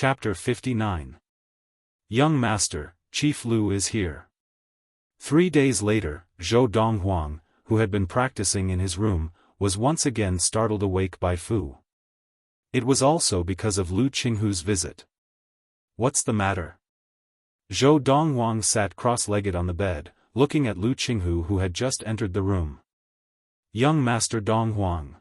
Chapter 59. Young Master, Chief Lu is here. 3 days later, Zhou Donghuang, who had been practicing in his room, was once again startled awake by Fu. It was also because of Lu Qinghu's visit. What's the matter? Zhou Donghuang sat cross-legged on the bed, looking at Lu Qinghu who had just entered the room. Young Master Donghuang.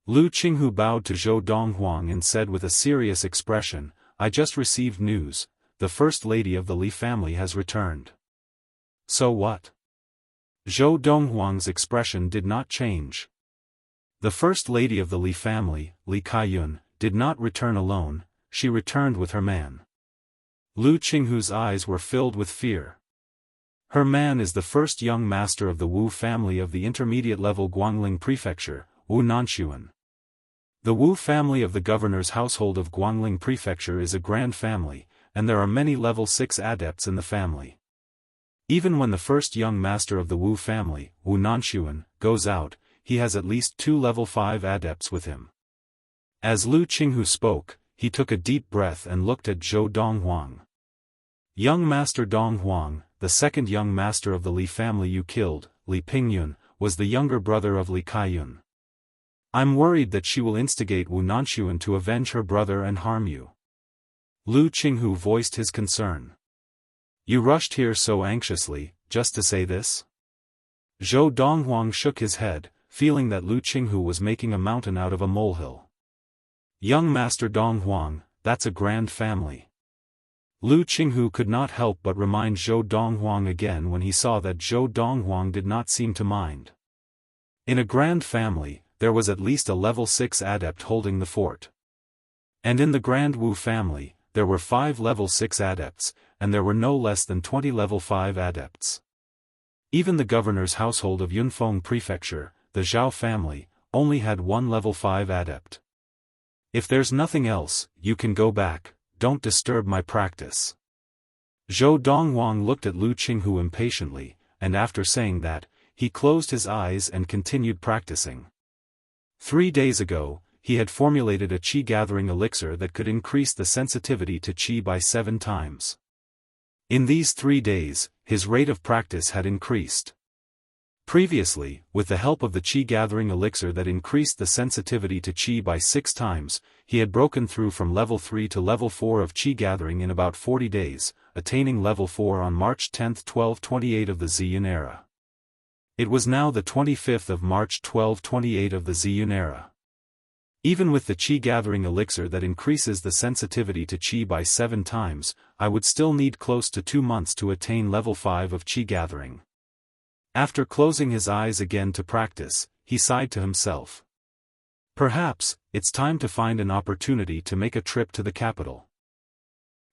Lu Qinghu bowed to Zhou Donghuang and said with a serious expression, I just received news, the first lady of the Li family has returned. So what? Zhou Donghuang's expression did not change. The first lady of the Li family, Li Kaiyun, did not return alone, she returned with her man. Lu Qinghu's eyes were filled with fear. Her man is the first young master of the Wu family of the intermediate-level Guangling Prefecture, Wu Nanxuan. The Wu family of the governor's household of Guangling Prefecture is a grand family, and there are many level 6 adepts in the family. Even when the first young master of the Wu family, Wu Nanxuan, goes out, he has at least 2 level 5 adepts with him. As Lu Qinghu spoke, he took a deep breath and looked at Zhou Donghuang. Young Master Donghuang, the second young master of the Li family you killed, Li Pingyun, was the younger brother of Li Kaiyun. I'm worried that she will instigate Wu Nanxuan to avenge her brother and harm you. Lu Qinghu voiced his concern. You rushed here so anxiously, just to say this? Zhou Donghuang shook his head, feeling that Lu Qinghu was making a mountain out of a molehill. Young Master Donghuang, that's a grand family. Lu Qinghu could not help but remind Zhou Donghuang again when he saw that Zhou Donghuang did not seem to mind. In a grand family, there was at least a level 6 adept holding the fort. And in the Grand Wu family, there were 5 level 6 adepts, and there were no less than 20 level 5 adepts. Even the governor's household of Yunfeng Prefecture, the Zhao family, only had 1 level 5 adept. If there's nothing else, you can go back, don't disturb my practice. Zhou Donghuang looked at Lu Qinghu impatiently, and after saying that, he closed his eyes and continued practicing. 3 days ago, he had formulated a qi-gathering elixir that could increase the sensitivity to qi by 7 times. In these 3 days, his rate of practice had increased. Previously, with the help of the qi-gathering elixir that increased the sensitivity to qi by 6 times, he had broken through from level 3 to level 4 of qi-gathering in about 40 days, attaining level 4 on March 10, 1228 of the Ziyun era. It was now the 25th of March 1228 of the Ziyun era. Even with the qi-gathering elixir that increases the sensitivity to qi by 7 times, I would still need close to 2 months to attain level 5 of qi-gathering. After closing his eyes again to practice, he sighed to himself. Perhaps, it's time to find an opportunity to make a trip to the capital.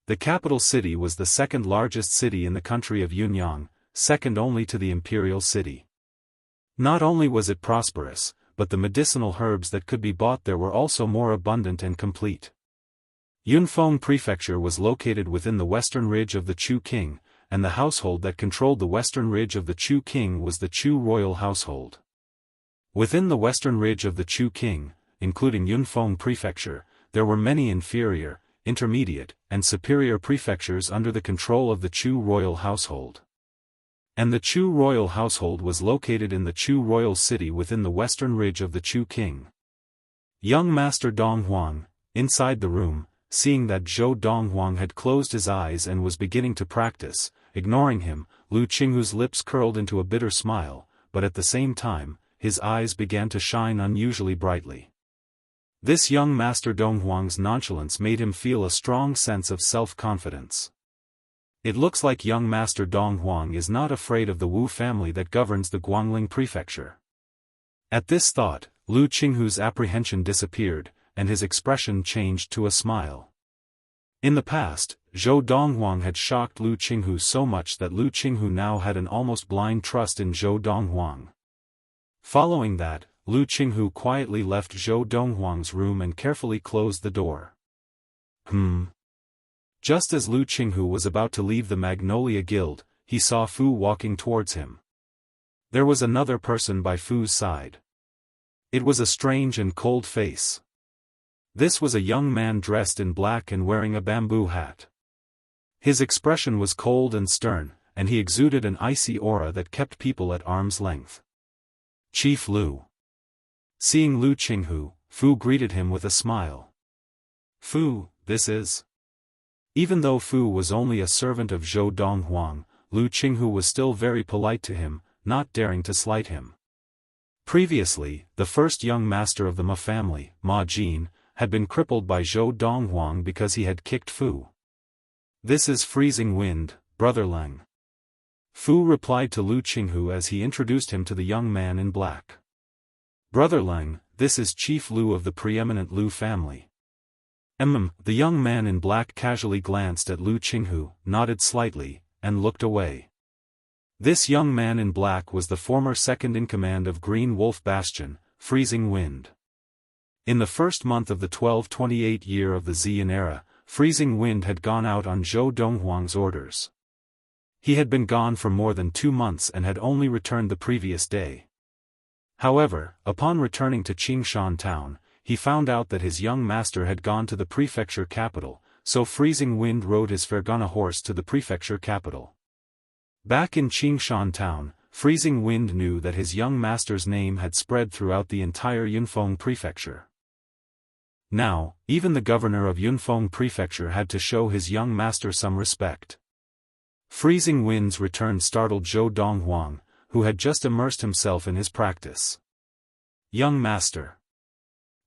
The capital city was the second largest city in the country of Yunyang, second only to the imperial city. Not only was it prosperous, but the medicinal herbs that could be bought there were also more abundant and complete. Yunfeng Prefecture was located within the western ridge of the Chu King, and the household that controlled the western ridge of the Chu King was the Chu royal household. Within the western ridge of the Chu King, including Yunfeng Prefecture, there were many inferior, intermediate, and superior prefectures under the control of the Chu royal household. And the Chu royal household was located in the Chu royal city within the western ridge of the Chu King. Young Master Donghuang, inside the room, seeing that Zhou Donghuang had closed his eyes and was beginning to practice, ignoring him, Lu Qinghu's lips curled into a bitter smile, but at the same time, his eyes began to shine unusually brightly. This young Master Donghuang's nonchalance made him feel a strong sense of self-confidence. It looks like young Master Donghuang is not afraid of the Wu family that governs the Guangling Prefecture. At this thought, Lu Qinghu's apprehension disappeared, and his expression changed to a smile. In the past, Zhou Donghuang had shocked Lu Qinghu so much that Lu Qinghu now had an almost blind trust in Zhou Donghuang. Following that, Lu Qinghu quietly left Zhou Donghuang's room and carefully closed the door. Just as Lu Qinghu was about to leave the Magnolia Guild, he saw Fu walking towards him. There was another person by Fu's side. It was a strange and cold face. This was a young man dressed in black and wearing a bamboo hat. His expression was cold and stern, and he exuded an icy aura that kept people at arm's length. Chief Lu. Seeing Lu Qinghu, Fu greeted him with a smile. Fu, this is... Even though Fu was only a servant of Zhou Donghuang, Lu Qinghu was still very polite to him, not daring to slight him. Previously, the first young master of the Ma family, Ma Jin, had been crippled by Zhou Donghuang because he had kicked Fu. This is freezing wind, Brother Leng. Fu replied to Lu Qinghu as he introduced him to the young man in black. Brother Leng, this is Chief Lu of the preeminent Lu family. The young man in black casually glanced at Lu Qinghu, nodded slightly, and looked away. This young man in black was the former second-in-command of Green Wolf Bastion, Freezing Wind. In the first month of the 1228 year of the Xian era, Freezing Wind had gone out on Zhou Donghuang's orders. He had been gone for more than 2 months and had only returned the previous day. However, upon returning to Qingshan town, he found out that his young master had gone to the prefecture capital, so Freezing Wind rode his Fergana horse to the prefecture capital. Back in Qingshan town, Freezing Wind knew that his young master's name had spread throughout the entire Yunfeng prefecture. Now, even the governor of Yunfeng prefecture had to show his young master some respect. Freezing Wind's return startled Zhou Donghuang, who had just immersed himself in his practice. Young master.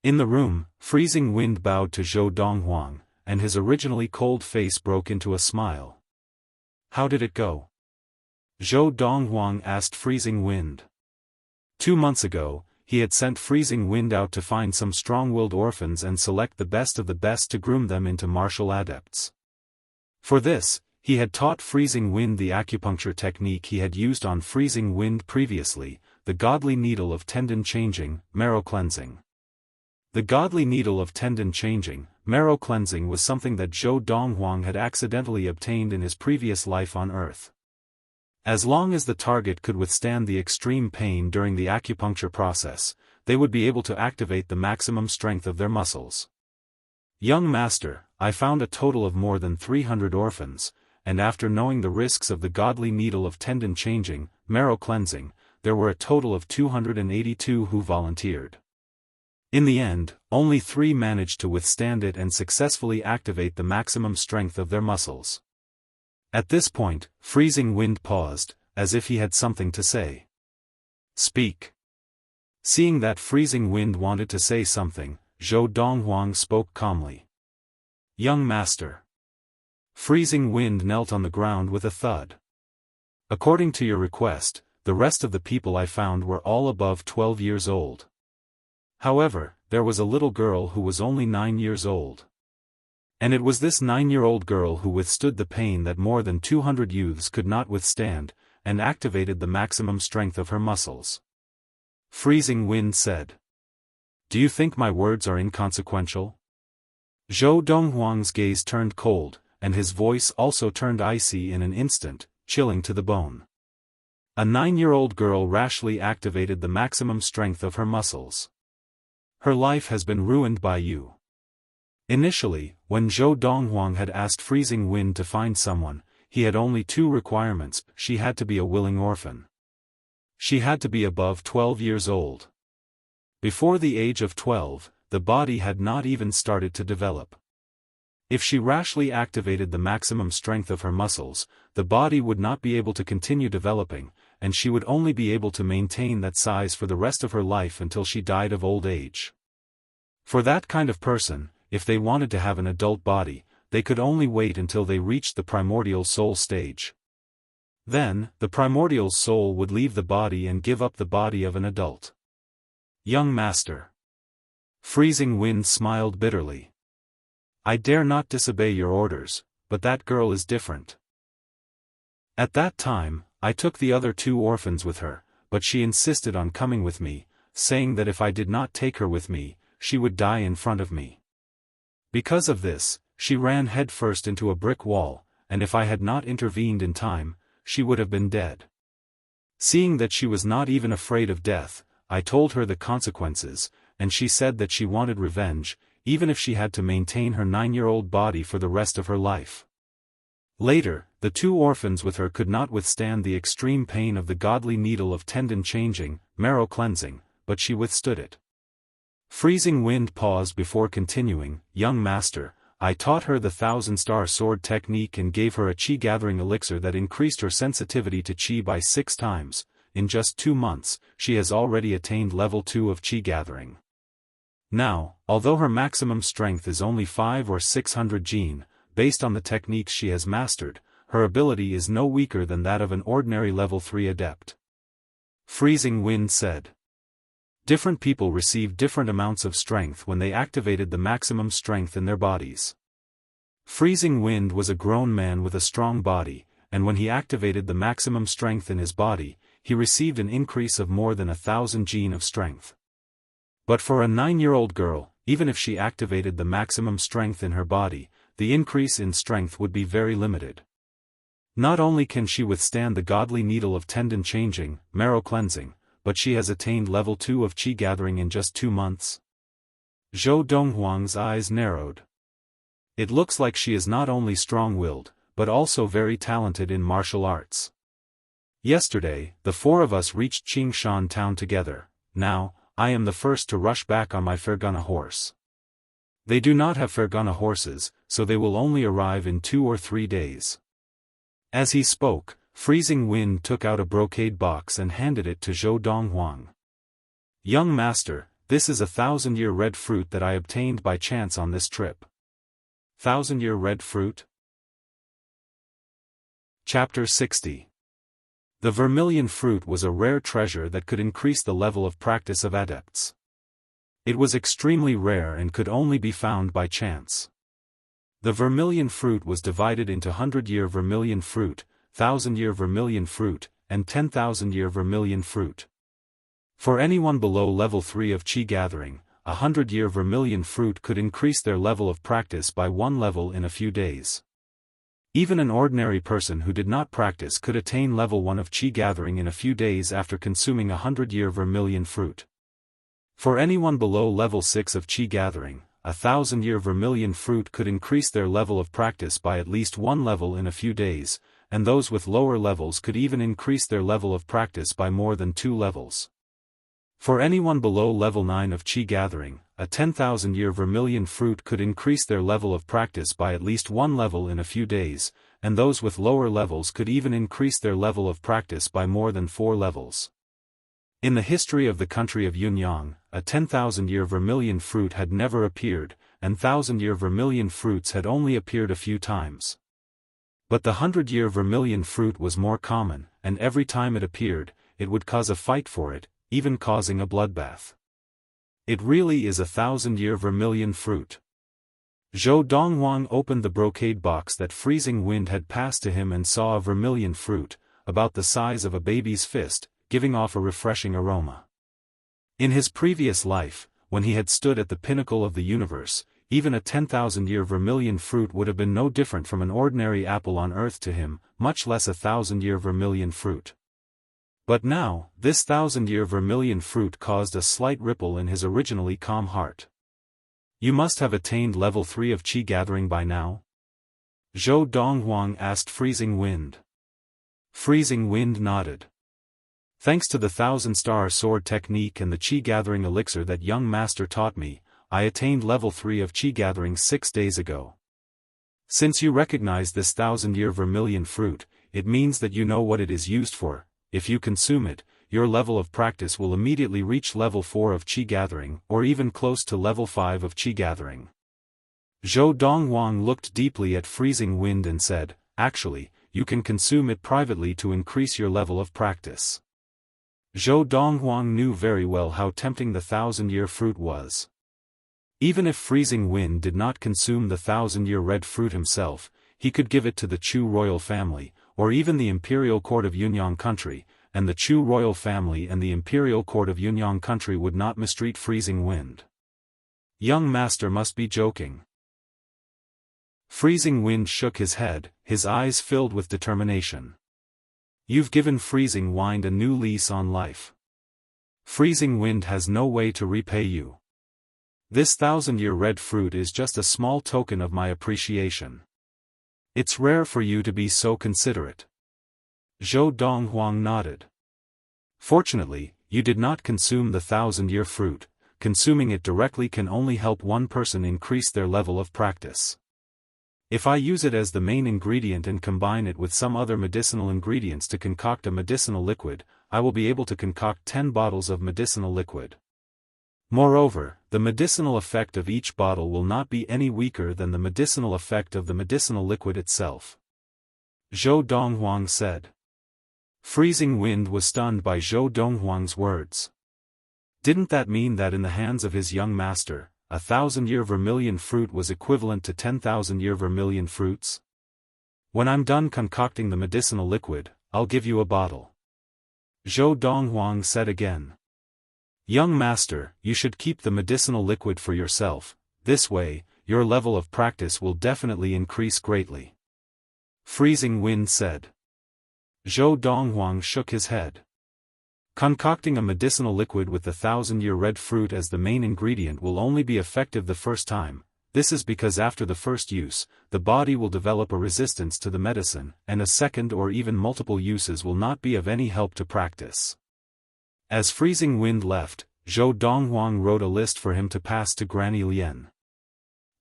In the room, Freezing Wind bowed to Zhou Donghuang, and his originally cold face broke into a smile. How did it go? Zhou Donghuang asked Freezing Wind. 2 months ago, he had sent Freezing Wind out to find some strong-willed orphans and select the best of the best to groom them into martial adepts. For this, he had taught Freezing Wind the acupuncture technique he had used on Freezing Wind previously, the godly needle of tendon changing, marrow cleansing. The godly needle of tendon changing, marrow cleansing was something that Zhou Donghuang had accidentally obtained in his previous life on Earth. As long as the target could withstand the extreme pain during the acupuncture process, they would be able to activate the maximum strength of their muscles. Young master, I found a total of more than 300 orphans, and after knowing the risks of the godly needle of tendon changing, marrow cleansing, there were a total of 282 who volunteered. In the end, only 3 managed to withstand it and successfully activate the maximum strength of their muscles. At this point, Freezing Wind paused, as if he had something to say. Speak. Seeing that Freezing Wind wanted to say something, Zhou Donghuang spoke calmly. Young master. Freezing Wind knelt on the ground with a thud. According to your request, the rest of the people I found were all above 12 years old. However, there was a little girl who was only 9 years old. And it was this 9-year-old girl who withstood the pain that more than 200 youths could not withstand, and activated the maximum strength of her muscles. Freezing Wind said. Do you think my words are inconsequential? Zhou Donghuang's gaze turned cold, and his voice also turned icy in an instant, chilling to the bone. A 9-year-old girl rashly activated the maximum strength of her muscles. Her life has been ruined by you. Initially, when Zhou Donghuang had asked Freezing Wind to find someone, he had only 2 requirements: she had to be a willing orphan. She had to be above 12 years old. Before the age of 12, the body had not even started to develop. If she rashly activated the maximum strength of her muscles, the body would not be able to continue developing, and she would only be able to maintain that size for the rest of her life until she died of old age. For that kind of person, if they wanted to have an adult body, they could only wait until they reached the primordial soul stage. Then, the primordial soul would leave the body and give up the body of an adult. Young master. Freezing Wind smiled bitterly. I dare not disobey your orders, but that girl is different. At that time, I took the other 2 orphans with her, but she insisted on coming with me, saying that if I did not take her with me, she would die in front of me. Because of this, she ran headfirst into a brick wall, and if I had not intervened in time, she would have been dead. Seeing that she was not even afraid of death, I told her the consequences, and she said that she wanted revenge, even if she had to maintain her 9-year-old body for the rest of her life. Later, the 2 orphans with her could not withstand the extreme pain of the godly needle of tendon changing, marrow cleansing, but she withstood it. Freezing Wind paused before continuing, "Young master, I taught her the 1,000-star sword technique and gave her a qi gathering elixir that increased her sensitivity to qi by 6 times. In just 2 months, she has already attained level 2 of qi gathering. Now, although her maximum strength is only 5 or 600 jin, based on the techniques she has mastered, her ability is no weaker than that of an ordinary level 3 adept." Freezing Wind said. Different people received different amounts of strength when they activated the maximum strength in their bodies. Freezing Wind was a grown man with a strong body, and when he activated the maximum strength in his body, he received an increase of more than 1,000 jin of strength. But for a 9-year-old girl, even if she activated the maximum strength in her body, the increase in strength would be very limited. Not only can she withstand the godly needle of tendon changing, marrow cleansing, but she has attained level 2 of qi gathering in just 2 months. Zhou Donghuang's eyes narrowed. It looks like she is not only strong-willed, but also very talented in martial arts. Yesterday, the 4 of us reached Qingshan town together. Now, I am the first to rush back on my Fergana horse. They do not have Fergana horses, so they will only arrive in 2 or 3 days. As he spoke, Freezing Wind took out a brocade box and handed it to Zhou Donghuang. "Young master, this is a 1,000-year red fruit that I obtained by chance on this trip." 1,000-year red fruit? Chapter 60. The vermilion fruit was a rare treasure that could increase the level of practice of adepts. It was extremely rare and could only be found by chance. The vermilion fruit was divided into 100-year vermilion fruit, 1,000-year vermilion fruit, and 10,000-year vermilion fruit. For anyone below level 3 of qi gathering, a 100-year vermilion fruit could increase their level of practice by 1 level in a few days. Even an ordinary person who did not practice could attain level 1 of qi gathering in a few days after consuming a 100-year vermilion fruit. For anyone below level 6 of qi gathering, a 1,000-year vermilion fruit could increase their level of practice by at least 1 level in a few days, and those with lower levels could even increase their level of practice by more than 2 levels. For anyone below level 9 of qi gathering, a 10,000-year vermilion fruit could increase their level of practice by at least 1 level in a few days, and those with lower levels could even increase their level of practice by more than 4 levels. In the history of the country of Yunyang, a 10,000-year vermilion fruit had never appeared, and 1,000-year vermilion fruits had only appeared a few times. But the 100-year vermilion fruit was more common, and every time it appeared, it would cause a fight for it, even causing a bloodbath. It really is a 1,000-year vermilion fruit. Zhou Donghuang opened the brocade box that Freezing Wind had passed to him and saw a vermilion fruit, about the size of a baby's fist, giving off a refreshing aroma. In his previous life, when he had stood at the pinnacle of the universe, even a 10,000-year vermilion fruit would have been no different from an ordinary apple on earth to him, much less a 1,000-year vermilion fruit. But now, this 1,000-year vermilion fruit caused a slight ripple in his originally calm heart. "You must have attained level 3 of qi gathering by now?" Zhou Donghuang asked Freezing Wind. Freezing Wind nodded. "Thanks to the 1,000-star sword technique and the qi gathering elixir that young master taught me, I attained level 3 of qi gathering 6 days ago. Since you recognize this 1,000-year vermilion fruit, it means that you know what it is used for. If you consume it, your level of practice will immediately reach level 4 of qi gathering, or even close to level 5 of qi gathering." Zhou Donghuang looked deeply at Freezing Wind and said, "Actually, you can consume it privately to increase your level of practice." Zhou Donghuang knew very well how tempting the 1,000-year fruit was. Even if Freezing Wind did not consume the 1,000-year red fruit himself, he could give it to the Chu royal family, or even the imperial court of Yunyang country, and the Chu royal family and the imperial court of Yunyang country would not mistreat Freezing Wind. "Young master must be joking." Freezing Wind shook his head, his eyes filled with determination. "You've given Freezing Wind a new lease on life. Freezing Wind has no way to repay you. This 1,000-year red fruit is just a small token of my appreciation. It's rare for you to be so considerate. Zhou Donghuang nodded. Fortunately, you did not consume the 1,000-year fruit. Consuming it directly can only help one person increase their level of practice. If I use it as the main ingredient and combine it with some other medicinal ingredients to concoct a medicinal liquid, I will be able to concoct 10 bottles of medicinal liquid. Moreover, the medicinal effect of each bottle will not be any weaker than the medicinal effect of the medicinal liquid itself. Zhou Donghuang said. Freezing Wind was stunned by Zhou Donghuang's words. Didn't that mean that in the hands of his young master, 1,000-year vermilion fruit was equivalent to 10,000-year vermilion fruits? When I'm done concocting the medicinal liquid, I'll give you a bottle. Zhou Donghuang said again. Young master, you should keep the medicinal liquid for yourself, this way, your level of practice will definitely increase greatly. Freezing Wind said. Zhou Donghuang shook his head. Concocting a medicinal liquid with the 1,000-year red fruit as the main ingredient will only be effective the first time. This is because after the first use, the body will develop a resistance to the medicine, and a second or even multiple uses will not be of any help to practice. As Freezing Wind left, Zhou Donghuang wrote a list for him to pass to Granny Lian.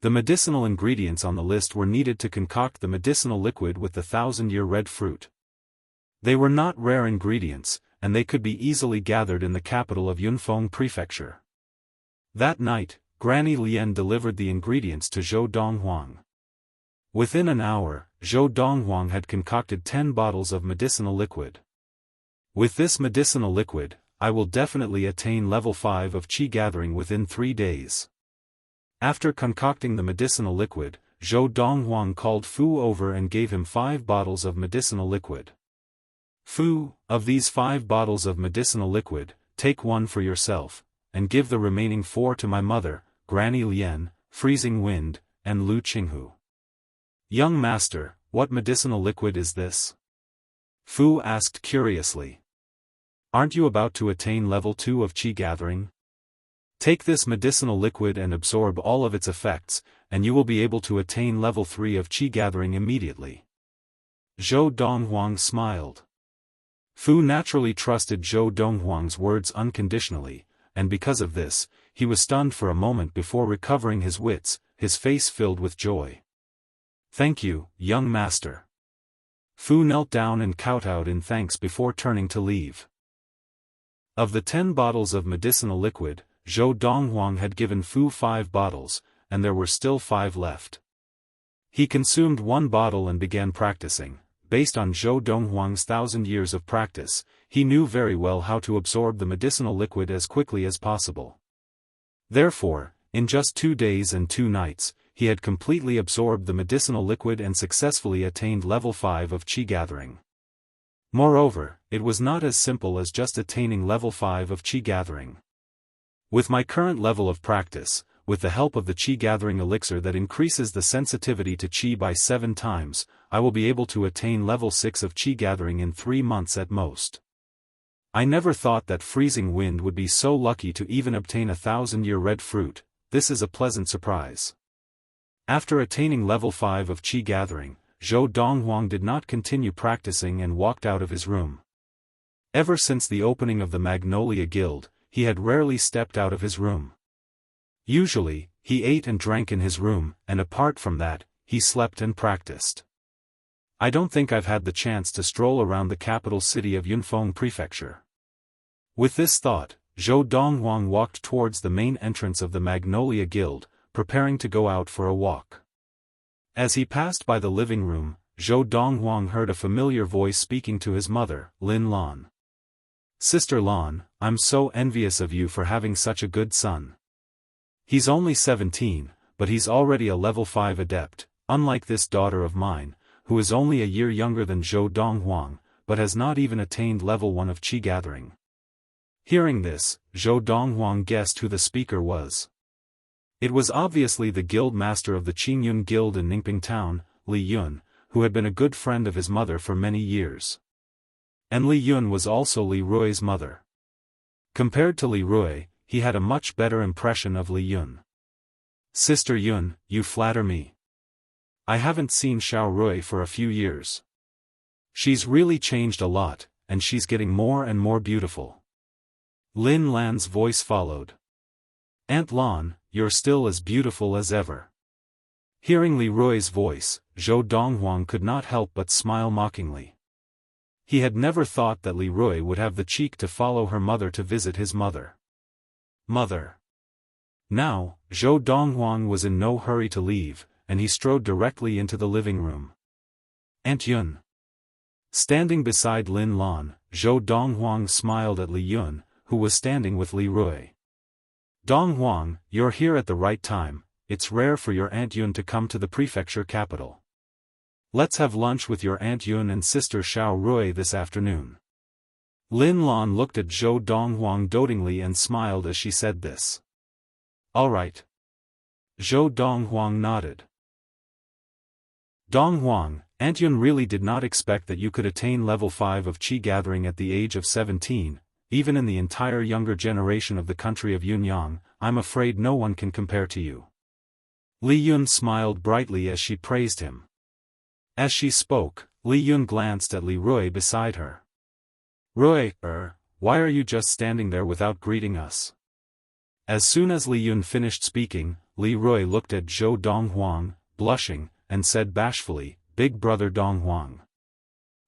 The medicinal ingredients on the list were needed to concoct the medicinal liquid with the 1,000-year red fruit. They were not rare ingredients, and they could be easily gathered in the capital of Yunfeng Prefecture. That night, Granny Lian delivered the ingredients to Zhou Donghuang. Within an hour, Zhou Donghuang had concocted 10 bottles of medicinal liquid. With this medicinal liquid, I will definitely attain level 5 of Qi gathering within 3 days. After concocting the medicinal liquid, Zhou Donghuang called Fu over and gave him 5 bottles of medicinal liquid. Fu, of these 5 bottles of medicinal liquid, take 1 for yourself, and give the remaining 4 to my mother, Granny Lian, Freezing Wind, and Lu Qinghu. Young master, what medicinal liquid is this? Fu asked curiously. Aren't you about to attain level 2 of Qi gathering? Take this medicinal liquid and absorb all of its effects, and you will be able to attain level 3 of Qi gathering immediately. Zhou Donghuang smiled. Fu naturally trusted Zhou Donghuang's words unconditionally, and because of this, he was stunned for a moment before recovering his wits, his face filled with joy. Thank you, young master. Fu knelt down and kowtowed in thanks before turning to leave. Of the 10 bottles of medicinal liquid, Zhou Donghuang had given Fu 5 bottles, and there were still 5 left. He consumed 1 bottle and began practicing. Based on Zhou Donghuang's 1,000 years of practice, he knew very well how to absorb the medicinal liquid as quickly as possible. Therefore, in just 2 days and 2 nights, he had completely absorbed the medicinal liquid and successfully attained level 5 of Qi gathering. Moreover, it was not as simple as just attaining level 5 of Qi gathering. With my current level of practice, with the help of the Qi gathering elixir that increases the sensitivity to Qi by 7 times, I will be able to attain level 6 of Qi gathering in 3 months at most. I never thought that Freezing Wind would be so lucky to even obtain a 1,000-year red fruit. This is a pleasant surprise. After attaining level 5 of Qi gathering, Zhou Donghuang did not continue practicing and walked out of his room. Ever since the opening of the Magnolia Guild, he had rarely stepped out of his room. Usually, he ate and drank in his room, and apart from that, he slept and practiced. I don't think I've had the chance to stroll around the capital city of Yunfeng Prefecture. With this thought, Zhou Donghuang walked towards the main entrance of the Magnolia Guild, preparing to go out for a walk. As he passed by the living room, Zhou Donghuang heard a familiar voice speaking to his mother, Lin Lan. Sister Lan, I'm so envious of you for having such a good son. He's only 17, but he's already a level 5 adept, unlike this daughter of mine, who is only a year younger than Zhou Donghuang, but has not even attained level 1 of Qi gathering. Hearing this, Zhou Donghuang guessed who the speaker was. It was obviously the guild master of the Qingyun Guild in Ningping Town, Li Yun, who had been a good friend of his mother for many years. And Li Yun was also Li Rui's mother. Compared to Li Rui, he had a much better impression of Li Yun. Sister Yun, you flatter me. I haven't seen Xiao Rui for a few years. She's really changed a lot, and she's getting more and more beautiful. Lin Lan's voice followed. Aunt Lan, you're still as beautiful as ever. Hearing Li Rui's voice, Zhou Donghuang could not help but smile mockingly. He had never thought that Li Rui would have the cheek to follow her mother to visit his mother. Mother. Now, Zhou Donghuang was in no hurry to leave, and he strode directly into the living room. Aunt Yun. Standing beside Lin Lan, Zhou Donghuang smiled at Li Yun, who was standing with Li Rui. Donghuang, you're here at the right time. It's rare for your Aunt Yun to come to the prefecture capital. Let's have lunch with your Aunt Yun and sister Xiao Rui this afternoon. Lin Lan looked at Zhou Donghuang dotingly and smiled as she said this. All right. Zhou Donghuang nodded. Donghuang, Aunt Yun really did not expect that you could attain level 5 of Qi gathering at the age of 17, even in the entire younger generation of the country of Yunyang. I'm afraid no one can compare to you. Li Yun smiled brightly as she praised him. As she spoke, Li Yun glanced at Li Rui beside her. Rui, why are you just standing there without greeting us? As soon as Li Yun finished speaking, Li Rui looked at Zhou Donghuang, blushing, and said bashfully, Big brother Donghuang.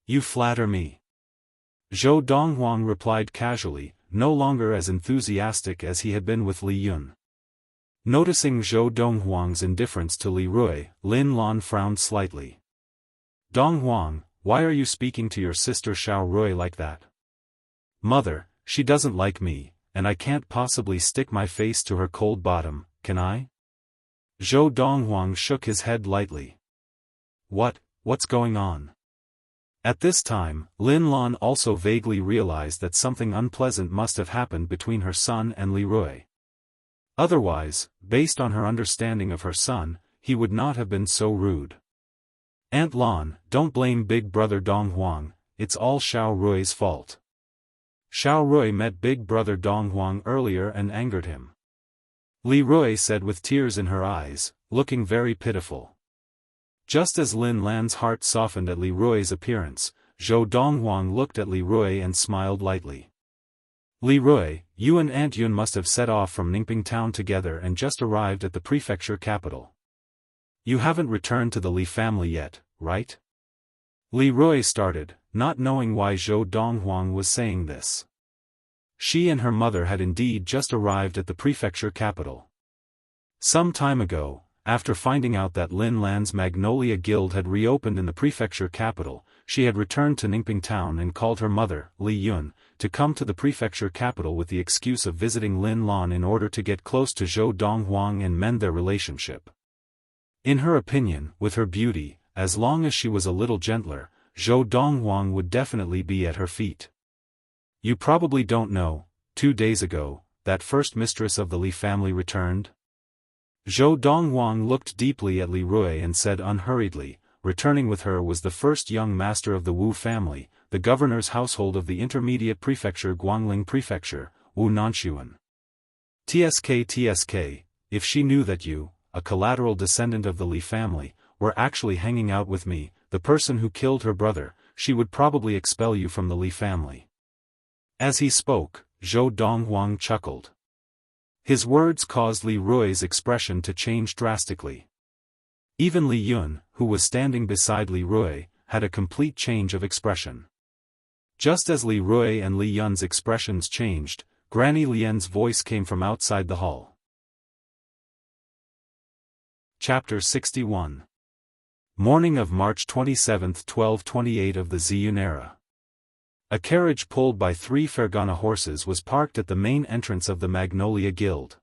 You flatter me. Zhou Donghuang replied casually, no longer as enthusiastic as he had been with Li Yun. Noticing Zhou Donghuang's indifference to Li Rui, Lin Lan frowned slightly. Donghuang, why are you speaking to your sister Xiao Rui like that? Mother, she doesn't like me, and I can't possibly stick my face to her cold bottom, can I? Zhou Donghuang shook his head lightly. What's going on? At this time, Lin Lan also vaguely realized that something unpleasant must have happened between her son and Li Rui. Otherwise, based on her understanding of her son, he would not have been so rude. Aunt Lan, don't blame big brother Donghuang, it's all Xiao Rui's fault. Xiao Rui met big brother Donghuang earlier and angered him. Li Rui said with tears in her eyes, looking very pitiful. Just as Lin Lan's heart softened at Li Rui's appearance, Zhou Donghuang looked at Li Rui and smiled lightly. Li Rui, you and Aunt Yun must have set off from Ningping town together and just arrived at the prefecture capital. You haven't returned to the Li family yet, right? Li Rui started, not knowing why Zhou Donghuang was saying this. She and her mother had indeed just arrived at the prefecture capital. Some time ago, after finding out that Lin Lan's Magnolia Guild had reopened in the prefecture capital, she had returned to Ningping town and called her mother, Li Yun, to come to the prefecture capital with the excuse of visiting Lin Lan in order to get close to Zhou Donghuang and mend their relationship. In her opinion, with her beauty, as long as she was a little gentler, Zhou Donghuang would definitely be at her feet. You probably don't know, 2 days ago, that first mistress of the Li family returned? Zhou Donghuang looked deeply at Li Rui and said unhurriedly, returning with her was the first young master of the Wu family, the governor's household of the intermediate prefecture Guangling Prefecture, Wu Nanshuan. TSK, if she knew that you, a collateral descendant of the Li family, were actually hanging out with me, the person who killed her brother, she would probably expel you from the Li family. As he spoke, Zhou Donghuang chuckled. His words caused Li Rui's expression to change drastically. Even Li Yun, who was standing beside Li Rui, had a complete change of expression. Just as Li Rui and Li Yun's expressions changed, Granny Lian's voice came from outside the hall. Chapter 61. Morning of March 27, 1228 of the Ziyun era. A carriage pulled by 3 Fergana horses was parked at the main entrance of the Magnolia Guild.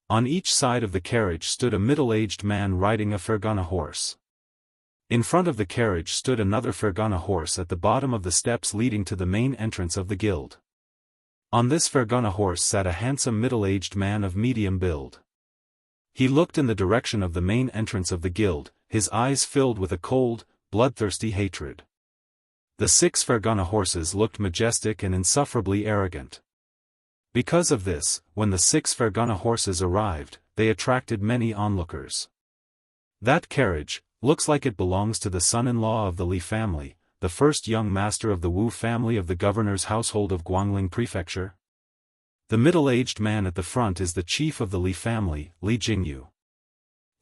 On each side of the carriage stood a middle-aged man riding a Fergana horse. In front of the carriage stood another Fergana horse at the bottom of the steps leading to the main entrance of the guild. On this Fergana horse sat a handsome middle-aged man of medium build. He looked in the direction of the main entrance of the guild, his eyes filled with a cold, bloodthirsty hatred. The 6 Fergana horses looked majestic and insufferably arrogant. Because of this, when the 6 Fergana horses arrived, they attracted many onlookers. That carriage, looks like it belongs to the son-in-law of the Li family, the first young master of the Wu family of the governor's household of Guangling Prefecture. The middle-aged man at the front is the chief of the Li family, Li Jingyu.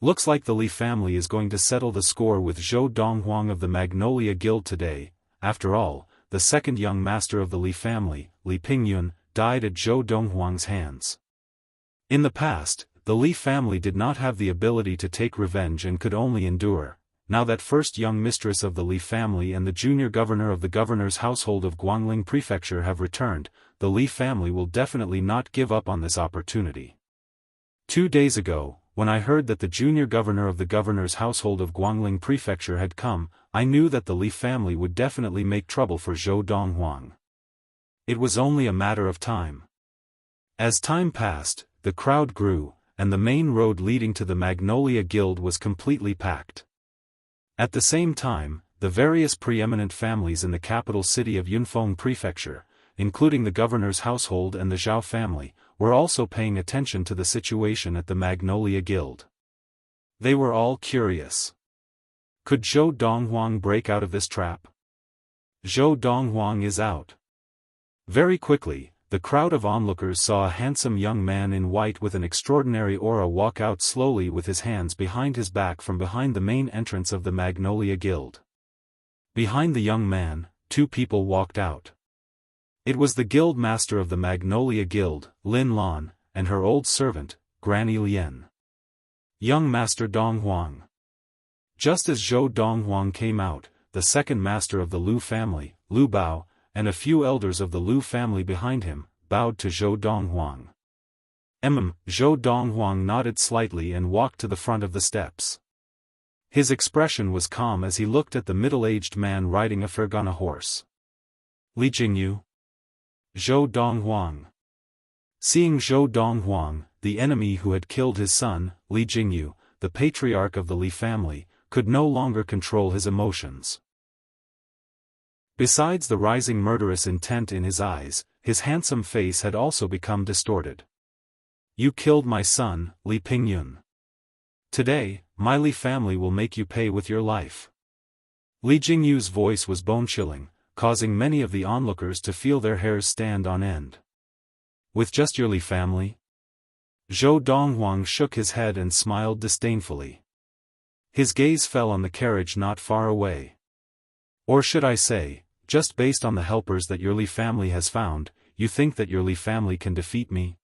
Looks like the Li family is going to settle the score with Zhou Donghuang of the Magnolia Guild today. After all, the second young master of the Li family, Li Pingyun, died at Zhou Donghuang's hands. In the past, the Li family did not have the ability to take revenge and could only endure. Now that first young mistress of the Li family and the junior governor of the governor's household of Guangling Prefecture have returned, the Li family will definitely not give up on this opportunity. 2 days ago, when I heard that the junior governor of the governor's household of Guangling Prefecture had come, I knew that the Li family would definitely make trouble for Zhou Donghuang. It was only a matter of time. As time passed, the crowd grew, and the main road leading to the Magnolia Guild was completely packed. At the same time, the various preeminent families in the capital city of Yunfeng Prefecture, including the governor's household and the Zhao family, were also paying attention to the situation at the Magnolia Guild. They were all curious. Could Zhou Donghuang break out of this trap? Zhou Donghuang is out. Very quickly, the crowd of onlookers saw a handsome young man in white with an extraordinary aura walk out slowly with his hands behind his back from behind the main entrance of the Magnolia Guild. Behind the young man, 2 people walked out. It was the guild master of the Magnolia Guild, Lin Lan, and her old servant, Granny Lian. Young Master Donghuang. Just as Zhou Donghuang came out, the second master of the Lu family, Lu Bao, and a few elders of the Lu family behind him, bowed to Zhou Donghuang. Zhou Donghuang nodded slightly and walked to the front of the steps. His expression was calm as he looked at the middle-aged man riding a Fergana horse. Li Jingyu. Zhou Donghuang. Seeing Zhou Donghuang, the enemy who had killed his son, Li Jingyu, the patriarch of the Li family, could no longer control his emotions. Besides the rising murderous intent in his eyes, his handsome face had also become distorted. You killed my son, Li Pingyun. Today, my Li family will make you pay with your life. Li Jingyu's voice was bone-chilling, causing many of the onlookers to feel their hairs stand on end. With just your Li family? Zhou Donghuang shook his head and smiled disdainfully. His gaze fell on the carriage not far away. Or should I say, just based on the helpers that your Li family has found, you think that your Li family can defeat me?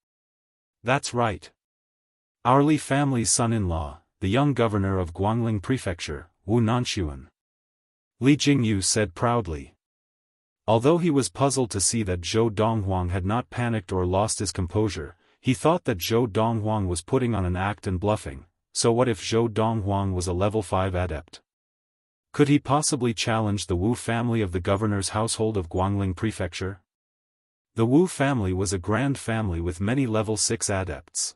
That's right. Our Li family's son-in-law, the young governor of Guangling Prefecture, Wu Nanxuan. Li Jingyu said proudly. Although he was puzzled to see that Zhou Donghuang had not panicked or lost his composure, he thought that Zhou Donghuang was putting on an act and bluffing. So what if Zhou Donghuang was a level 5 adept? Could he possibly challenge the Wu family of the governor's household of Guangling Prefecture? The Wu family was a grand family with many level 6 adepts.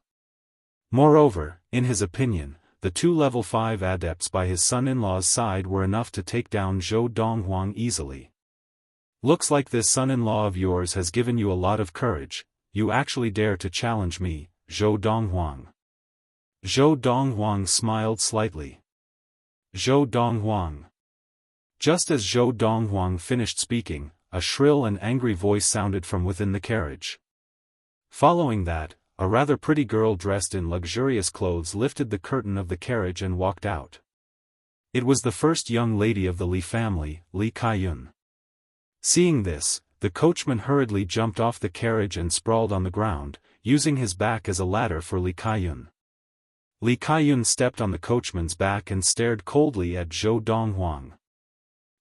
Moreover, in his opinion, the 2 level 5 adepts by his son-in-law's side were enough to take down Zhou Donghuang easily. Looks like this son-in-law of yours has given you a lot of courage. You actually dare to challenge me, Zhou Donghuang. Zhou Donghuang smiled slightly. Zhou Donghuang. Just as Zhou Donghuang finished speaking, a shrill and angry voice sounded from within the carriage. Following that, a rather pretty girl dressed in luxurious clothes lifted the curtain of the carriage and walked out. It was the first young lady of the Li family, Li Kaiyun. Seeing this, the coachman hurriedly jumped off the carriage and sprawled on the ground, using his back as a ladder for Li Kaiyun. Li Kaiyun stepped on the coachman's back and stared coldly at Zhou Donghuang.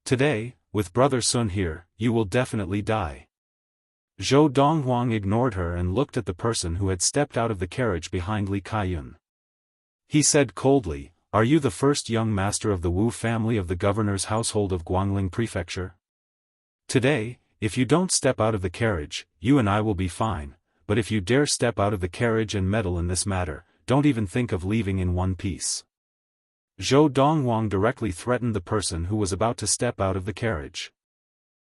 Today, with Brother Sun here, you will definitely die. Zhou Donghuang ignored her and looked at the person who had stepped out of the carriage behind Li Kaiyun. He said coldly, "Are you the first young master of the Wu family of the governor's household of Guangling Prefecture? Today, if you don't step out of the carriage, you and I will be fine, but if you dare step out of the carriage and meddle in this matter, don't even think of leaving in one piece." Zhou Donghuang directly threatened the person who was about to step out of the carriage.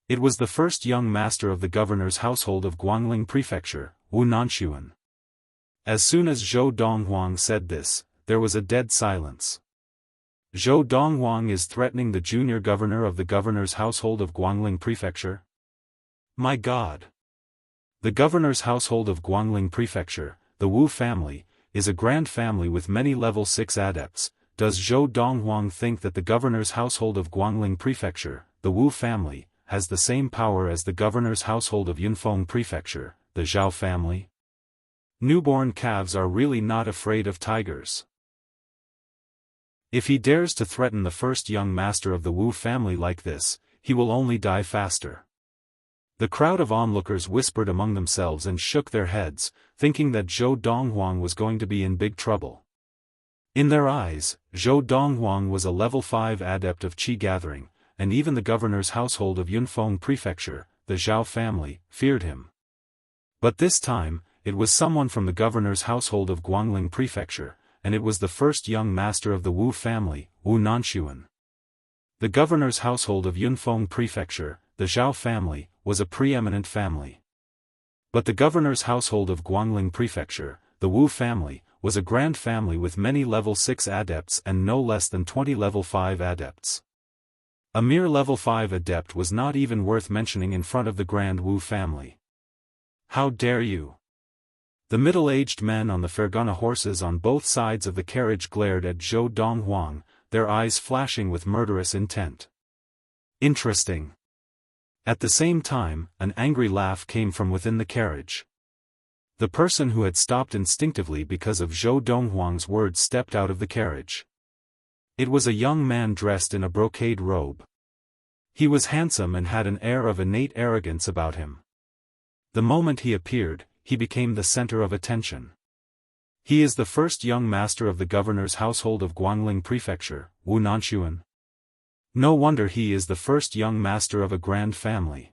It was the first young master of the governor's household of Guangling Prefecture, Wu Nanxuan. As soon as Zhou Donghuang said this, there was a dead silence. Zhou Donghuang is threatening the junior governor of the governor's household of Guangling Prefecture? My God! The governor's household of Guangling Prefecture, the Wu family, is a grand family with many level 6 adepts. Does Zhou Donghuang think that the governor's household of Guangling Prefecture, the Wu family, has the same power as the governor's household of Yunfeng Prefecture, the Zhao family? Newborn calves are really not afraid of tigers. If he dares to threaten the first young master of the Wu family like this, he will only die faster. The crowd of onlookers whispered among themselves and shook their heads, thinking that Zhou Donghuang was going to be in big trouble. In their eyes, Zhou Donghuang was a level 5 adept of qi gathering, and even the governor's household of Yunfeng Prefecture, the Zhao family, feared him. But this time, it was someone from the governor's household of Guangling Prefecture, and it was the first young master of the Wu family, Wu Nanxuan. The governor's household of Yunfeng Prefecture, the Zhao family, was a preeminent family. But the governor's household of Guangling Prefecture, the Wu family, was a grand family with many level 6 adepts and no less than 20 level 5 adepts. A mere level 5 adept was not even worth mentioning in front of the grand Wu family. How dare you! The middle-aged men on the Fergana horses on both sides of the carriage glared at Zhou Donghuang, their eyes flashing with murderous intent. Interesting. At the same time, an angry laugh came from within the carriage. The person who had stopped instinctively because of Zhou Donghuang's words stepped out of the carriage. It was a young man dressed in a brocade robe. He was handsome and had an air of innate arrogance about him. The moment he appeared, he became the center of attention. He is the first young master of the governor's household of Guangling Prefecture, Wu Nanxuan. No wonder he is the first young master of a grand family.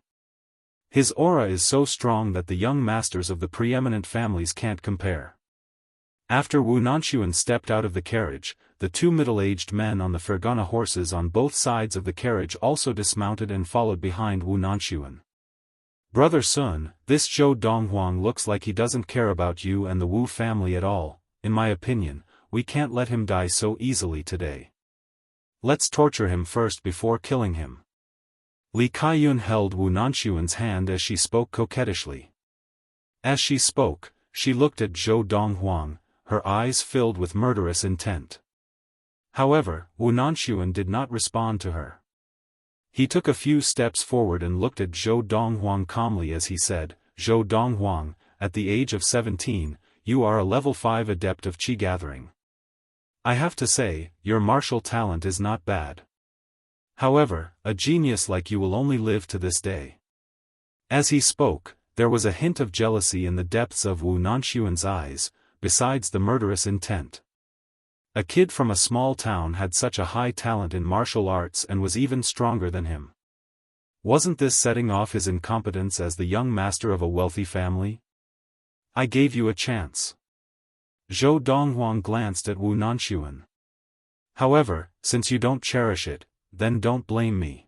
His aura is so strong that the young masters of the preeminent families can't compare. After Wu Nanxuan stepped out of the carriage, the two middle-aged men on the Fergana horses on both sides of the carriage also dismounted and followed behind Wu Nanxuan. Brother Sun, this Zhou Donghuang looks like he doesn't care about you and the Wu family at all. In my opinion, we can't let him die so easily today. Let's torture him first before killing him. Li Kaiyun held Wu Nanxuan's hand as she spoke coquettishly. As she spoke, she looked at Zhou Donghuang, her eyes filled with murderous intent. However, Wu Nanxuan did not respond to her. He took a few steps forward and looked at Zhou Donghuang calmly as he said, Zhou Donghuang, at the age of 17, you are a level 5 adept of qi gathering. I have to say, your martial talent is not bad. However, a genius like you will only live to this day. As he spoke, there was a hint of jealousy in the depths of Wu Nanxuan's eyes, besides the murderous intent. A kid from a small town had such a high talent in martial arts and was even stronger than him. Wasn't this setting off his incompetence as the young master of a wealthy family? I gave you a chance. Zhou Donghuang glanced at Wu Nanxuan. However, since you don't cherish it, then don't blame me.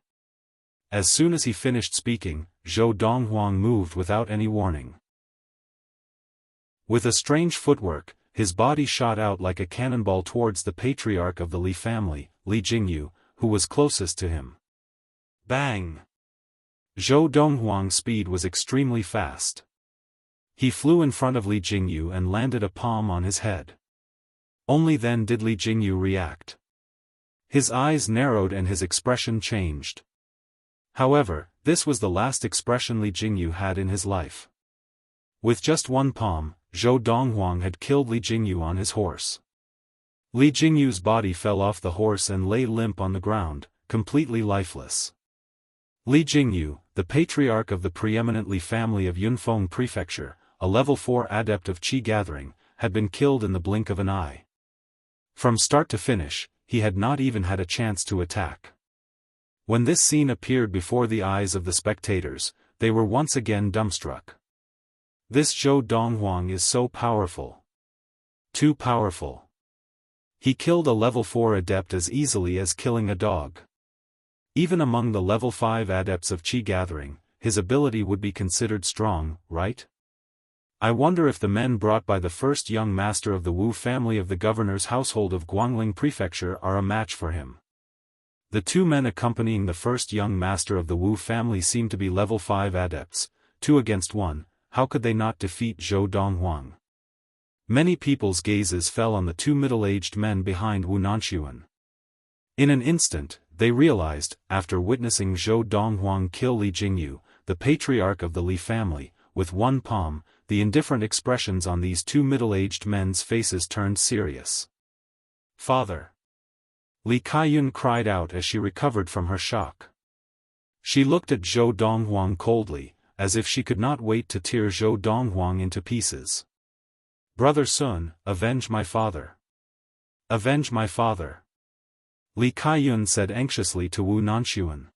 As soon as he finished speaking, Zhou Donghuang moved without any warning. With a strange footwork, his body shot out like a cannonball towards the patriarch of the Li family, Li Jingyu, who was closest to him. Bang! Zhou Donghuang's speed was extremely fast. He flew in front of Li Jingyu and landed a palm on his head. Only then did Li Jingyu react. His eyes narrowed and his expression changed. However, this was the last expression Li Jingyu had in his life. With just one palm, Zhou Donghuang had killed Li Jingyu on his horse. Li Jingyu's body fell off the horse and lay limp on the ground, completely lifeless. Li Jingyu, the patriarch of the preeminent Li family of Yunfeng Prefecture, a level 4 adept of qi gathering, had been killed in the blink of an eye. From start to finish, he had not even had a chance to attack. When this scene appeared before the eyes of the spectators, they were once again dumbstruck. This Zhou Donghuang is so powerful. Too powerful. He killed a level 4 adept as easily as killing a dog. Even among the level 5 adepts of qi gathering, his ability would be considered strong, right? I wonder if the men brought by the first young master of the Wu family of the governor's household of Guangling Prefecture are a match for him. The two men accompanying the first young master of the Wu family seem to be level 5 adepts, 2 against 1, how could they not defeat Zhou Donghuang? Many people's gazes fell on the two middle-aged men behind Wu Nanxuan. In an instant, they realized, after witnessing Zhou Donghuang kill Li Jingyu, the patriarch of the Li family, with one palm, the indifferent expressions on these two middle-aged men's faces turned serious. "Father!" Li Kaiyun cried out as she recovered from her shock. She looked at Zhou Donghuang coldly, as if she could not wait to tear Zhou Donghuang into pieces. "Brother Sun, avenge my father! Avenge my father!" Li Kaiyun said anxiously to Wu Nanxuan.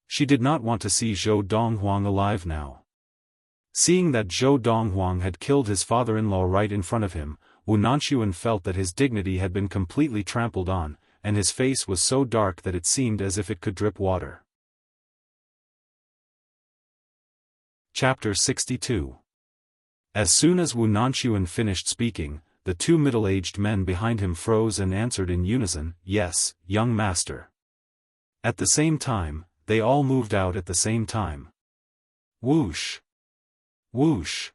She did not want to see Zhou Donghuang alive now. Seeing that Zhou Donghuang had killed his father-in-law right in front of him, Wu Nanxuan felt that his dignity had been completely trampled on, and his face was so dark that it seemed as if it could drip water. Chapter 62. As soon as Wu Nanxuan finished speaking, the two middle-aged men behind him froze and answered in unison, "Yes, young master." At the same time, they all moved out at the same time. Whoosh! Whoosh!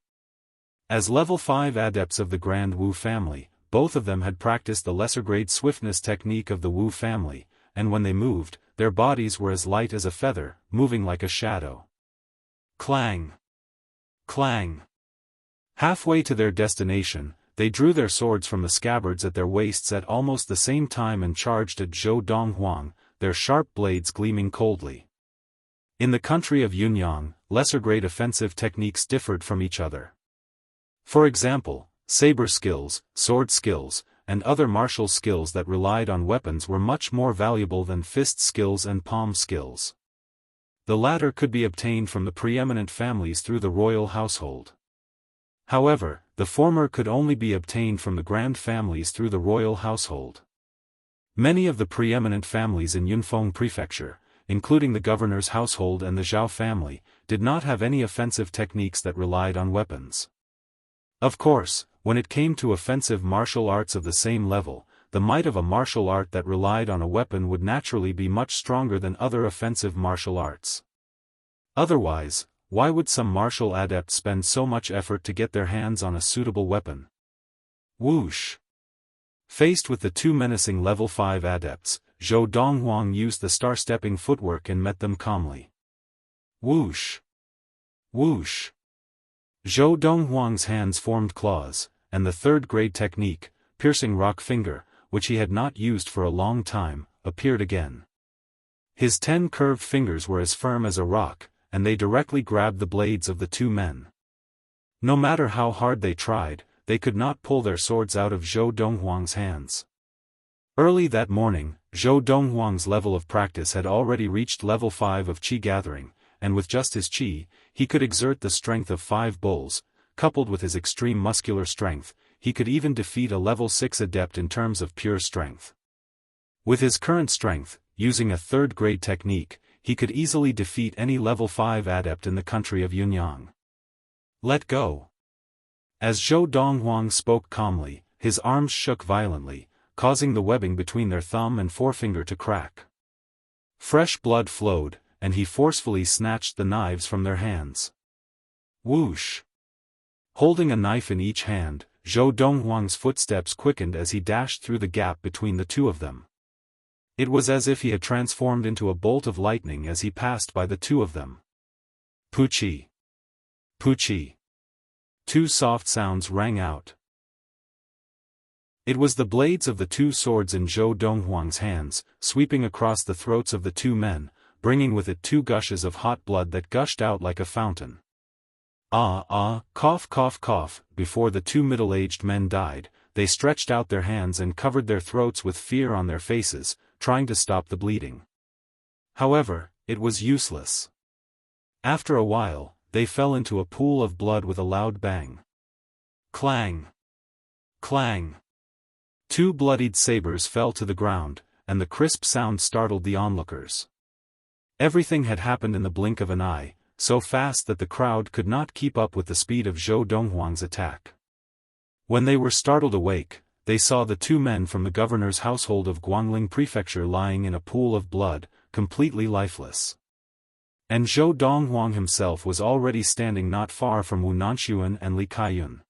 As level 5 adepts of the Grand Wu family, both of them had practiced the lesser-grade swiftness technique of the Wu family, and when they moved, their bodies were as light as a feather, moving like a shadow. Clang! Clang! Halfway to their destination, they drew their swords from the scabbards at their waists at almost the same time and charged at Zhou Donghuang, their sharp blades gleaming coldly. In the country of Yunyang, lesser-grade offensive techniques differed from each other. For example, saber skills, sword skills, and other martial skills that relied on weapons were much more valuable than fist skills and palm skills. The latter could be obtained from the preeminent families through the royal household. However, the former could only be obtained from the grand families through the royal household. Many of the preeminent families in Yunfeng Prefecture, including the governor's household and the Zhao family, did not have any offensive techniques that relied on weapons. Of course, when it came to offensive martial arts of the same level, the might of a martial art that relied on a weapon would naturally be much stronger than other offensive martial arts. Otherwise, why would some martial adept spend so much effort to get their hands on a suitable weapon? Whoosh! Faced with the two menacing level 5 adepts, Zhou Donghuang used the star-stepping footwork and met them calmly. Whoosh! Whoosh! Zhou Donghuang's hands formed claws, and the third-grade technique, piercing rock finger, which he had not used for a long time, appeared again. His 10 curved fingers were as firm as a rock, and they directly grabbed the blades of the two men. No matter how hard they tried, they could not pull their swords out of Zhou Donghuang's hands. Early that morning, Zhou Donghuang's level of practice had already reached level 5 of qi gathering, and with just his qi, he could exert the strength of 5 bulls. Coupled with his extreme muscular strength, he could even defeat a level 6 adept in terms of pure strength. With his current strength, using a third-grade technique, he could easily defeat any level 5 adept in the country of Yunyang. Let go! As Zhou Donghuang spoke calmly, his arms shook violently, causing the webbing between their thumb and forefinger to crack. Fresh blood flowed, and he forcefully snatched the knives from their hands. Whoosh! Holding a knife in each hand, Zhou Donghuang's footsteps quickened as he dashed through the gap between the two of them. It was as if he had transformed into a bolt of lightning as he passed by the two of them. Puchi! Puchi! 2 soft sounds rang out. It was the blades of the 2 swords in Zhou Donghuang's hands, sweeping across the throats of the 2 men, bringing with it 2 gushes of hot blood that gushed out like a fountain. Cough cough cough. Before the 2 middle-aged men died, they stretched out their hands and covered their throats with fear on their faces, trying to stop the bleeding. However, it was useless. After a while, they fell into a pool of blood with a loud bang. Clang! Clang! 2 bloodied sabers fell to the ground, and the crisp sound startled the onlookers. Everything had happened in the blink of an eye, so fast that the crowd could not keep up with the speed of Zhou Donghuang's attack. When they were startled awake, they saw the two men from the governor's household of Guangling Prefecture lying in a pool of blood, completely lifeless. And Zhou Donghuang himself was already standing not far from Wu Nanxuan and Li Kaiyun.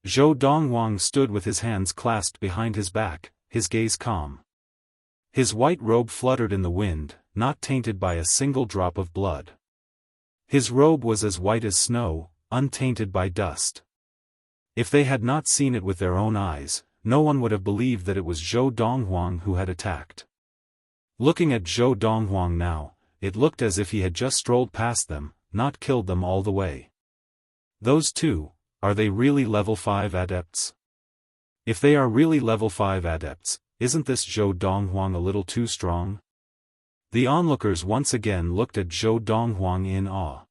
Zhou Donghuang stood with his hands clasped behind his back, his gaze calm. His white robe fluttered in the wind, not tainted by a single drop of blood. His robe was as white as snow, untainted by dust. If they had not seen it with their own eyes, no one would have believed that it was Zhou Donghuang who had attacked. Looking at Zhou Donghuang now, it looked as if he had just strolled past them, not killed them all the way. Those two, are they really level 5 adepts? If they are really level 5 adepts, isn't this Zhou Donghuang a little too strong? The onlookers once again looked at Zhou Donghuang in awe.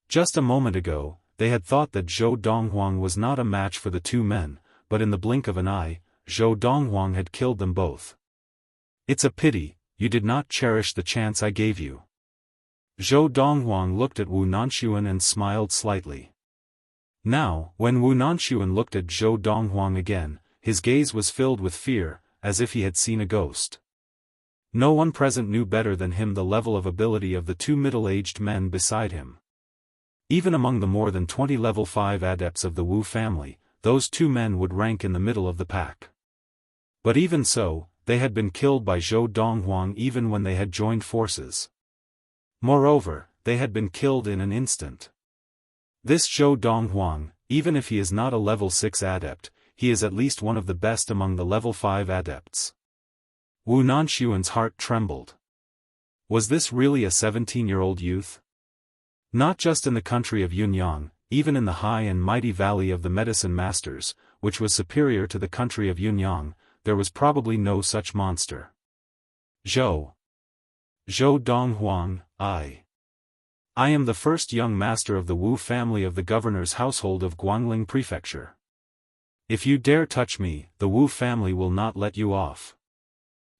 Just a moment ago, they had thought that Zhou Donghuang was not a match for the two men, but in the blink of an eye, Zhou Donghuang had killed them both. It's a pity, you did not cherish the chance I gave you. Zhou Donghuang looked at Wu Nanxuan and smiled slightly. Now, when Wu Nanxuan looked at Zhou Donghuang again, his gaze was filled with fear, as if he had seen a ghost. No one present knew better than him the level of ability of the two middle-aged men beside him. Even among the more than 20 level 5 adepts of the Wu family, those two men would rank in the middle of the pack. But even so, they had been killed by Zhou Donghuang even when they had joined forces. Moreover, they had been killed in an instant. This Zhou Donghuang, even if he is not a level 6 adept, he is at least one of the best among the level 5 adepts. Wu Nanxuan's heart trembled. Was this really a 17-year-old youth? Not just in the country of Yunyang, even in the high and mighty valley of the medicine masters, which was superior to the country of Yunyang, there was probably no such monster. Zhou Donghuang, I am the first young master of the Wu family of the governor's household of Guangling Prefecture. If you dare touch me, the Wu family will not let you off.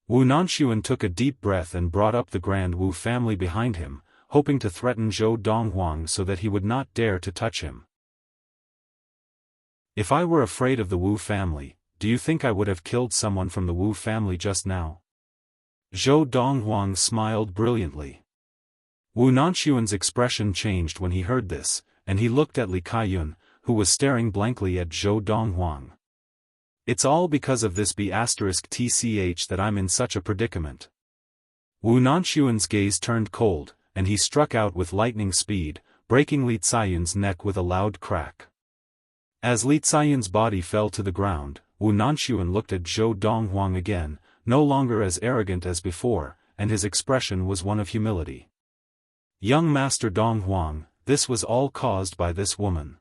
Wu Nanxuan took a deep breath and brought up the Grand Wu family behind him, hoping to threaten Zhou Donghuang so that he would not dare to touch him. If I were afraid of the Wu family, do you think I would have killed someone from the Wu family just now? Zhou Donghuang smiled brilliantly. Wu Nanxuan's expression changed when he heard this, and he looked at Li Kaiyun, who was staring blankly at Zhou Donghuang. It's all because of this B***tch that I'm in such a predicament. Wu Nanxuan's gaze turned cold, and he struck out with lightning speed, breaking Li Caiyun's neck with a loud crack. As Li Caiyun's body fell to the ground, Wu Nanxuan looked at Zhou Donghuang again, no longer as arrogant as before, and his expression was one of humility. Young Master Donghuang, this was all caused by this woman.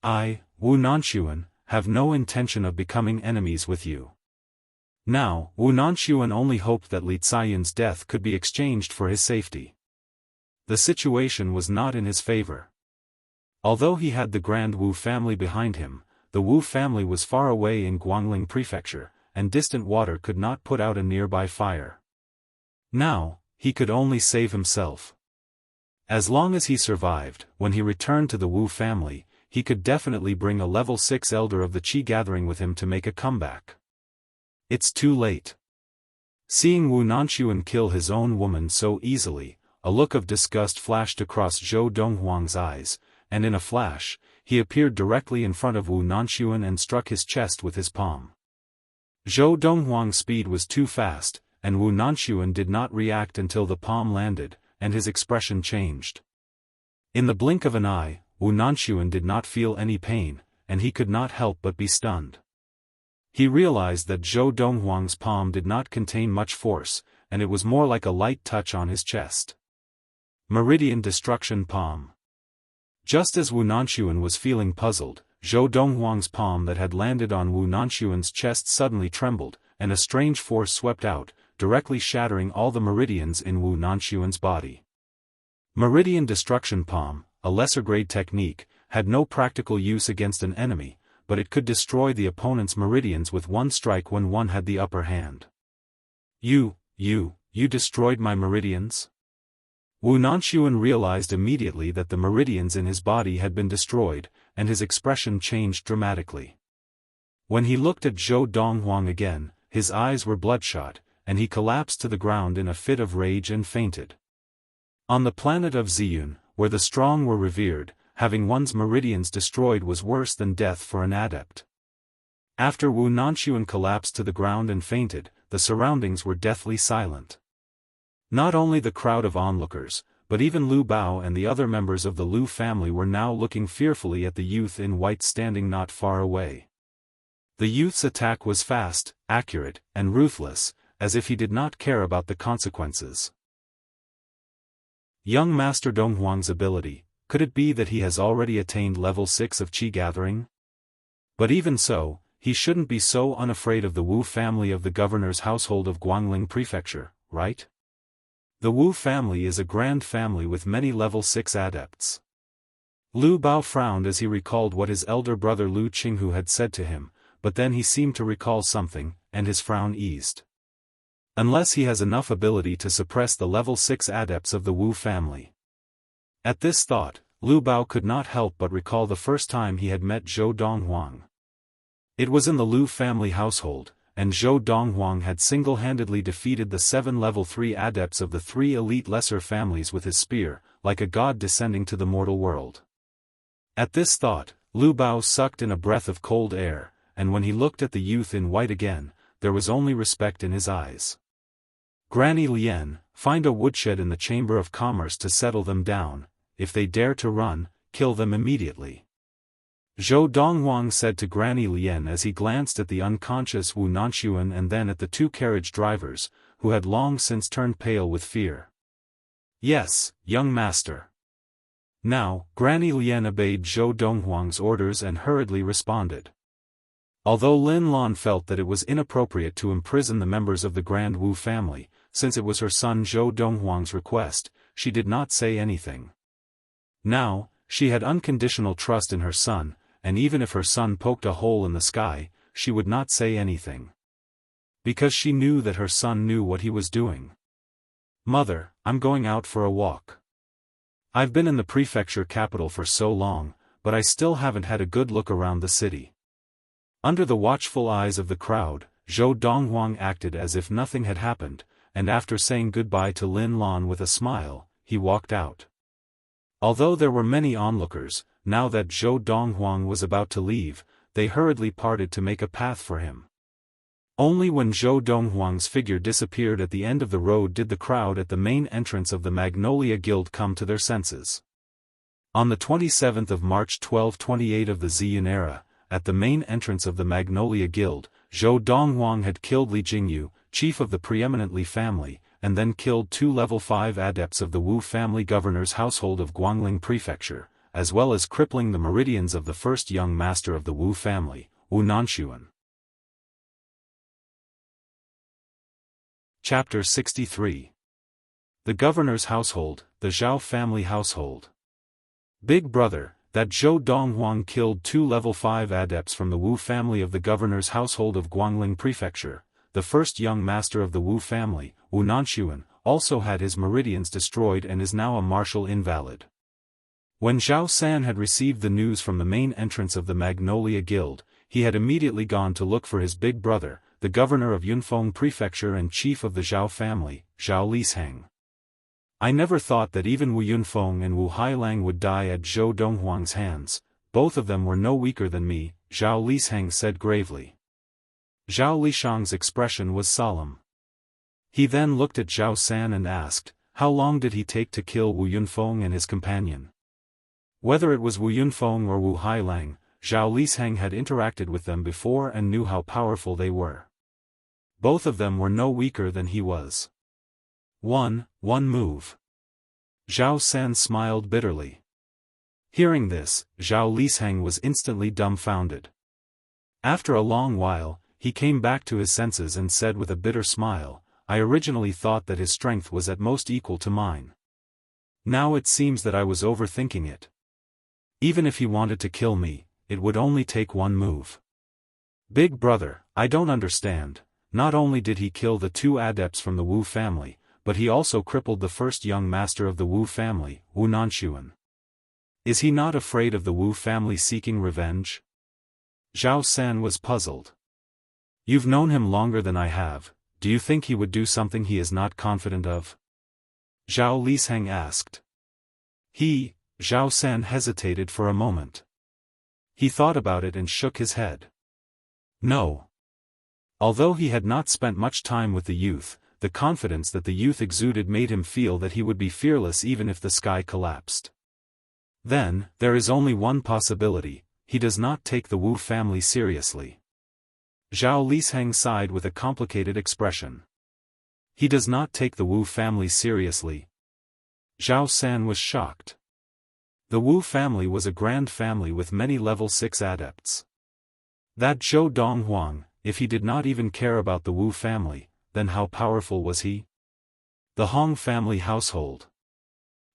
I, Wu Nanxuan, have no intention of becoming enemies with you. Now, Wu Nanxuan only hoped that Li Caiyun's death could be exchanged for his safety. The situation was not in his favor. Although he had the Grand Wu family behind him, the Wu family was far away in Guangling Prefecture, and distant water could not put out a nearby fire. Now, he could only save himself. As long as he survived, when he returned to the Wu family, he could definitely bring a level 6 elder of the Qi gathering with him to make a comeback. It's too late. Seeing Wu Nanxuan kill his own woman so easily, a look of disgust flashed across Zhou Donghuang's eyes, and in a flash, he appeared directly in front of Wu Nanxuan and struck his chest with his palm. Zhou Donghuang's speed was too fast, and Wu Nanxuan did not react until the palm landed, and his expression changed. In the blink of an eye, Wu Nanxuan did not feel any pain, and he could not help but be stunned. He realized that Zhou Donghuang's palm did not contain much force, and it was more like a light touch on his chest. Meridian Destruction Palm. Just as Wu Nanxuan was feeling puzzled, Zhou Donghuang's palm that had landed on Wu Nanxuan's chest suddenly trembled, and a strange force swept out, directly shattering all the meridians in Wu Nanxuan's body. Meridian Destruction Palm, a lesser-grade technique, had no practical use against an enemy, but it could destroy the opponent's meridians with one strike when one had the upper hand. You destroyed my meridians? Wu Nanxuan realized immediately that the meridians in his body had been destroyed, and his expression changed dramatically. When he looked at Zhou Donghuang again, his eyes were bloodshot, and he collapsed to the ground in a fit of rage and fainted. On the planet of Ziyun, where the strong were revered, having one's meridians destroyed was worse than death for an adept. After Wu Nanxuan collapsed to the ground and fainted, the surroundings were deathly silent. Not only the crowd of onlookers, but even Lu Bao and the other members of the Lu family were now looking fearfully at the youth in white standing not far away. The youth's attack was fast, accurate, and ruthless, as if he did not care about the consequences. Young Master Donghuang's ability, could it be that he has already attained level 6 of Qi gathering? But even so, he shouldn't be so unafraid of the Wu family of the governor's household of Guangling Prefecture, right? The Wu family is a grand family with many level 6 adepts. Lu Bao frowned as he recalled what his elder brother Lu Qinghu had said to him, but then he seemed to recall something, and his frown eased. Unless he has enough ability to suppress the level 6 adepts of the Wu family. At this thought, Lu Bao could not help but recall the first time he had met Zhou Donghuang. It was in the Lu family household, and Zhou Donghuang had single-handedly defeated the 7 level 3 adepts of the 3 elite lesser families with his spear, like a god descending to the mortal world. At this thought, Lu Bao sucked in a breath of cold air, and when he looked at the youth in white again, there was only respect in his eyes. Granny Lien, find a woodshed in the Chamber of Commerce to settle them down. If they dare to run, kill them immediately. Zhou Donghuang said to Granny Lien as he glanced at the unconscious Wu Nanxuan and then at the 2 carriage drivers, who had long since turned pale with fear. Yes, young master. Now, Granny Lien obeyed Zhou Donghuang's orders and hurriedly responded. Although Lin Lan felt that it was inappropriate to imprison the members of the Grand Wu family, since it was her son Zhou Donghuang's request, she did not say anything. Now, she had unconditional trust in her son, and even if her son poked a hole in the sky, she would not say anything. Because she knew that her son knew what he was doing. Mother, I'm going out for a walk. I've been in the prefecture capital for so long, but I still haven't had a good look around the city. Under the watchful eyes of the crowd, Zhou Donghuang acted as if nothing had happened, and after saying goodbye to Lin Lan with a smile, he walked out. Although there were many onlookers, now that Zhou Donghuang was about to leave, they hurriedly parted to make a path for him. Only when Zhou Donghuang's figure disappeared at the end of the road did the crowd at the main entrance of the Magnolia Guild come to their senses. On the 27th of March 1228 of the Ziyun era, at the main entrance of the Magnolia Guild, Zhou Donghuang had killed Li Jingyu, chief of the preeminent family, and then killed 2 level 5 adepts of the Wu family governor's household of Guangling Prefecture, as well as crippling the meridians of the first young master of the Wu family, Wu Nanxuan. Chapter 63. The Governor's Household, the Zhao Family Household. Big Brother, that Zhou Donghuang killed 2 level 5 adepts from the Wu family of the Governor's household of Guangling Prefecture, the first young master of the Wu family, Wu Nanxuan, also had his meridians destroyed and is now a martial invalid. When Zhao San had received the news from the main entrance of the Magnolia Guild, he had immediately gone to look for his big brother, the governor of Yunfeng Prefecture and chief of the Zhao family, Zhao Lisheng. I never thought that even Wu Yunfeng and Wu Hailang would die at Zhou Donghuang's hands. Both of them were no weaker than me, Zhao Lisheng said gravely. Zhao Lisheng's expression was solemn. He then looked at Zhao San and asked, how long did he take to kill Wu Yunfeng and his companion? Whether it was Wu Yunfeng or Wu Hailang, Zhao Lisheng had interacted with them before and knew how powerful they were. Both of them were no weaker than he was. One move. Zhao San smiled bitterly. Hearing this, Zhao Lisheng was instantly dumbfounded. After a long while, he came back to his senses and said with a bitter smile, I originally thought that his strength was at most equal to mine. Now it seems that I was overthinking it. Even if he wanted to kill me, it would only take one move. Big brother, I don't understand. Not only did he kill the 2 adepts from the Wu family, but he also crippled the first young master of the Wu family, Wu Nanxuan. Is he not afraid of the Wu family seeking revenge? Zhao San was puzzled. You've known him longer than I have, do you think he would do something he is not confident of? Zhao Lisheng asked. Zhao San hesitated for a moment. He thought about it and shook his head. No. Although he had not spent much time with the youth, the confidence that the youth exuded made him feel that he would be fearless even if the sky collapsed. Then, there is only one possibility, he does not take the Wu family seriously. Zhao Lisheng sighed with a complicated expression. He does not take the Wu family seriously. Zhao San was shocked. The Wu family was a grand family with many level 6 adepts. That Zhou Donghuang, if he did not even care about the Wu family, then how powerful was he? The Hong family household.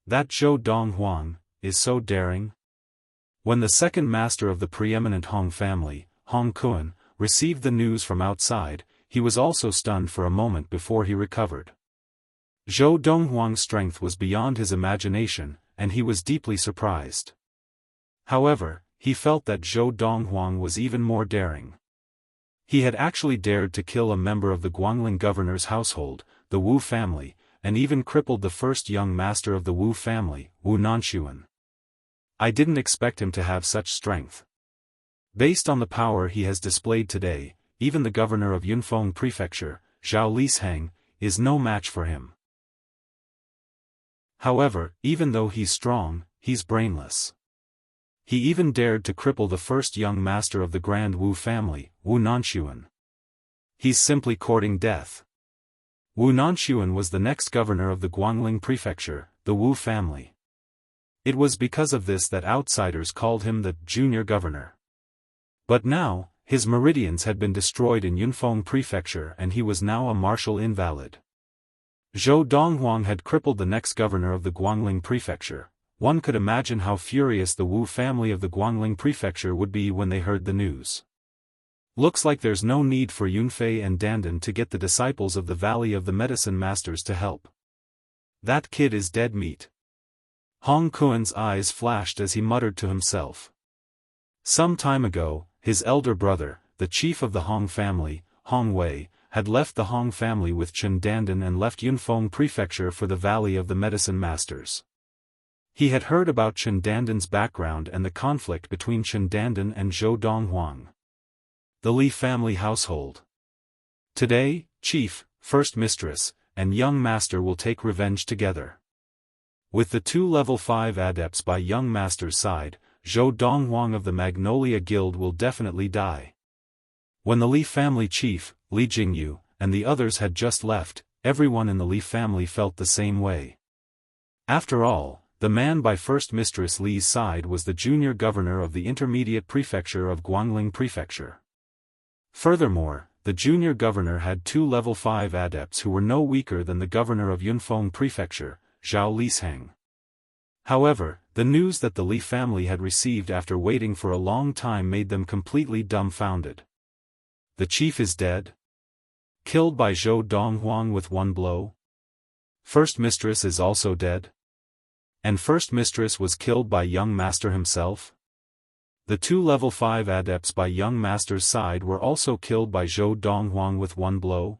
That Zhou Donghuang is so daring. When the second master of the preeminent Hong family, Hong Kuan, received the news from outside, he was also stunned for a moment before he recovered. Zhou Donghuang's strength was beyond his imagination, and he was deeply surprised. However, he felt that Zhou Donghuang was even more daring. He had actually dared to kill a member of the Guangling governor's household, the Wu family, and even crippled the first young master of the Wu family, Wu Nanxuan. I didn't expect him to have such strength. Based on the power he has displayed today, even the governor of Yunfeng Prefecture, Zhao Lisheng, is no match for him. However, even though he's strong, he's brainless. He even dared to cripple the first young master of the Grand Wu family, Wu Nanxuan. He's simply courting death. Wu Nanxuan was the next governor of the Guangling Prefecture, the Wu family. It was because of this that outsiders called him the junior governor. But now, his meridians had been destroyed in Yunfeng Prefecture and he was now a martial invalid. Zhou Donghuang had crippled the next governor of the Guangling Prefecture. One could imagine how furious the Wu family of the Guangling Prefecture would be when they heard the news. Looks like there's no need for Yunfei and Dandan to get the disciples of the Valley of the Medicine Masters to help. That kid is dead meat. Hong Kuan's eyes flashed as he muttered to himself. Some time ago, his elder brother, the chief of the Hong family, Hong Wei, had left the Hong family with Chen Dandan and left Yunfeng Prefecture for the Valley of the Medicine Masters. He had heard about Chen Dandan's background and the conflict between Chen Dandan and Zhou Donghuang. The Li family household. Today, chief, first mistress, and young master will take revenge together. With the 2 level 5 adepts by young master's side, Zhou Donghuang of the Magnolia Guild will definitely die. When the Li family chief, Li Jingyu, and the others had just left, everyone in the Li family felt the same way. After all, the man by first mistress Li's side was the junior governor of the intermediate prefecture of Guangling Prefecture. Furthermore, the junior governor had 2 level 5 adepts who were no weaker than the governor of Yunfeng Prefecture, Zhao Lisheng. However, the news that the Li family had received after waiting for a long time made them completely dumbfounded. The chief is dead? Killed by Zhou Donghuang with one blow? First mistress is also dead? And first mistress was killed by young master himself? The 2 level 5 adepts by young master's side were also killed by Zhou Donghuang with one blow?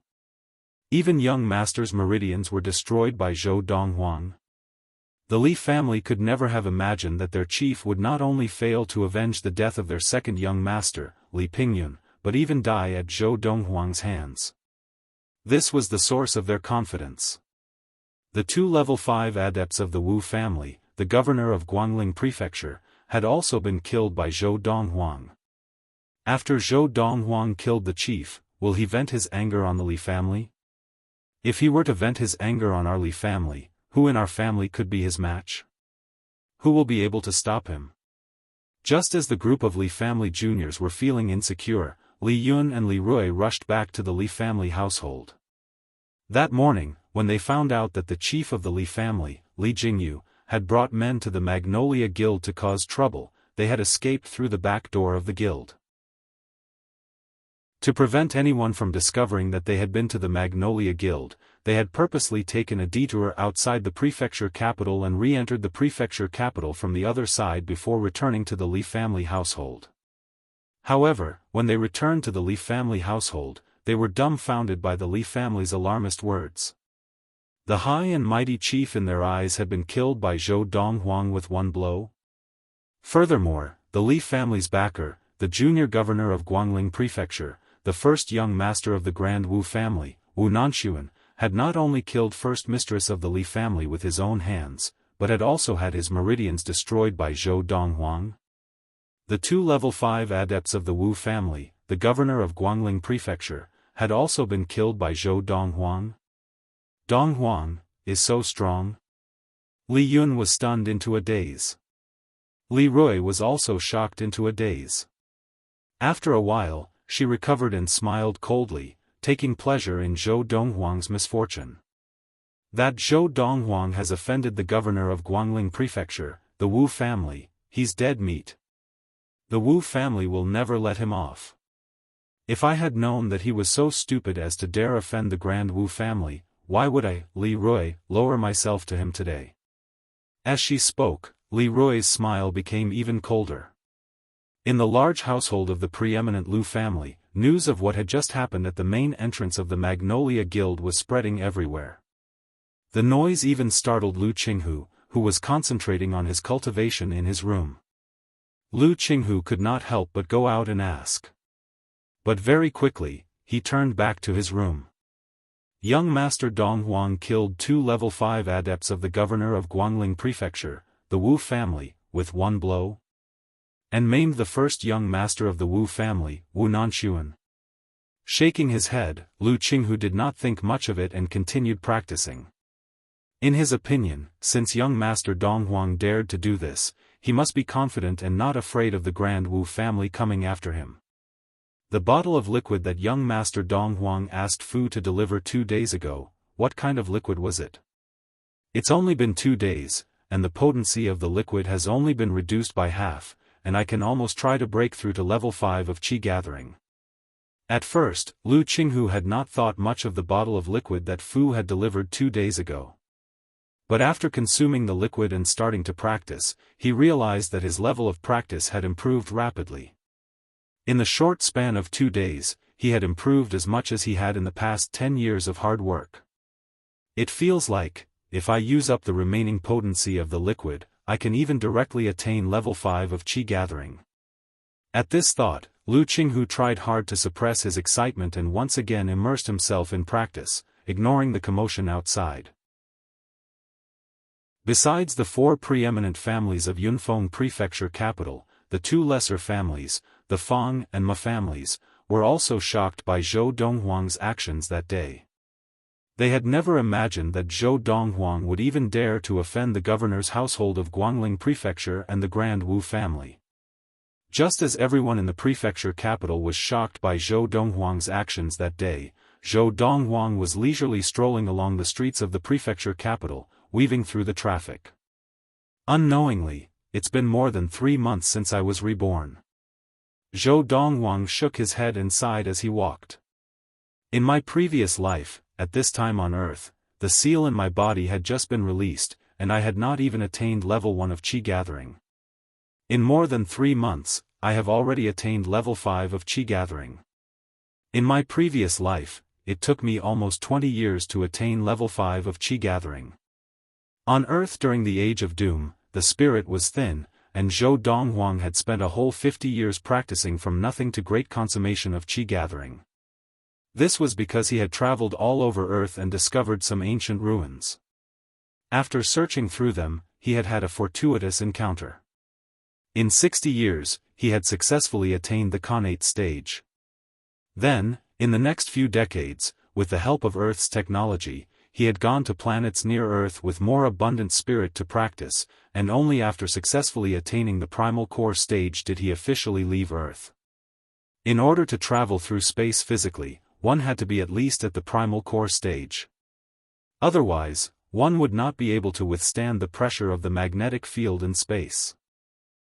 Even young master's meridians were destroyed by Zhou Donghuang. The Li family could never have imagined that their chief would not only fail to avenge the death of their second young master, Li Pingyun, but even die at Zhou Donghuang's hands. This was the source of their confidence. The 2 level 5 adepts of the Wu family, the governor of Guangling Prefecture, had also been killed by Zhou Donghuang. After Zhou Donghuang killed the chief, will he vent his anger on the Li family? If he were to vent his anger on our Li family, who in our family could be his match? Who will be able to stop him? Just as the group of Li family juniors were feeling insecure, Li Yun and Li Rui rushed back to the Li family household. That morning, when they found out that the chief of the Li family, Li Jingyu, had brought men to the Magnolia Guild to cause trouble, they had escaped through the back door of the guild. To prevent anyone from discovering that they had been to the Magnolia Guild, they had purposely taken a detour outside the prefecture capital and re-entered the prefecture capital from the other side before returning to the Li family household. However, when they returned to the Li family household, they were dumbfounded by the Li family's alarmist words. The high and mighty chief in their eyes had been killed by Zhou Donghuang with one blow. Furthermore, the Li family's backer, the junior governor of Guangling Prefecture, the first young master of the Grand Wu family, Wu Nanxuan, had not only killed first mistress of the Li family with his own hands, but had also had his meridians destroyed by Zhou Donghuang. The two level 5 adepts of the Wu family, the governor of Guangling Prefecture, had also been killed by Zhou Donghuang. Donghuang is so strong. Li Yun was stunned into a daze. Li Rui was also shocked into a daze. After a while, she recovered and smiled coldly, taking pleasure in Zhou Donghuang's misfortune. That Zhou Donghuang has offended the governor of Guangling Prefecture, the Wu family, he's dead meat. The Wu family will never let him off. If I had known that he was so stupid as to dare offend the Grand Wu family, why would I, Li Rui, lower myself to him today? As she spoke, Li Rui's smile became even colder. In the large household of the preeminent Lu family, news of what had just happened at the main entrance of the Magnolia Guild was spreading everywhere. The noise even startled Lu Qinghu, who was concentrating on his cultivation in his room. Lu Qinghu could not help but go out and ask. But very quickly, he turned back to his room. Young Master Donghuang killed two level 5 adepts of the governor of Guangling Prefecture, the Wu family, with one blow, and maimed the first young master of the Wu family, Wu Nanxuan. Shaking his head, Lu Qinghu did not think much of it and continued practicing. In his opinion, since young Master Donghuang dared to do this, he must be confident and not afraid of the Grand Wu family coming after him. The bottle of liquid that young Master Donghuang asked Fu to deliver 2 days ago, what kind of liquid was it? It's only been 2 days, and the potency of the liquid has only been reduced by half, and I can almost try to break through to level 5 of Qi gathering. At first, Lu Qinghu had not thought much of the bottle of liquid that Fu had delivered 2 days ago. But after consuming the liquid and starting to practice, he realized that his level of practice had improved rapidly. In the short span of 2 days, he had improved as much as he had in the past 10 years of hard work. It feels like, if I use up the remaining potency of the liquid, I can even directly attain level 5 of Qi gathering. At this thought, Lu Qinghu tried hard to suppress his excitement and once again immersed himself in practice, ignoring the commotion outside. Besides the 4 preeminent families of Yunfeng Prefecture capital, the 2 lesser families, the Fang and Ma families, were also shocked by Zhou Donghuang's actions that day. They had never imagined that Zhou Donghuang would even dare to offend the governor's household of Guangling Prefecture and the Grand Wu family. Just as everyone in the prefecture capital was shocked by Zhou Donghuang's actions that day, Zhou Donghuang was leisurely strolling along the streets of the prefecture capital, weaving through the traffic. Unknowingly, it's been more than 3 months since I was reborn. Zhou Donghuang shook his head and sighed as he walked. In my previous life, at this time on Earth, the seal in my body had just been released, and I had not even attained level 1 of Qi gathering. In more than 3 months, I have already attained level 5 of Qi gathering. In my previous life, it took me almost 20 years to attain level 5 of Qi gathering. On Earth during the Age of Doom, the spirit was thin, and Zhou Donghuang had spent a whole 50 years practicing from nothing to great consummation of Qi gathering. This was because he had traveled all over Earth and discovered some ancient ruins. After searching through them, he had had a fortuitous encounter. In 60 years, he had successfully attained the Khanate stage. Then, in the next few decades, with the help of Earth's technology, he had gone to planets near Earth with more abundant spirit to practice, and only after successfully attaining the primal core stage did he officially leave Earth. In order to travel through space physically, one had to be at least at the primal core stage. Otherwise, one would not be able to withstand the pressure of the magnetic field in space.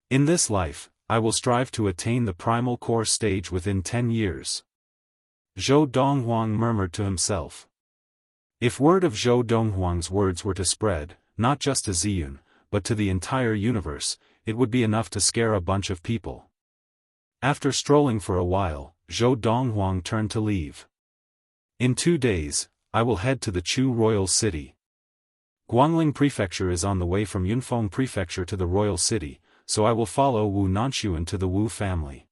In this life, I will strive to attain the primal core stage within 10 years. Zhou Donghuang murmured to himself. If word of Zhou Donghuang's words were to spread, not just to Ziyun, but to the entire universe, it would be enough to scare a bunch of people. After strolling for a while, Zhou Donghuang turned to leave. In 2 days, I will head to the Chu royal city. Guangling Prefecture is on the way from Yunfeng Prefecture to the royal city, so I will follow Wu Nanxuan to the Wu family.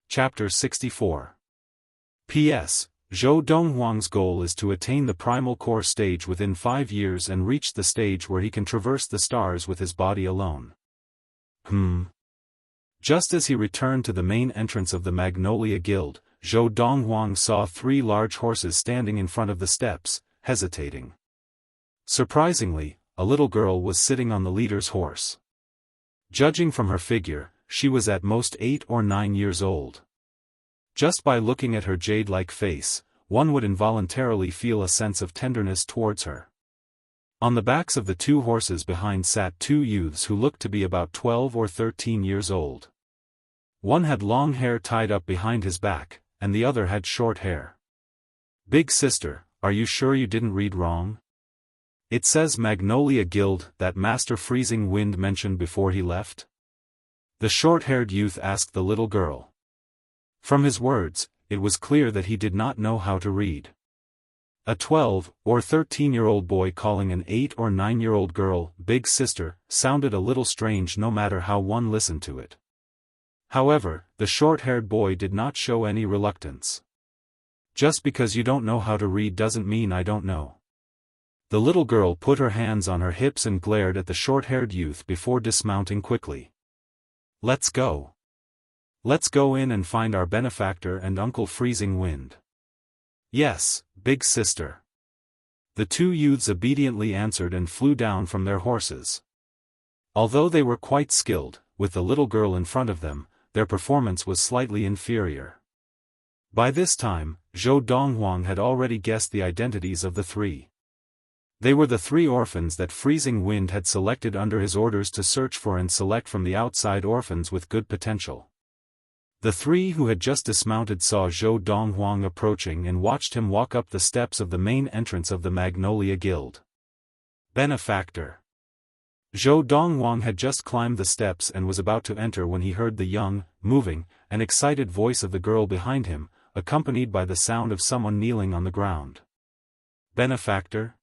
Chapter 64. P.S. Zhou Donghuang's goal is to attain the primal core stage within 5 years and reach the stage where he can traverse the stars with his body alone. Just as he returned to the main entrance of the Magnolia Guild, Zhou Donghuang saw 3 large horses standing in front of the steps, hesitating. Surprisingly, a little girl was sitting on the leader's horse. Judging from her figure, she was at most 8 or 9 years old. Just by looking at her jade-like face, one would involuntarily feel a sense of tenderness towards her. On the backs of the 2 horses behind sat 2 youths who looked to be about 12 or 13 years old. One had long hair tied up behind his back, and the other had short hair. "Big sister, are you sure you didn't read wrong? It says Magnolia Guild that Master Freezing Wind mentioned before he left?" The short-haired youth asked the little girl. From his words, it was clear that he did not know how to read. A 12 or 13-year-old boy calling an 8 or 9-year-old girl "big sister" sounded a little strange no matter how one listened to it. However, the short-haired boy did not show any reluctance. "Just because you don't know how to read doesn't mean I don't know." The little girl put her hands on her hips and glared at the short-haired youth before dismounting quickly. "Let's go. Let's go in and find our benefactor and Uncle Freezing Wind." "Yes, big sister." The 2 youths obediently answered and flew down from their horses. Although they were quite skilled, with the little girl in front of them, their performance was slightly inferior. By this time, Zhou Donghuang had already guessed the identities of the 3. They were the 3 orphans that Freezing Wind had selected under his orders to search for and select from the outside orphans with good potential. The 3 who had just dismounted saw Zhou Donghuang approaching and watched him walk up the steps of the main entrance of the Magnolia Guild. Benefactor. Zhou Donghuang had just climbed the steps and was about to enter when he heard the young, moving, and excited voice of the girl behind him, accompanied by the sound of someone kneeling on the ground. "Benefactor?"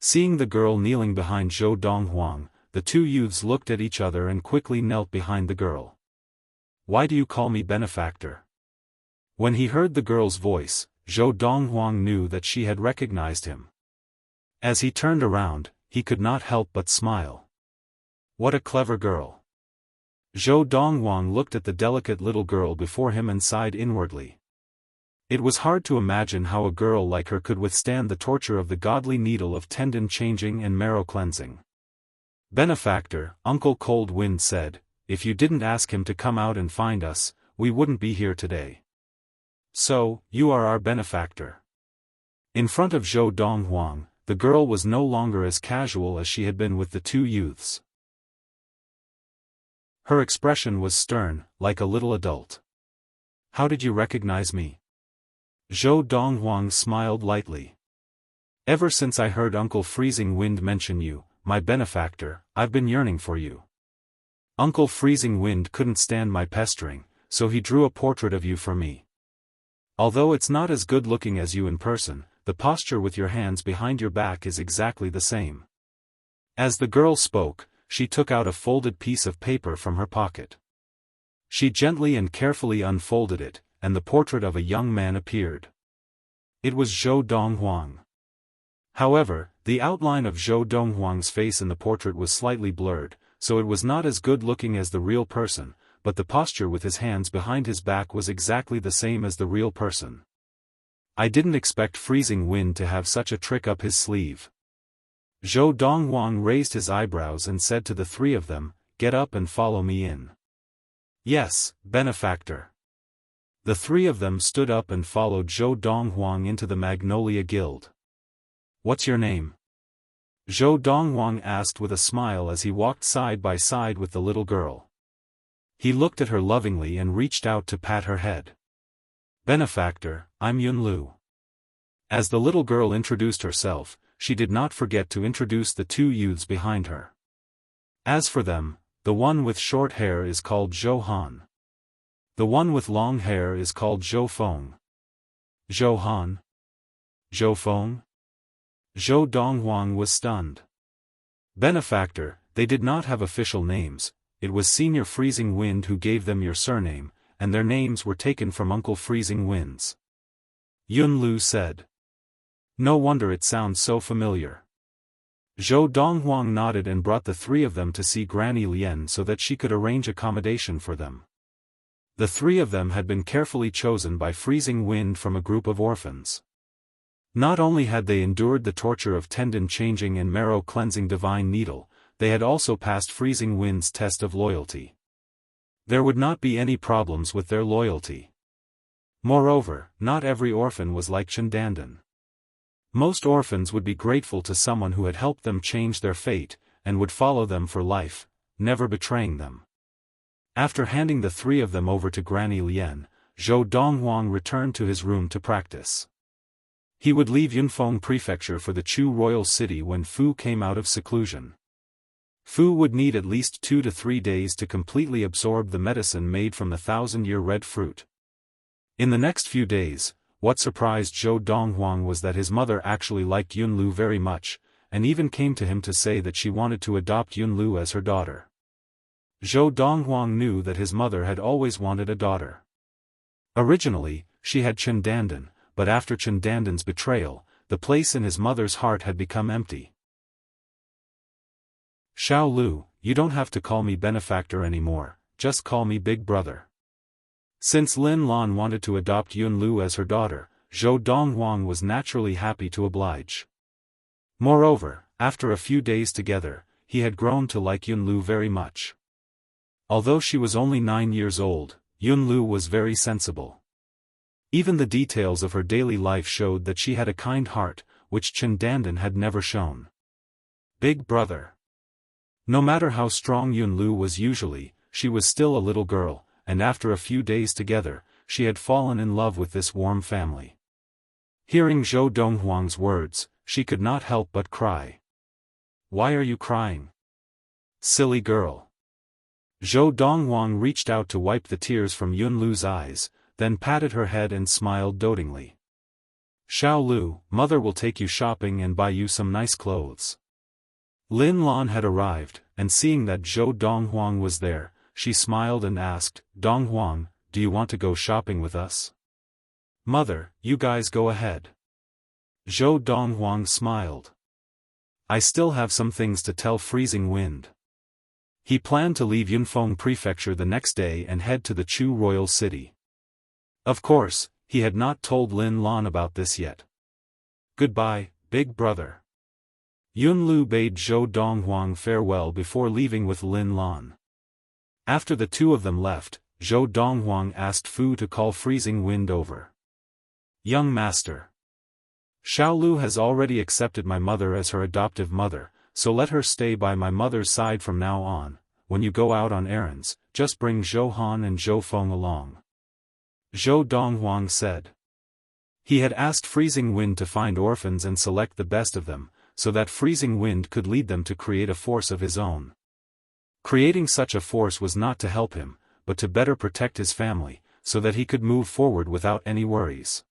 Seeing the girl kneeling behind Zhou Donghuang, the 2 youths looked at each other and quickly knelt behind the girl. "Why do you call me benefactor?" When he heard the girl's voice, Zhou Donghuang knew that she had recognized him. As he turned around, he could not help but smile. What a clever girl. Zhou Donghuang looked at the delicate little girl before him and sighed inwardly. It was hard to imagine how a girl like her could withstand the torture of the godly needle of tendon changing and marrow cleansing. "Benefactor," Uncle Cold Wind said, "if you didn't ask him to come out and find us, we wouldn't be here today. So, you are our benefactor." In front of Zhou Donghuang, the girl was no longer as casual as she had been with the 2 youths. Her expression was stern, like a little adult. "How did you recognize me?" Zhou Donghuang smiled lightly. "Ever since I heard Uncle Freezing Wind mention you, my benefactor, I've been yearning for you. Uncle Freezing Wind couldn't stand my pestering, so he drew a portrait of you for me. Although it's not as good looking as you in person, the posture with your hands behind your back is exactly the same." As the girl spoke, she took out a folded piece of paper from her pocket. She gently and carefully unfolded it, and the portrait of a young man appeared. It was Zhou Donghuang. However, the outline of Zhou Donghuang's face in the portrait was slightly blurred, so it was not as good looking as the real person, but the posture with his hands behind his back was exactly the same as the real person. "I didn't expect Freezing Wind to have such a trick up his sleeve." Zhou Donghuang raised his eyebrows and said to the 3 of them, "Get up and follow me in." "Yes, benefactor." The 3 of them stood up and followed Zhou Donghuang into the Magnolia Guild. "What's your name?" Zhou Donghuang asked with a smile as he walked side by side with the little girl. He looked at her lovingly and reached out to pat her head. Benefactor, I'm Yunlu. As the little girl introduced herself, she did not forget to introduce the two youths behind her. As for them, the one with short hair is called Xiaofan. The one with long hair is called Xiaofan. Xiaofan? Xiaofan? Zhou Donghuang was stunned. Benefactor, they did not have official names, it was Senior Freezing Wind who gave them your surname, and their names were taken from Uncle Freezing Wind's. Yunlu said. No wonder it sounds so familiar. Zhou Donghuang nodded and brought the three of them to see Granny Lian so that she could arrange accommodation for them. The three of them had been carefully chosen by Freezing Wind from a group of orphans. Not only had they endured the torture of tendon-changing and marrow-cleansing divine needle, they had also passed Freezing Wind's test of loyalty. There would not be any problems with their loyalty. Moreover, not every orphan was like Chendandan. Most orphans would be grateful to someone who had helped them change their fate, and would follow them for life, never betraying them. After handing the three of them over to Granny Lian, Zhou Donghuang returned to his room to practice. He would leave Yunfeng Prefecture for the Chu royal city when Fu came out of seclusion. Fu would need at least 2 to 3 days to completely absorb the medicine made from the 1,000-year red fruit. In the next few days, what surprised Zhou Donghuang was that his mother actually liked Yunlu very much, and even came to him to say that she wanted to adopt Yunlu as her daughter. Zhou Donghuang knew that his mother had always wanted a daughter. Originally, she had Chendandan, but after Chendandan's betrayal, the place in his mother's heart had become empty. Xiao Lu, you don't have to call me benefactor anymore, just call me big brother. Since Lin Lan wanted to adopt Yunlu as her daughter, Zhou Donghuang was naturally happy to oblige. Moreover, after a few days together, he had grown to like Yunlu very much. Although she was only 9 years old, Yunlu was very sensible. Even the details of her daily life showed that she had a kind heart, which Chendandan had never shown. Big brother. No matter how strong Yunlu was usually, she was still a little girl, and after a few days together, she had fallen in love with this warm family. Hearing Zhou Donghuang's words, she could not help but cry. Why are you crying? Silly girl. Zhou Donghuang reached out to wipe the tears from Yunlu's eyes, then patted her head and smiled dotingly. Xiao Lu, mother will take you shopping and buy you some nice clothes. Lin Lan had arrived, and seeing that Zhou Donghuang was there, she smiled and asked, Donghuang, do you want to go shopping with us? Mother, you guys go ahead. Zhou Donghuang smiled. I still have some things to tell Freezing Wind. He planned to leave Yunfeng Prefecture the next day and head to the Chu royal city. Of course, he had not told Lin Lan about this yet. Goodbye, big brother. Yunlu bade Zhou Donghuang farewell before leaving with Lin Lan. After the two of them left, Zhou Donghuang asked Fu to call Freezing Wind over. Young master. Xiaolu has already accepted my mother as her adoptive mother, so let her stay by my mother's side from now on. When you go out on errands, just bring Zhou Han and Zhou Feng along. Zhou Donghuang said. He had asked Freezing Wind to find orphans and select the best of them, so that Freezing Wind could lead them to create a force of his own. Creating such a force was not to help him, but to better protect his family, so that he could move forward without any worries.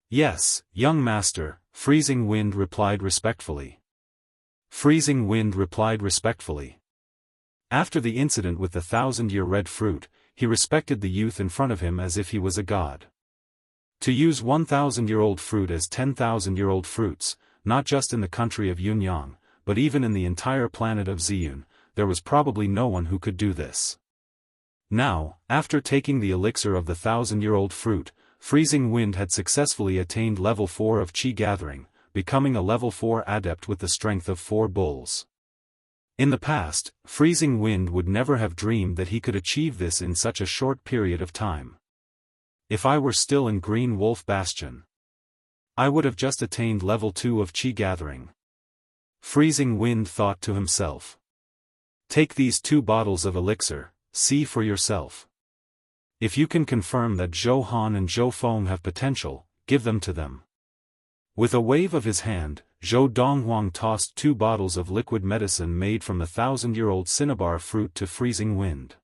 Yes, young master, Freezing Wind replied respectfully. Freezing Wind replied respectfully. After the incident with the 1,000-year red fruit, he respected the youth in front of him as if he was a god. To use 1,000-year-old fruit as 10,000-year-old fruits, not just in the country of Yunyang, but even in the entire planet of Ziyun, there was probably no one who could do this. Now, after taking the elixir of the 1,000-year-old fruit, Freezing Wind had successfully attained level 4 of Qi Gathering, becoming a level 4 adept with the strength of 4 bulls. In the past, Freezing Wind would never have dreamed that he could achieve this in such a short period of time. If I were still in Green Wolf Bastion, I would have just attained level 2 of Qi Gathering. Freezing Wind thought to himself. Take these 2 bottles of elixir, see for yourself. If you can confirm that Zhou Han and Zhou Feng have potential, give them to them. With a wave of his hand, Zhou Donghuang tossed 2 bottles of liquid medicine made from the 1,000-year-old cinnabar fruit to freezing wind.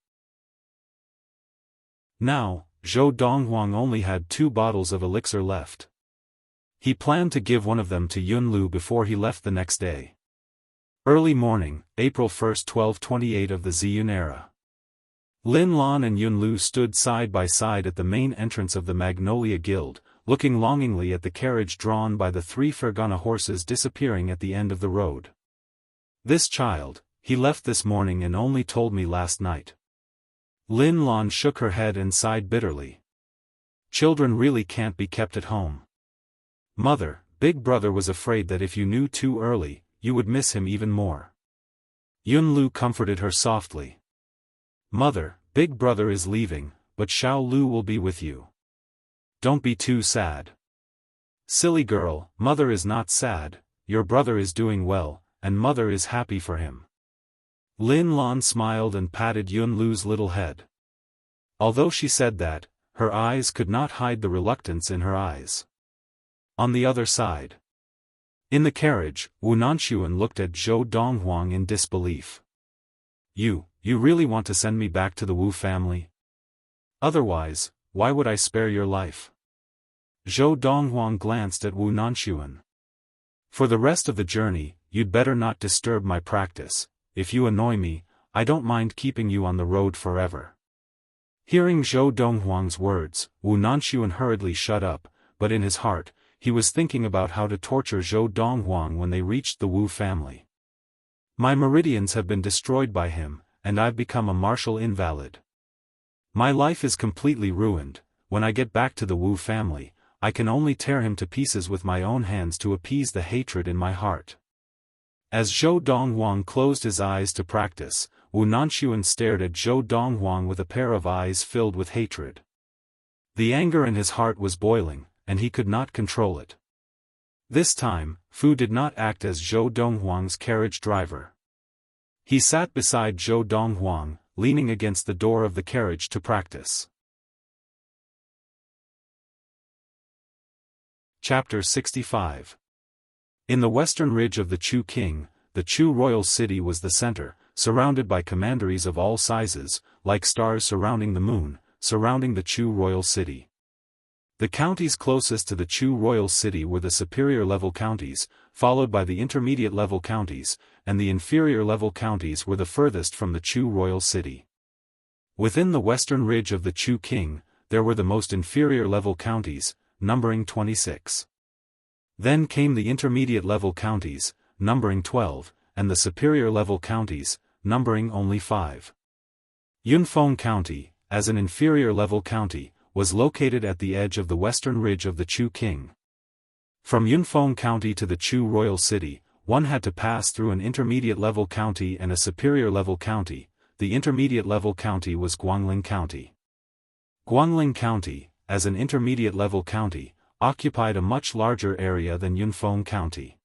Now, Zhou Donghuang only had 2 bottles of elixir left. He planned to give one of them to Yunlu before he left the next day. Early morning, April 1, 1228 of the Ziyun era. Lin Lan and Yunlu stood side by side at the main entrance of the Magnolia Guild, looking longingly at the carriage drawn by the 3 Fergana horses disappearing at the end of the road. This child, he left this morning and only told me last night. Lin Lan shook her head and sighed bitterly. Children really can't be kept at home. Mother, Big Brother was afraid that if you knew too early, you would miss him even more. Yunlu comforted her softly. Mother, Big Brother is leaving, but Xiao Lu will be with you. Don't be too sad. Silly girl, Mother is not sad, your brother is doing well, and Mother is happy for him. Lin Lan smiled and patted Yunlu's little head. Although she said that, her eyes could not hide the reluctance in her eyes. On the other side. In the carriage, Wu Nanxuan looked at Zhou Donghuang in disbelief. You really want to send me back to the Wu family? Otherwise, why would I spare your life? Zhou Donghuang glanced at Wu Nanxuan. For the rest of the journey, you'd better not disturb my practice. If you annoy me, I don't mind keeping you on the road forever. Hearing Zhou Donghuang's words, Wu Nanxuan hurriedly shut up, but in his heart, he was thinking about how to torture Zhou Donghuang when they reached the Wu family. My meridians have been destroyed by him, and I've become a martial invalid. My life is completely ruined. When I get back to the Wu family, I can only tear him to pieces with my own hands to appease the hatred in my heart. As Zhou Donghuang closed his eyes to practice, Wu Nanxuan stared at Zhou Donghuang with a pair of eyes filled with hatred. The anger in his heart was boiling, and he could not control it. This time, Fu did not act as Zhou Donghuang's carriage driver. He sat beside Zhou Donghuang, leaning against the door of the carriage to practice. Chapter 65. In the western ridge of the Chu King, the Chu royal city was the center, surrounded by commanderies of all sizes, like stars surrounding the moon, surrounding the Chu royal city. The counties closest to the Chu royal city were the superior-level counties, followed by the intermediate-level counties, and the inferior-level counties were the furthest from the Chu royal city. Within the western ridge of the Chu King, there were the most inferior-level counties, numbering 26. Then came the intermediate-level counties, numbering 12, and the superior-level counties, numbering only 5. Yunfeng County, as an inferior-level county, was located at the edge of the western ridge of the Chu King. From Yunfeng County to the Chu royal city, one had to pass through an intermediate-level county and a superior-level county. The intermediate-level county was Guangling County. Guangling County, as an intermediate-level county, occupied a much larger area than Yunfeng County.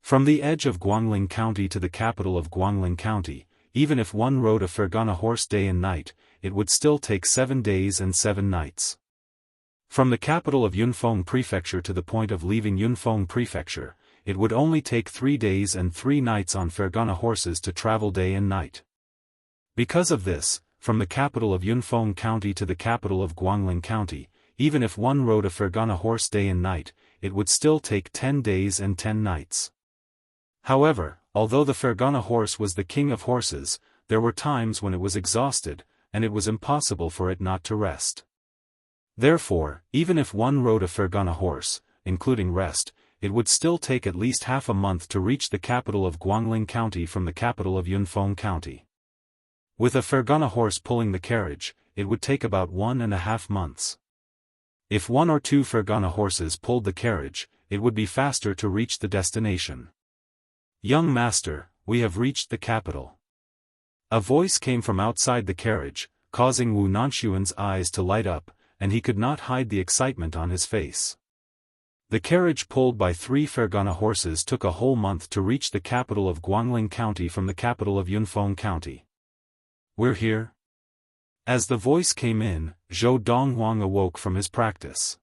From the edge of Guangling County to the capital of Guangling County, even if one rode a Fergana horse day and night, it would still take 7 days and 7 nights. From the capital of Yunfeng Prefecture to the point of leaving Yunfeng Prefecture, it would only take 3 days and 3 nights on Fergana horses to travel day and night. Because of this, from the capital of Yunfeng County to the capital of Guangling County, even if one rode a Fergana horse day and night, it would still take 10 days and 10 nights. However, although the Fergana horse was the king of horses, there were times when it was exhausted, and it was impossible for it not to rest. Therefore, even if one rode a Fergana horse, including rest, it would still take at least half a month to reach the capital of Guangling County from the capital of Yunfeng County. With a Fergana horse pulling the carriage, it would take about 1.5 months. If 1 or 2 Fergana horses pulled the carriage, it would be faster to reach the destination. Young master, we have reached the capital. A voice came from outside the carriage, causing Wu Nanxuan's eyes to light up, and he could not hide the excitement on his face. The carriage pulled by 3 Fergana horses took a whole month to reach the capital of Guangling County from the capital of Yunfeng County. We're here? As the voice came in, Zhou Donghuang awoke from his practice.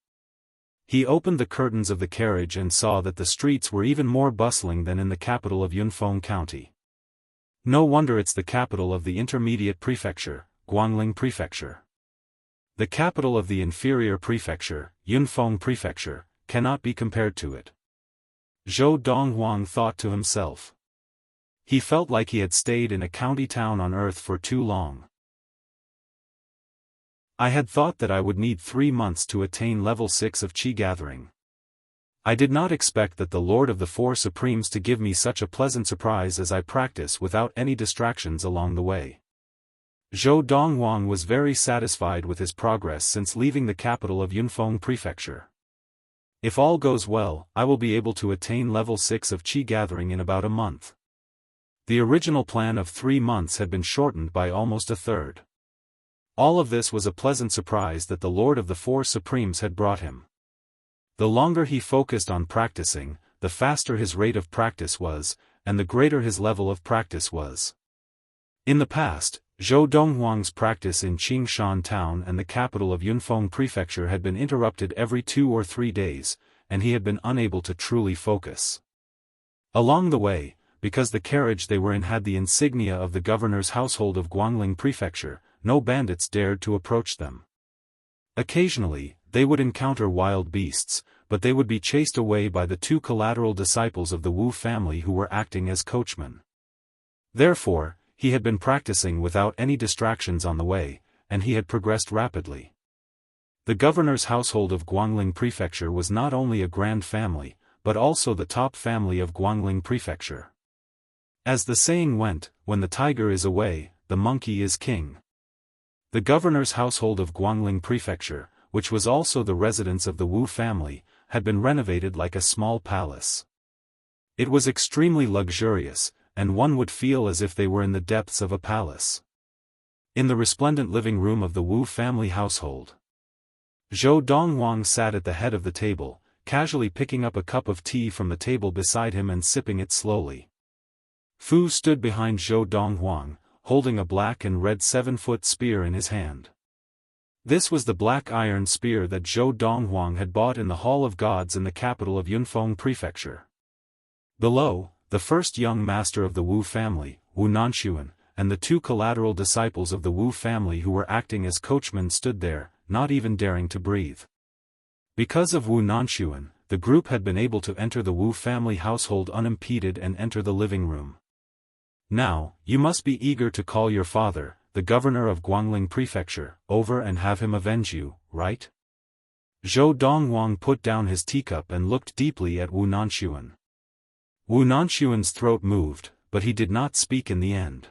He opened the curtains of the carriage and saw that the streets were even more bustling than in the capital of Yunfeng County. No wonder it's the capital of the intermediate prefecture, Guangling Prefecture. The capital of the inferior prefecture, Yunfeng Prefecture, cannot be compared to it. Zhou Donghuang thought to himself. He felt like he had stayed in a county town on earth for too long. I had thought that I would need 3 months to attain level 6 of Qi gathering. I did not expect that the Lord of the Four Supremes to give me such a pleasant surprise as I practice without any distractions along the way. Zhou Donghuang was very satisfied with his progress since leaving the capital of Yunfeng Prefecture. If all goes well, I will be able to attain level 6 of Qi gathering in about a month. The original plan of 3 months had been shortened by almost a third. All of this was a pleasant surprise that the Lord of the Four Supremes had brought him. The longer he focused on practicing, the faster his rate of practice was, and the greater his level of practice was. In the past, Zhou Donghuang's practice in Qingshan town and the capital of Yunfeng Prefecture had been interrupted every 2 or 3 days, and he had been unable to truly focus. Along the way, because the carriage they were in had the insignia of the governor's household of Guangling Prefecture, no bandits dared to approach them. Occasionally, they would encounter wild beasts, but they would be chased away by the 2 collateral disciples of the Wu family who were acting as coachmen. Therefore, he had been practicing without any distractions on the way, and he had progressed rapidly. The governor's household of Guangling Prefecture was not only a grand family, but also the top family of Guangling Prefecture. As the saying went, when the tiger is away, the monkey is king. The governor's household of Guangling Prefecture, which was also the residence of the Wu family, had been renovated like a small palace. It was extremely luxurious, and one would feel as if they were in the depths of a palace. In the resplendent living room of the Wu family household, Zhou Donghuang sat at the head of the table, casually picking up a cup of tea from the table beside him and sipping it slowly. Fu stood behind Zhou Donghuang, holding a black and red 7-foot spear in his hand. This was the black iron spear that Zhou Donghuang had bought in the Hall of Gods in the capital of Yunfeng Prefecture. Below, the first young master of the Wu family, Wu Nanxuan, and the 2 collateral disciples of the Wu family who were acting as coachmen stood there, not even daring to breathe. Because of Wu Nanxuan, the group had been able to enter the Wu family household unimpeded and enter the living room. Now, you must be eager to call your father, the governor of Guangling Prefecture, over and have him avenge you, right? Zhou Donghuang put down his teacup and looked deeply at Wu Nanxuan. Wu Nanxuan's throat moved, but he did not speak in the end.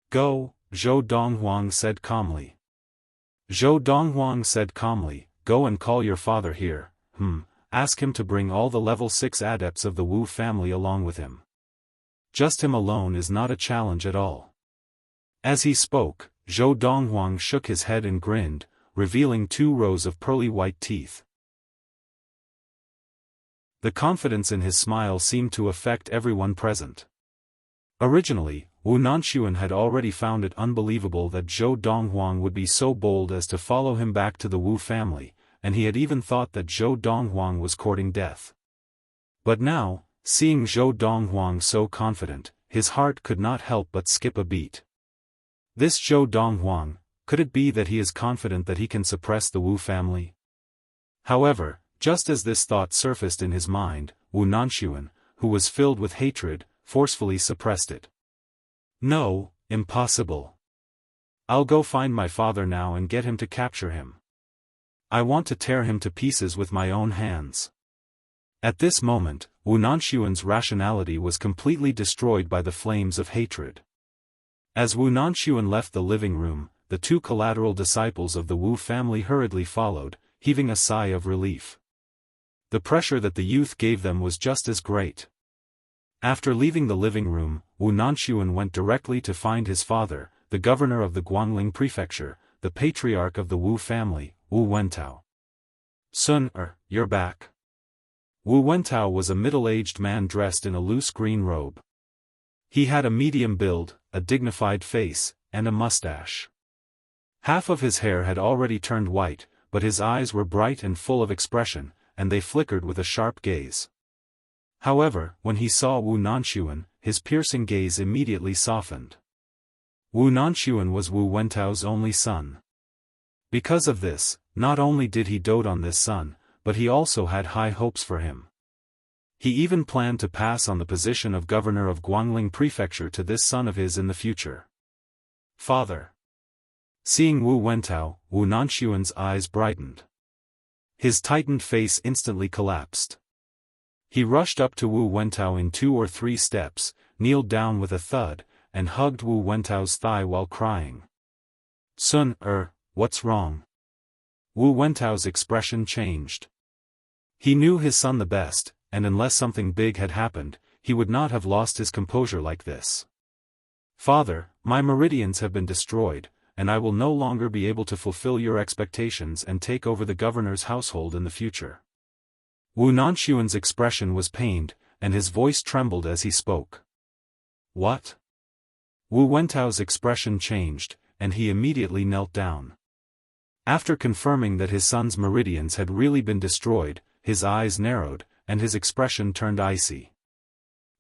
Go, Zhou Donghuang said calmly. Zhou Donghuang said calmly, go and call your father here, ask him to bring all the level 6 adepts of the Wu family along with him. Just him alone is not a challenge at all. As he spoke, Zhou Donghuang shook his head and grinned, revealing 2 rows of pearly white teeth. The confidence in his smile seemed to affect everyone present. Originally, Wu Nanxuan had already found it unbelievable that Zhou Donghuang would be so bold as to follow him back to the Wu family, and he had even thought that Zhou Donghuang was courting death. But now, seeing Zhou Donghuang so confident, his heart could not help but skip a beat. This Zhou Donghuang, could it be that he is confident that he can suppress the Wu family? However, just as this thought surfaced in his mind, Wu Nanxuan, who was filled with hatred, forcefully suppressed it. No, impossible. I'll go find my father now and get him to capture him. I want to tear him to pieces with my own hands. At this moment, Wu Nanxuan's rationality was completely destroyed by the flames of hatred. As Wu Nanxuan left the living room, the 2 collateral disciples of the Wu family hurriedly followed, heaving a sigh of relief. The pressure that the youth gave them was just as great. After leaving the living room, Wu Nanxuan went directly to find his father, the governor of the Guangling Prefecture, the patriarch of the Wu family, Wu Wentao. Sun, you're back. Wu Wentao was a middle-aged man dressed in a loose green robe. He had a medium build, a dignified face, and a mustache. Half of his hair had already turned white, but his eyes were bright and full of expression, and they flickered with a sharp gaze. However, when he saw Wu Nanxuan, his piercing gaze immediately softened. Wu Nanxuan was Wu Wentao's only son. Because of this, not only did he dote on this son, but he also had high hopes for him. He even planned to pass on the position of governor of Guangling Prefecture to this son of his in the future. Father. Seeing Wu Wentao, Wu Nanxuan's eyes brightened. His tightened face instantly collapsed. He rushed up to Wu Wentao in 2 or 3 steps, kneeled down with a thud, and hugged Wu Wentao's thigh while crying. Sun, what's wrong? Wu Wentao's expression changed. He knew his son the best, and unless something big had happened, he would not have lost his composure like this. Father, my meridians have been destroyed, and I will no longer be able to fulfill your expectations and take over the governor's household in the future. Wu Nanxuan's expression was pained, and his voice trembled as he spoke. What? Wu Wentao's expression changed, and he immediately knelt down. After confirming that his son's meridians had really been destroyed, his eyes narrowed, and his expression turned icy.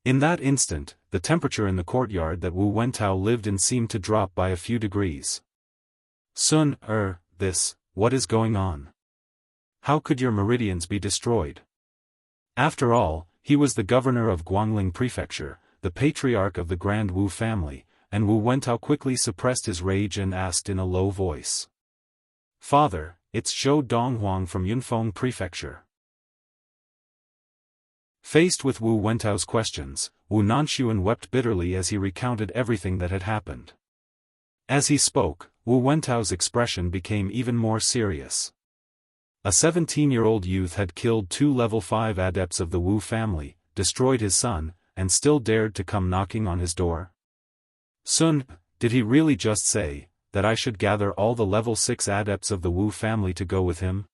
In that instant, the temperature in the courtyard that Wu Wentao lived in seemed to drop by a few degrees. Sun, what is going on? How could your meridians be destroyed? After all, he was the governor of Guangling Prefecture, the patriarch of the Grand Wu family, and Wu Wentao quickly suppressed his rage and asked in a low voice. Father, it's Zhou Donghuang from Yunfeng Prefecture. Faced with Wu Wentao's questions, Wu Nanxuan wept bitterly as he recounted everything that had happened. As he spoke, Wu Wentao's expression became even more serious. A 17-year-old youth had killed 2 level 5 adepts of the Wu family, destroyed his son, and still dared to come knocking on his door? Sun, did he really just say that I should gather all the level 6 adepts of the Wu family to go with him?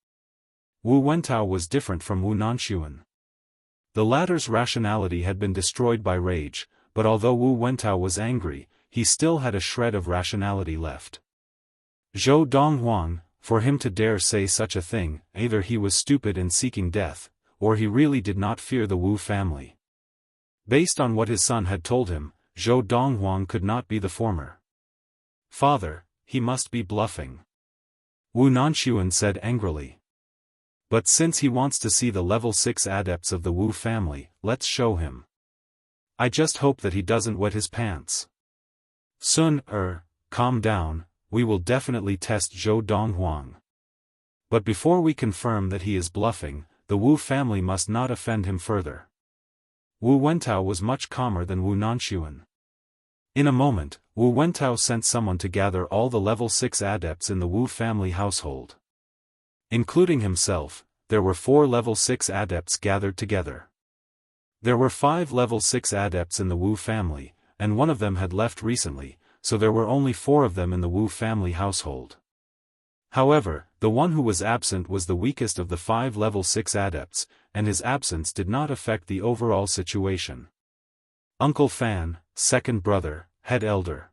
Wu Wentao was different from Wu Nanxuan. The latter's rationality had been destroyed by rage, but although Wu Wentao was angry, he still had a shred of rationality left. Zhou Donghuang, for him to dare say such a thing, either he was stupid and seeking death, or he really did not fear the Wu family. Based on what his son had told him, Zhou Donghuang could not be the former. Father, he must be bluffing. Wu Nanxuan said angrily. But since he wants to see the level 6 adepts of the Wu family, let's show him. I just hope that he doesn't wet his pants. Sun, calm down, we will definitely test Zhou Donghuang. But before we confirm that he is bluffing, the Wu family must not offend him further. Wu Wentao was much calmer than Wu Nanxuan. In a moment, Wu Wentao sent someone to gather all the level 6 adepts in the Wu family household. Including himself, there were 4 level 6 adepts gathered together. There were 5 level 6 adepts in the Wu family, and one of them had left recently, so there were only 4 of them in the Wu family household. However, the one who was absent was the weakest of the 5 level 6 adepts, and his absence did not affect the overall situation. Uncle Fan, second brother, head elder.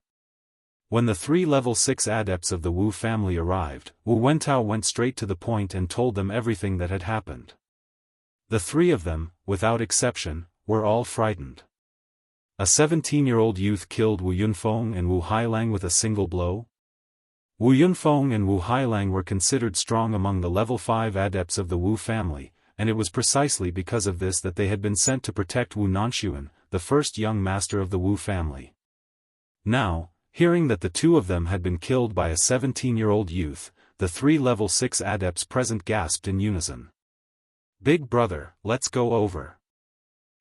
When the 3 level 6 adepts of the Wu family arrived, Wu Wentao went straight to the point and told them everything that had happened. The 3 of them, without exception, were all frightened. A 17-year-old youth killed Wu Yunfeng and Wu Hailang with a single blow? Wu Yunfeng and Wu Hailang were considered strong among the level 5 adepts of the Wu family, and it was precisely because of this that they had been sent to protect Wu Nanxuan, the first young master of the Wu family. Now, hearing that the 2 of them had been killed by a 17-year-old youth, the 3 level 6 adepts present gasped in unison. Big brother, let's go over.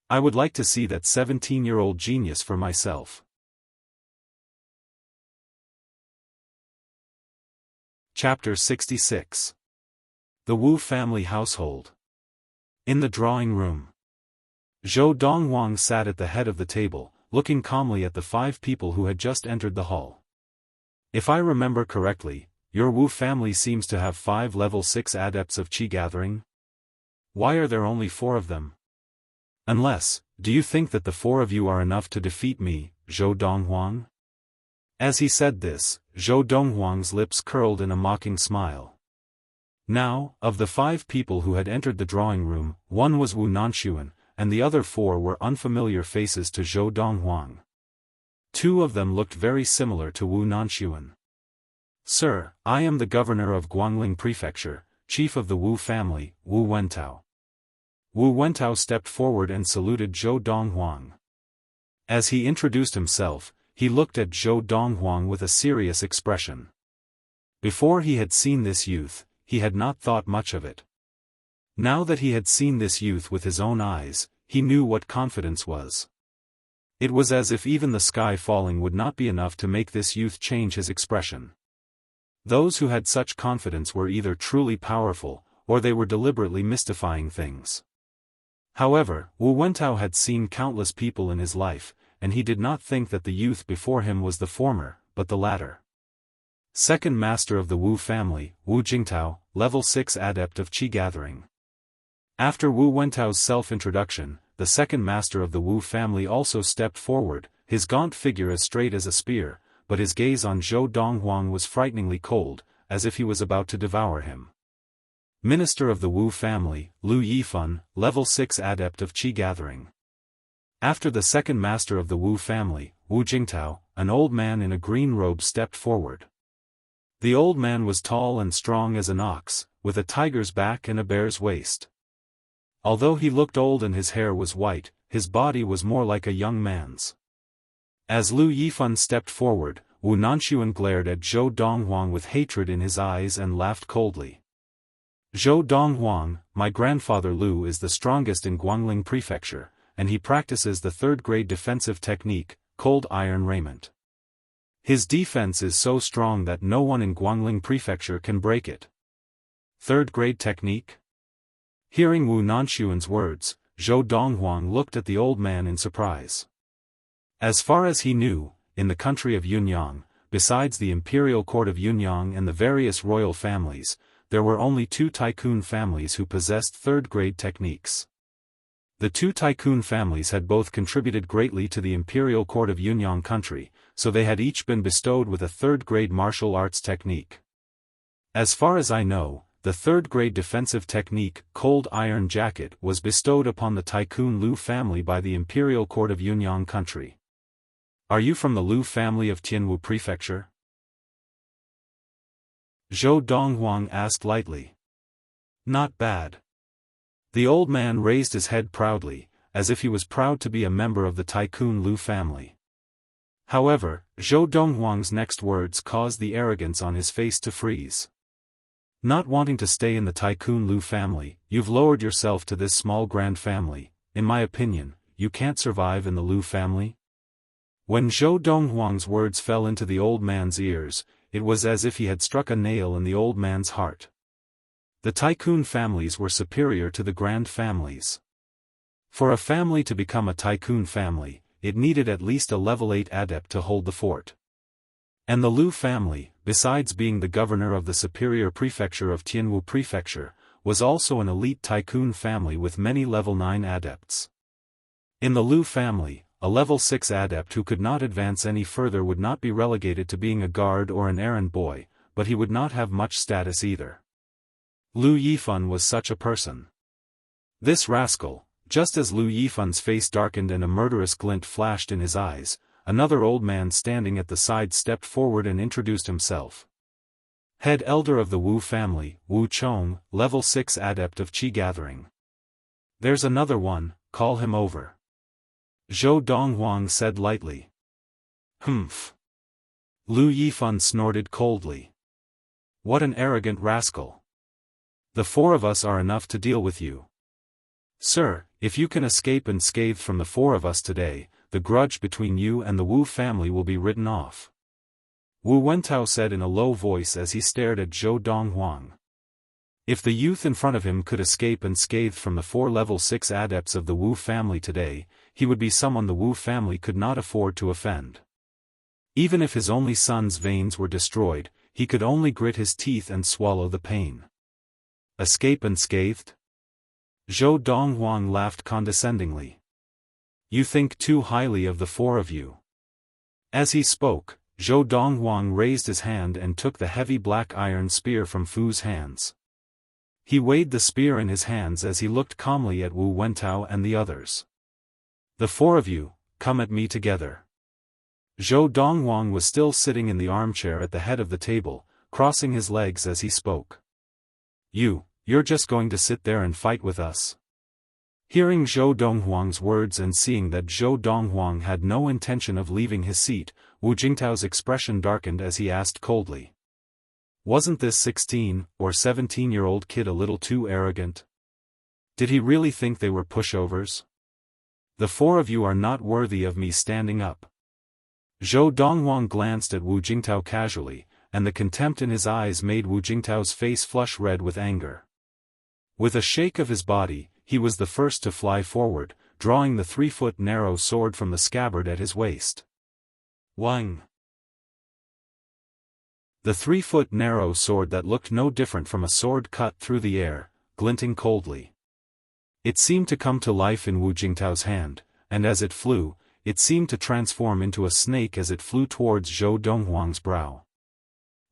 I would like to see that 17-year-old genius for myself. Chapter 66. The Wu family household. In the drawing room. Zhou Donghuang sat at the head of the table, looking calmly at the 5 people who had just entered the hall. If I remember correctly, your Wu family seems to have 5 level 6 adepts of Qi gathering? Why are there only 4 of them? Unless, do you think that the 4 of you are enough to defeat me, Zhou Donghuang? As he said this, Zhou Donghuang's lips curled in a mocking smile. Now, of the 5 people who had entered the drawing room, one was Wu Nanxuan, and the other 4 were unfamiliar faces to Zhou Donghuang. 2 of them looked very similar to Wu Nanxuan. "Sir, I am the governor of Guangling Prefecture, chief of the Wu family, Wu Wentao." Wu Wentao stepped forward and saluted Zhou Donghuang. As he introduced himself, he looked at Zhou Donghuang with a serious expression. Before he had seen this youth, he had not thought much of it. Now that he had seen this youth with his own eyes, he knew what confidence was. It was as if even the sky falling would not be enough to make this youth change his expression. Those who had such confidence were either truly powerful, or they were deliberately mystifying things. However, Wu Wentao had seen countless people in his life, and he did not think that the youth before him was the former, but the latter. Second master of the Wu family, Wu Jingtao, level 6 adept of Qi gathering. After Wu Wentao's self-introduction, the second master of the Wu family also stepped forward, his gaunt figure as straight as a spear, but his gaze on Zhou Donghuang was frighteningly cold, as if he was about to devour him. Minister of the Wu family, Lu Yifan, level 6 adept of Qi gathering. After the second master of the Wu family, Wu Jingtao, an old man in a green robe stepped forward. The old man was tall and strong as an ox, with a tiger's back and a bear's waist. Although he looked old and his hair was white, his body was more like a young man's. As Lu Yifan stepped forward, Wu Nanxuan glared at Zhou Donghuang with hatred in his eyes and laughed coldly. "Zhou Donghuang, my grandfather Lu is the strongest in Guangling Prefecture, and he practices the 3rd-grade defensive technique, cold iron raiment. His defense is so strong that no one in Guangling Prefecture can break it." 3rd-grade technique? Hearing Wu Nanxuan's words, Zhou Donghuang looked at the old man in surprise. As far as he knew, in the country of Yunyang, besides the imperial court of Yunyang and the various royal families, there were only 2 tycoon families who possessed 3rd-grade techniques. The 2 tycoon families had both contributed greatly to the imperial court of Yunyang country, so they had each been bestowed with a 3rd-grade martial arts technique. As far as I know, the 3rd-grade defensive technique, cold iron jacket, was bestowed upon the tycoon Lu family by the imperial court of Yunyang country. "Are you from the Lu family of Tianwu Prefecture?" Zhou Donghuang asked lightly. "Not bad." The old man raised his head proudly, as if he was proud to be a member of the tycoon Lu family. However, Zhou Donghuang's next words caused the arrogance on his face to freeze. "Not wanting to stay in the tycoon Lu family, you've lowered yourself to this small grand family. In my opinion, you can't survive in the Lu family?" When Zhou Donghuang's words fell into the old man's ears, it was as if he had struck a nail in the old man's heart. The tycoon families were superior to the grand families. For a family to become a tycoon family, it needed at least a level 8 adept to hold the fort. And the Lu family, besides being the governor of the superior prefecture of Tianwu Prefecture, was also an elite tycoon family with many level 9 adepts. In the Lu family, a level 6 adept who could not advance any further would not be relegated to being a guard or an errand boy, but he would not have much status either. Lu Yifan was such a person. This rascal, just as Lu Yifan's face darkened and a murderous glint flashed in his eyes, another old man standing at the side stepped forward and introduced himself. "Head elder of the Wu family, Wu Chong, level 6 adept of Qi gathering." "There's another one, call him over." Zhou Donghuang said lightly. "Humph." Lu Yifan snorted coldly. "What an arrogant rascal. The 4 of us are enough to deal with you. Sir, if you can escape unscathed from the 4 of us today, the grudge between you and the Wu family will be written off." Wu Wentao said in a low voice as he stared at Zhou Donghuang. If the youth in front of him could escape unscathed from the 4 level 6 adepts of the Wu family today, he would be someone the Wu family could not afford to offend. Even if his only son's veins were destroyed, he could only grit his teeth and swallow the pain. "Escape unscathed?" Zhou Donghuang laughed condescendingly. "You think too highly of the 4 of you." As he spoke, Zhou Donghuang raised his hand and took the heavy black iron spear from Fu's hands. He weighed the spear in his hands as he looked calmly at Wu Wentao and the others. "The four of you, come at me together." Zhou Donghuang was still sitting in the armchair at the head of the table, crossing his legs as he spoke. You're just going to sit there and fight with us?" Hearing Zhou Donghuang's words and seeing that Zhou Donghuang had no intention of leaving his seat, Wu Jingtao's expression darkened as he asked coldly. "Wasn't this 16 or 17-year-old kid a little too arrogant? Did he really think they were pushovers? The four of you are not worthy of me standing up." Zhou Donghuang glanced at Wu Jingtao casually, and the contempt in his eyes made Wu Jingtao's face flush red with anger. With a shake of his body, he was the first to fly forward, drawing the 3-foot narrow sword from the scabbard at his waist. Wang! The 3-foot narrow sword that looked no different from a sword cut through the air, glinting coldly. It seemed to come to life in Wu Jingtao's hand, and as it flew, it seemed to transform into a snake as it flew towards Zhou Donghuang's brow.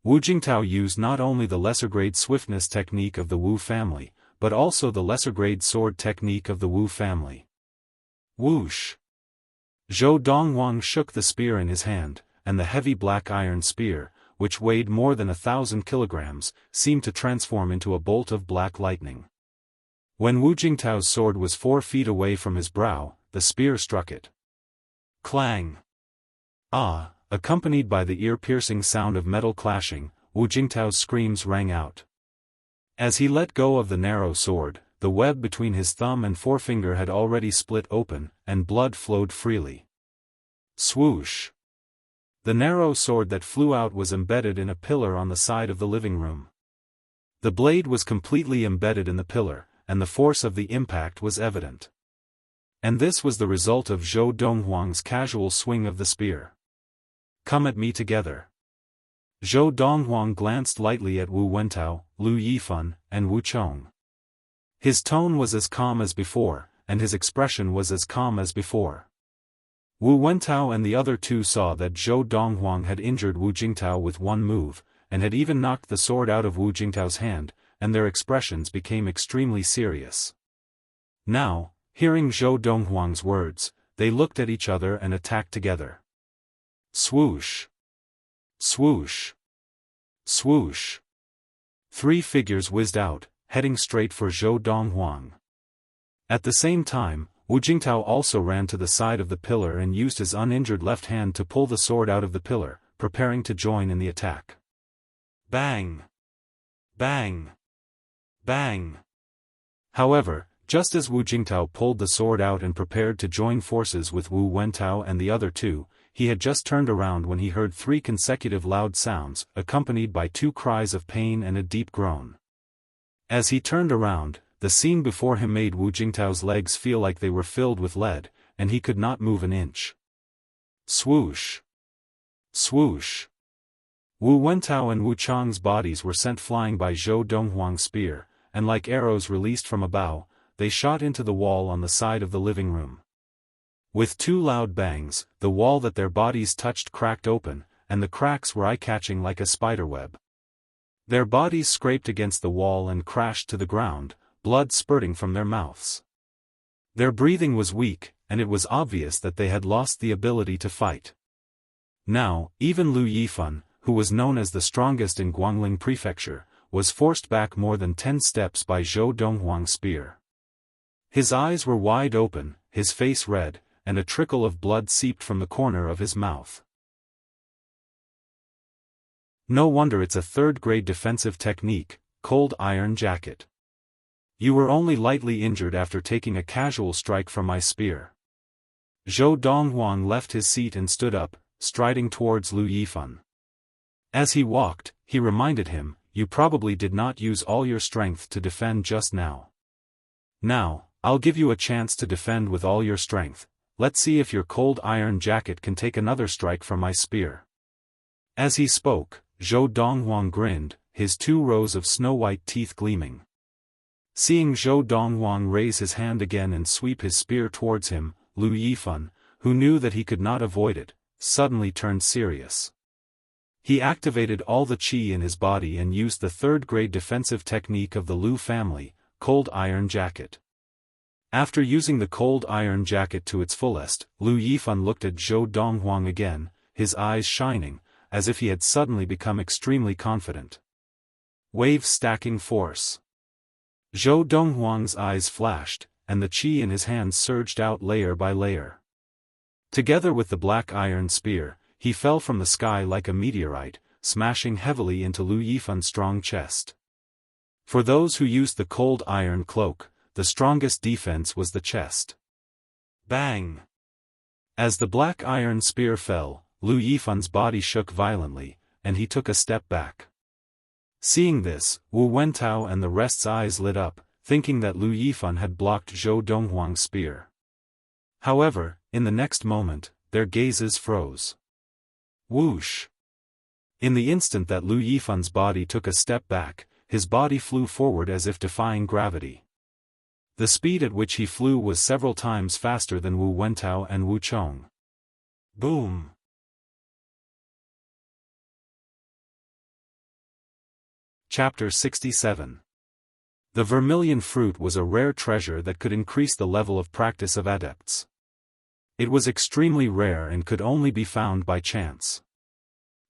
Wu Jingtao used not only the lesser-grade swiftness technique of the Wu family, but also the lesser-grade sword technique of the Wu family. Whoosh! Zhou Donghuang shook the spear in his hand, and the heavy black iron spear, which weighed more than 1,000 kilograms, seemed to transform into a bolt of black lightning. When Wu Jingtao's sword was 4 feet away from his brow, the spear struck it. Clang! Ah! Accompanied by the ear-piercing sound of metal clashing, Wu Jingtao's screams rang out. As he let go of the narrow sword, the web between his thumb and forefinger had already split open, and blood flowed freely. Swoosh! The narrow sword that flew out was embedded in a pillar on the side of the living room. The blade was completely embedded in the pillar, and the force of the impact was evident. And this was the result of Zhou Donghuang's casual swing of the spear. "Come at me together." Zhou Donghuang glanced lightly at Wu Wentao, Lu Yifan, and Wu Chong. His tone was as calm as before, and his expression was as calm as before. Wu Wentao and the other two saw that Zhou Donghuang had injured Wu Jingtao with one move, and had even knocked the sword out of Wu Jingtao's hand, and their expressions became extremely serious. Now, hearing Zhou Donghuang's words, they looked at each other and attacked together. Swoosh! Swoosh! Swoosh! 3 figures whizzed out, heading straight for Zhou Donghuang. At the same time, Wu Jingtao also ran to the side of the pillar and used his uninjured left hand to pull the sword out of the pillar, preparing to join in the attack. Bang! Bang! Bang! However, just as Wu Jingtao pulled the sword out and prepared to join forces with Wu Wentao and the other two, he had just turned around when he heard 3 consecutive loud sounds, accompanied by 2 cries of pain and a deep groan. As he turned around, the scene before him made Wu Jingtao's legs feel like they were filled with lead, and he could not move an inch. Swoosh! Swoosh! Wu Wentao and Wu Chong's bodies were sent flying by Zhou Donghuang's spear, and like arrows released from a bow, they shot into the wall on the side of the living room. With 2 loud bangs, the wall that their bodies touched cracked open, and the cracks were eye-catching like a spiderweb. Their bodies scraped against the wall and crashed to the ground, blood spurting from their mouths. Their breathing was weak, and it was obvious that they had lost the ability to fight. Now, even Lu Yifan, who was known as the strongest in Guangling Prefecture, was forced back more than 10 steps by Zhou Donghuang's spear. His eyes were wide open, his face red, and a trickle of blood seeped from the corner of his mouth. No wonder it's a 3rd-grade defensive technique, cold iron jacket. You were only lightly injured after taking a casual strike from my spear. Zhou Donghuang left his seat and stood up, striding towards Lu Yifan. As he walked, he reminded him, "You probably did not use all your strength to defend just now. Now, I'll give you a chance to defend with all your strength. Let's see if your cold iron jacket can take another strike from my spear." As he spoke, Zhou Donghuang grinned, his 2 rows of snow-white teeth gleaming. Seeing Zhou Donghuang raise his hand again and sweep his spear towards him, Lu Yifan, who knew that he could not avoid it, suddenly turned serious. He activated all the qi in his body and used the third-grade defensive technique of the Lu family, Cold Iron Jacket. After using the Cold Iron Jacket to its fullest, Lu Yifan looked at Zhou Donghuang again, his eyes shining, as if he had suddenly become extremely confident. Wave stacking force. Zhou Donghuang's eyes flashed, and the qi in his hands surged out layer by layer. Together with the black iron spear, he fell from the sky like a meteorite, smashing heavily into Lu Yifan's strong chest. For those who used the cold iron cloak, the strongest defense was the chest. Bang! As the black iron spear fell, Lu Yifan's body shook violently, and he took a step back. Seeing this, Wu Wentao and the rest's eyes lit up, thinking that Lu Yifan had blocked Zhou Donghuang's spear. However, in the next moment, their gazes froze. Whoosh! In the instant that Lu Yifan's body took a step back, his body flew forward as if defying gravity. The speed at which he flew was several times faster than Wu Wentao and Wu Chong. Boom! Chapter 67. The vermilion fruit was a rare treasure that could increase the level of practice of adepts. It was extremely rare and could only be found by chance.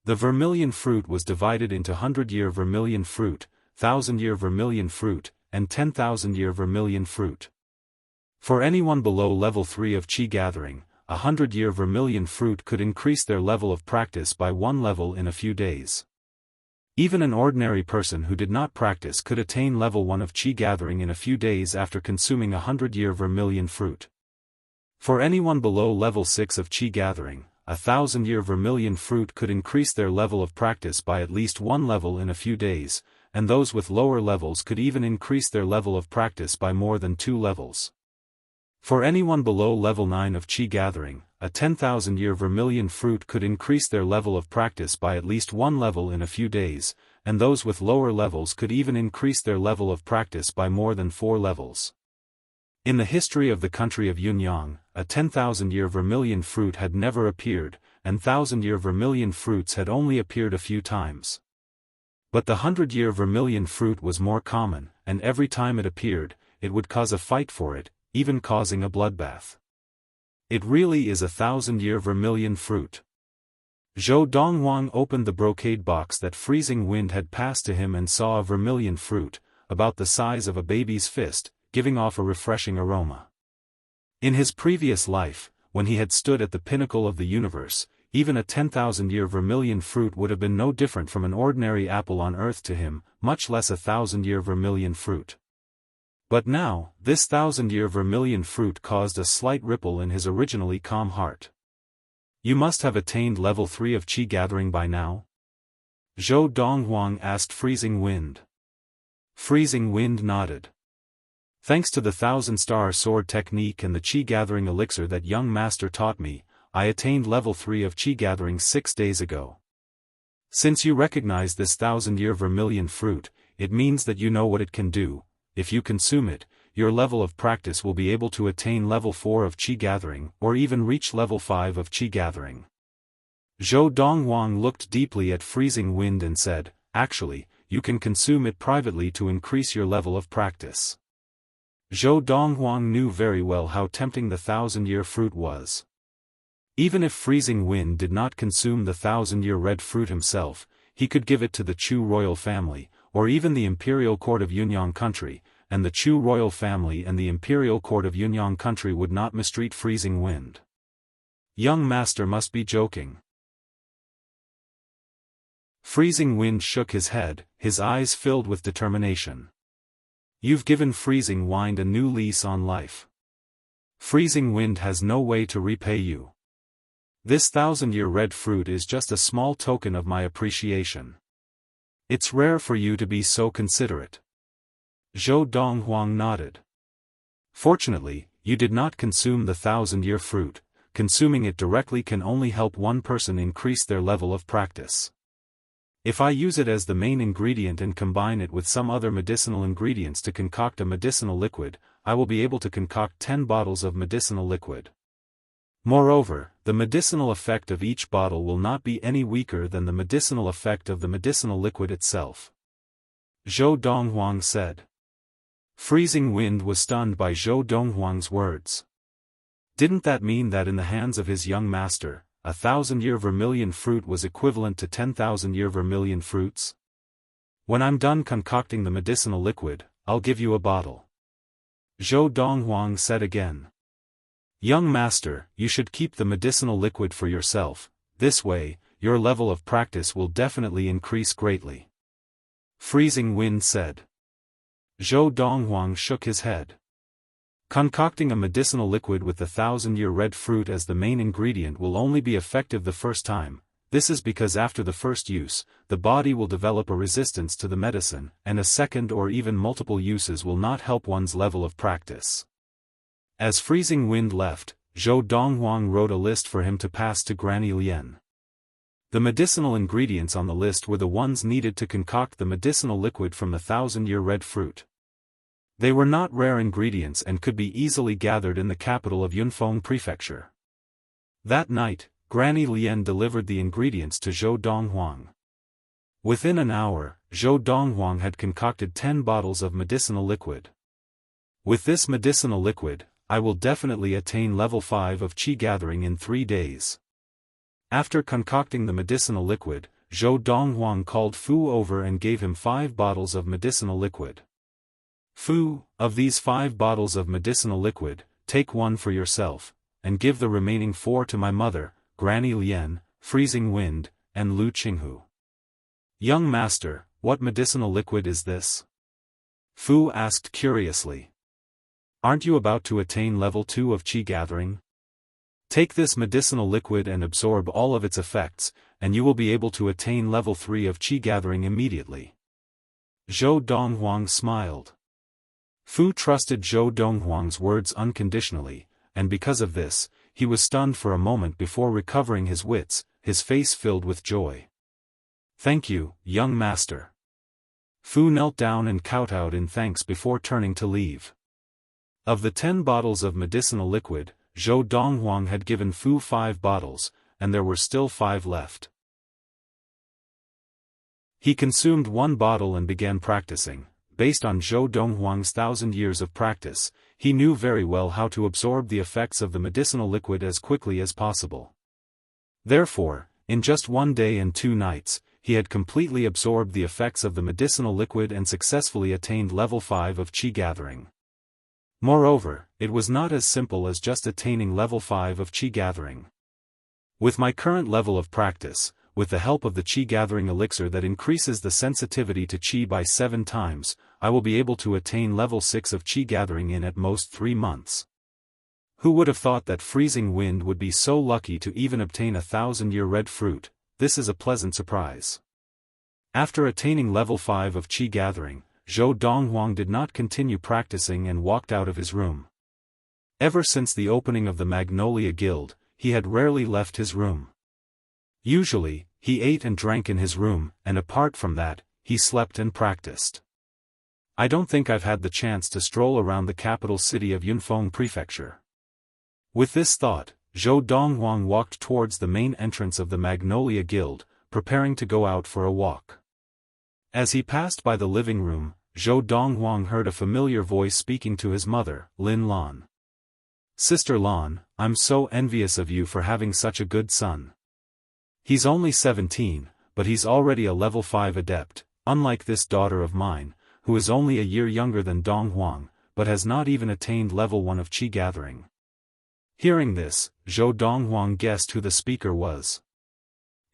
The vermilion fruit was divided into 100-year vermilion fruit, 1,000-year vermilion fruit, and 10,000-year vermilion fruit. For anyone below level 3 of Qi gathering, a 100-year vermilion fruit could increase their level of practice by 1 level in a few days. Even an ordinary person who did not practice could attain level 1 of Qi gathering in a few days after consuming a 100-year vermilion fruit. For anyone below level 6 of Qi gathering, a 1,000-year vermilion fruit could increase their level of practice by at least 1 level in a few days, and those with lower levels could even increase their level of practice by more than 2 levels. For anyone below level 9 of Qi gathering, a 10,000-year vermilion fruit could increase their level of practice by at least 1 level in a few days, and those with lower levels could even increase their level of practice by more than 4 levels. In the history of the country of Yunyang, a 10,000-year vermilion fruit had never appeared, and 1,000-year vermilion fruits had only appeared a few times. But the 100-year vermilion fruit was more common, and every time it appeared, it would cause a fight for it, even causing a bloodbath. It really is a 1,000-year vermilion fruit. Zhou Donghuang opened the brocade box that Freezing Wind had passed to him and saw a vermilion fruit, about the size of a baby's fist, giving off a refreshing aroma. In his previous life, when he had stood at the pinnacle of the universe, even a 10,000-year vermilion fruit would have been no different from an ordinary apple on earth to him, much less a 1,000-year vermilion fruit. But now, this 1,000-year vermilion fruit caused a slight ripple in his originally calm heart. You must have attained level 3 of Qi gathering by now? Zhou Donghuang asked Freezing Wind. Freezing Wind nodded. Thanks to the 1,000-star sword technique and the Qi gathering elixir that young master taught me, I attained level 3 of Qi gathering 6 days ago. Since you recognize this 1,000-year vermilion fruit, it means that you know what it can do. If you consume it, your level of practice will be able to attain level 4 of Qi gathering, or even reach level 5 of Qi gathering. Zhou Donghuang looked deeply at Freezing Wind and said, actually, you can consume it privately to increase your level of practice. Zhou Donghuang knew very well how tempting the 1,000-year fruit was. Even if Freezing Wind did not consume the 1,000-year red fruit himself, he could give it to the Chu royal family, or even the imperial court of Yunyang country, and the Chu royal family and the imperial court of Yunyang country would not mistreat Freezing Wind. Young master must be joking. Freezing Wind shook his head, his eyes filled with determination. You've given Freezing Wind a new lease on life. Freezing Wind has no way to repay you. This 1,000-year red fruit is just a small token of my appreciation. It's rare for you to be so considerate. Zhou Donghuang nodded. Fortunately, you did not consume the 1,000-year fruit. Consuming it directly can only help one person increase their level of practice. If I use it as the main ingredient and combine it with some other medicinal ingredients to concoct a medicinal liquid, I will be able to concoct 10 bottles of medicinal liquid. Moreover, the medicinal effect of each bottle will not be any weaker than the medicinal effect of the medicinal liquid itself. Zhou Donghuang said. Freezing Wind was stunned by Zhou Donghuang's words. Didn't that mean that in the hands of his young master, 1,000-year vermilion fruit was equivalent to 10,000-year vermilion fruits? When I'm done concocting the medicinal liquid, I'll give you a bottle. Zhou Donghuang said again. Young master, you should keep the medicinal liquid for yourself, this way, your level of practice will definitely increase greatly. Freezing Wind said. Zhou Donghuang shook his head. Concocting a medicinal liquid with the 1,000-year red fruit as the main ingredient will only be effective the first time. This is because after the first use, the body will develop a resistance to the medicine, and a second or even multiple uses will not help one's level of practice. As Freezing Wind left, Zhou Donghuang wrote a list for him to pass to Granny Lian. The medicinal ingredients on the list were the ones needed to concoct the medicinal liquid from the 1,000-year red fruit. They were not rare ingredients and could be easily gathered in the capital of Yunfeng Prefecture. That night, Granny Lian delivered the ingredients to Zhou Donghuang. Within an hour, Zhou Donghuang had concocted 10 bottles of medicinal liquid. With this medicinal liquid, I will definitely attain level 5 of qi gathering in 3 days. After concocting the medicinal liquid, Zhou Donghuang called Fu over and gave him 5 bottles of medicinal liquid. Fu, of these 5 bottles of medicinal liquid, take 1 for yourself, and give the remaining 4 to my mother, Granny Lian, Freezing Wind, and Lu Qinghu. Young master, what medicinal liquid is this? Fu asked curiously. Aren't you about to attain level 2 of qi gathering? Take this medicinal liquid and absorb all of its effects, and you will be able to attain level 3 of qi gathering immediately. Zhou Donghuang smiled. Fu trusted Zhou Donghuang's words unconditionally, and because of this, he was stunned for a moment before recovering his wits, his face filled with joy. Thank you, young master. Fu knelt down and kowtowed in thanks before turning to leave. Of the 10 bottles of medicinal liquid, Zhou Donghuang had given Fu 5 bottles, and there were still 5 left. He consumed 1 bottle and began practicing. Based on Zhou Donghuang's 1,000 years of practice, he knew very well how to absorb the effects of the medicinal liquid as quickly as possible. Therefore, in just 1 day and 2 nights, he had completely absorbed the effects of the medicinal liquid and successfully attained level 5 of qi gathering. Moreover, it was not as simple as just attaining level 5 of qi gathering. With my current level of practice, with the help of the qi gathering elixir that increases the sensitivity to qi by 7 times, I will be able to attain level 6 of qi gathering in at most 3 months. Who would have thought that Freezing Wind would be so lucky to even obtain 1,000-year red fruit? This is a pleasant surprise. After attaining level 5 of qi gathering, Zhou Donghuang did not continue practicing and walked out of his room. Ever since the opening of the Magnolia Guild, he had rarely left his room. Usually, he ate and drank in his room, and apart from that, he slept and practiced. I don't think I've had the chance to stroll around the capital city of Yunfeng Prefecture. With this thought, Zhou Donghuang walked towards the main entrance of the Magnolia Guild, preparing to go out for a walk. As he passed by the living room, Zhou Donghuang heard a familiar voice speaking to his mother, Lin Lan. Sister Lan, I'm so envious of you for having such a good son. He's only 17, but he's already a level 5 adept, unlike this daughter of mine, who is only a year younger than Donghuang, but has not even attained level 1 of qi gathering. Hearing this, Zhou Donghuang guessed who the speaker was.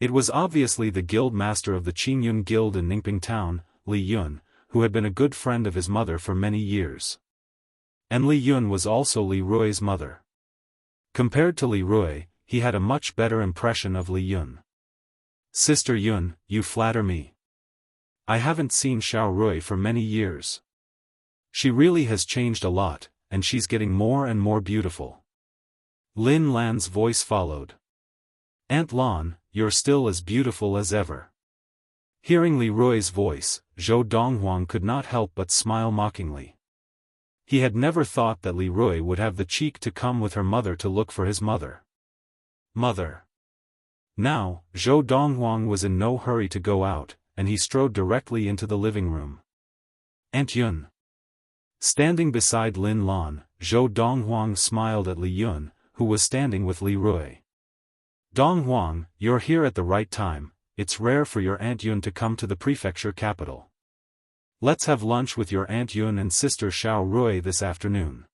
It was obviously the guild master of the Qingyun Guild in Ningping Town, Li Yun, who had been a good friend of his mother for many years. And Li Yun was also Li Rui's mother. Compared to Li Rui, he had a much better impression of Li Yun. Sister Yun, you flatter me. I haven't seen Xiao Rui for many years. She really has changed a lot, and she's getting more and more beautiful. Lin Lan's voice followed. Aunt Lan, you're still as beautiful as ever. Hearing Li Rui's voice, Zhou Donghuang could not help but smile mockingly. He had never thought that Li Rui would have the cheek to come with her mother to look for his mother. Mother. Now, Zhou Donghuang was in no hurry to go out, and he strode directly into the living room. Aunt Yun. Standing beside Lin Lan, Zhou Donghuang smiled at Li Yun, who was standing with Li Rui. Donghuang, you're here at the right time. It's rare for your Aunt Yun to come to the prefecture capital. Let's have lunch with your Aunt Yun and sister Xiao Rui this afternoon.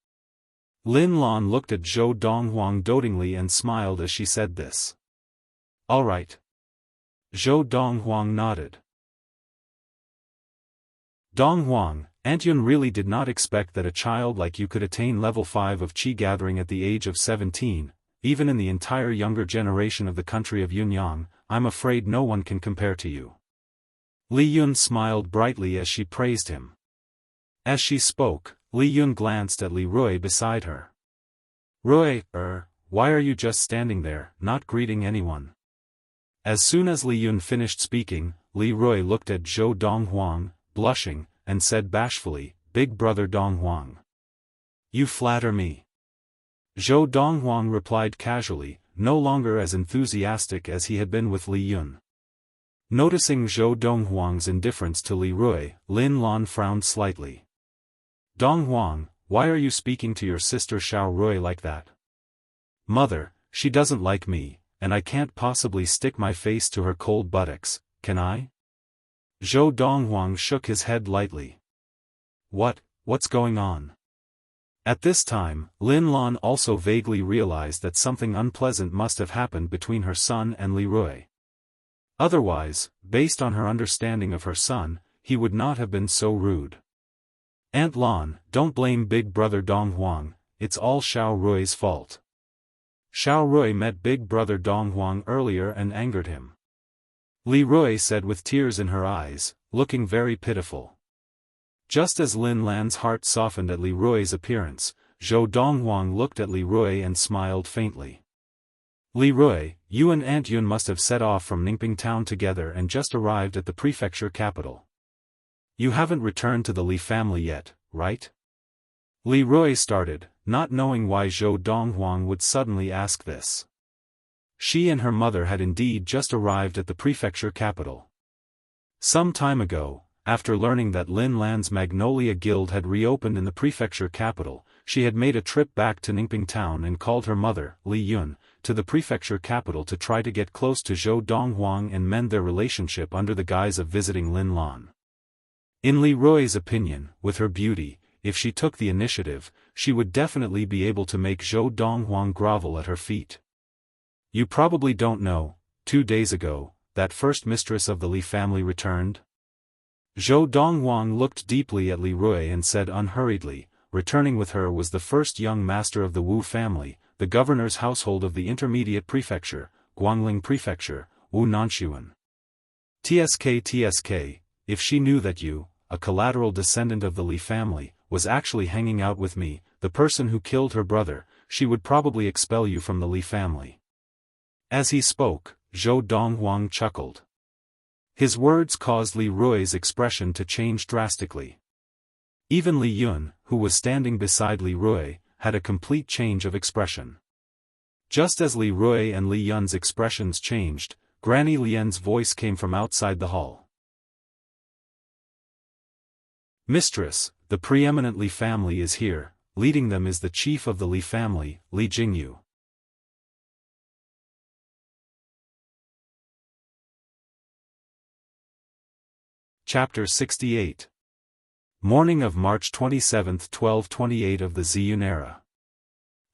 Lin Lan looked at Zhou Donghuang dotingly and smiled as she said this. All right. Zhou Donghuang nodded. Donghuang, Aunt Yun really did not expect that a child like you could attain level 5 of Qi gathering at the age of 17, even in the entire younger generation of the country of Yunyang. I'm afraid no one can compare to you. Li Yun smiled brightly as she praised him. As she spoke, Li Yun glanced at Li Rui beside her. Rui, why are you just standing there, not greeting anyone? As soon as Li Yun finished speaking, Li Rui looked at Zhou Donghuang, blushing, and said bashfully, Big brother Donghuang. You flatter me. Zhou Donghuang replied casually, no longer as enthusiastic as he had been with Li Yun. Noticing Zhou Donghuang's indifference to Li Rui, Lin Lan frowned slightly. Donghuang, why are you speaking to your sister Xiao Rui like that? Mother, she doesn't like me, and I can't possibly stick my face to her cold buttocks, can I? Zhou Donghuang shook his head lightly. What's going on? At this time, Lin Lan also vaguely realized that something unpleasant must have happened between her son and Li Rui. Otherwise, based on her understanding of her son, he would not have been so rude. Aunt Lan, don't blame big brother Donghuang, it's all Xiao Rui's fault. Xiao Rui met big brother Donghuang earlier and angered him. Li Rui said with tears in her eyes, looking very pitiful. Just as Lin Lan's heart softened at Li Rui's appearance, Zhou Donghuang looked at Li Rui and smiled faintly. Li Rui, you and Aunt Yun must have set off from Ningping town together and just arrived at the prefecture capital. You haven't returned to the Li family yet, right? Li Rui started, not knowing why Zhou Donghuang would suddenly ask this. She and her mother had indeed just arrived at the prefecture capital. Some time ago, after learning that Lin Lan's Magnolia Guild had reopened in the prefecture capital, she had made a trip back to Ningping town and called her mother, Li Yun, to the prefecture capital to try to get close to Zhou Donghuang and mend their relationship under the guise of visiting Lin Lan. In Li Rui's opinion, with her beauty, if she took the initiative, she would definitely be able to make Zhou Donghuang grovel at her feet. You probably don't know, 2 days ago, that first mistress of the Li family returned? Zhou Donghuang looked deeply at Li Rui and said unhurriedly, returning with her was the first young master of the Wu family, the governor's household of the intermediate prefecture, Guangling Prefecture, Wu Nanshuan. TSK, if she knew that you, a collateral descendant of the Li family, was actually hanging out with me, the person who killed her brother, she would probably expel you from the Li family. As he spoke, Zhou Donghuang chuckled. His words caused Li Rui's expression to change drastically. Even Li Yun, who was standing beside Li Rui, had a complete change of expression. Just as Li Rui and Li Yun's expressions changed, Granny Lian's voice came from outside the hall. Mistress, the preeminent Li family is here, leading them is the chief of the Li family, Li Jingyu. Chapter 68. Morning of March 27, 1228 of the Ziyun era.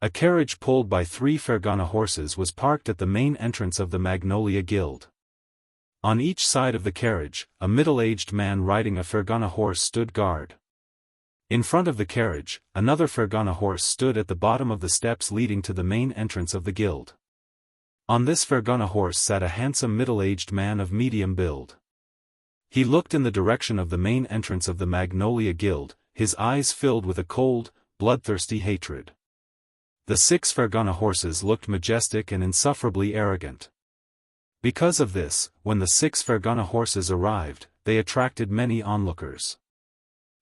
A carriage pulled by 3 Fergana horses was parked at the main entrance of the Magnolia Guild. On each side of the carriage, a middle-aged man riding a Fergana horse stood guard. In front of the carriage, another Fergana horse stood at the bottom of the steps leading to the main entrance of the guild. On this Fergana horse sat a handsome middle-aged man of medium build. He looked in the direction of the main entrance of the Magnolia Guild, his eyes filled with a cold, bloodthirsty hatred. The 6 Fergana horses looked majestic and insufferably arrogant. Because of this, when the 6 Fergana horses arrived, they attracted many onlookers.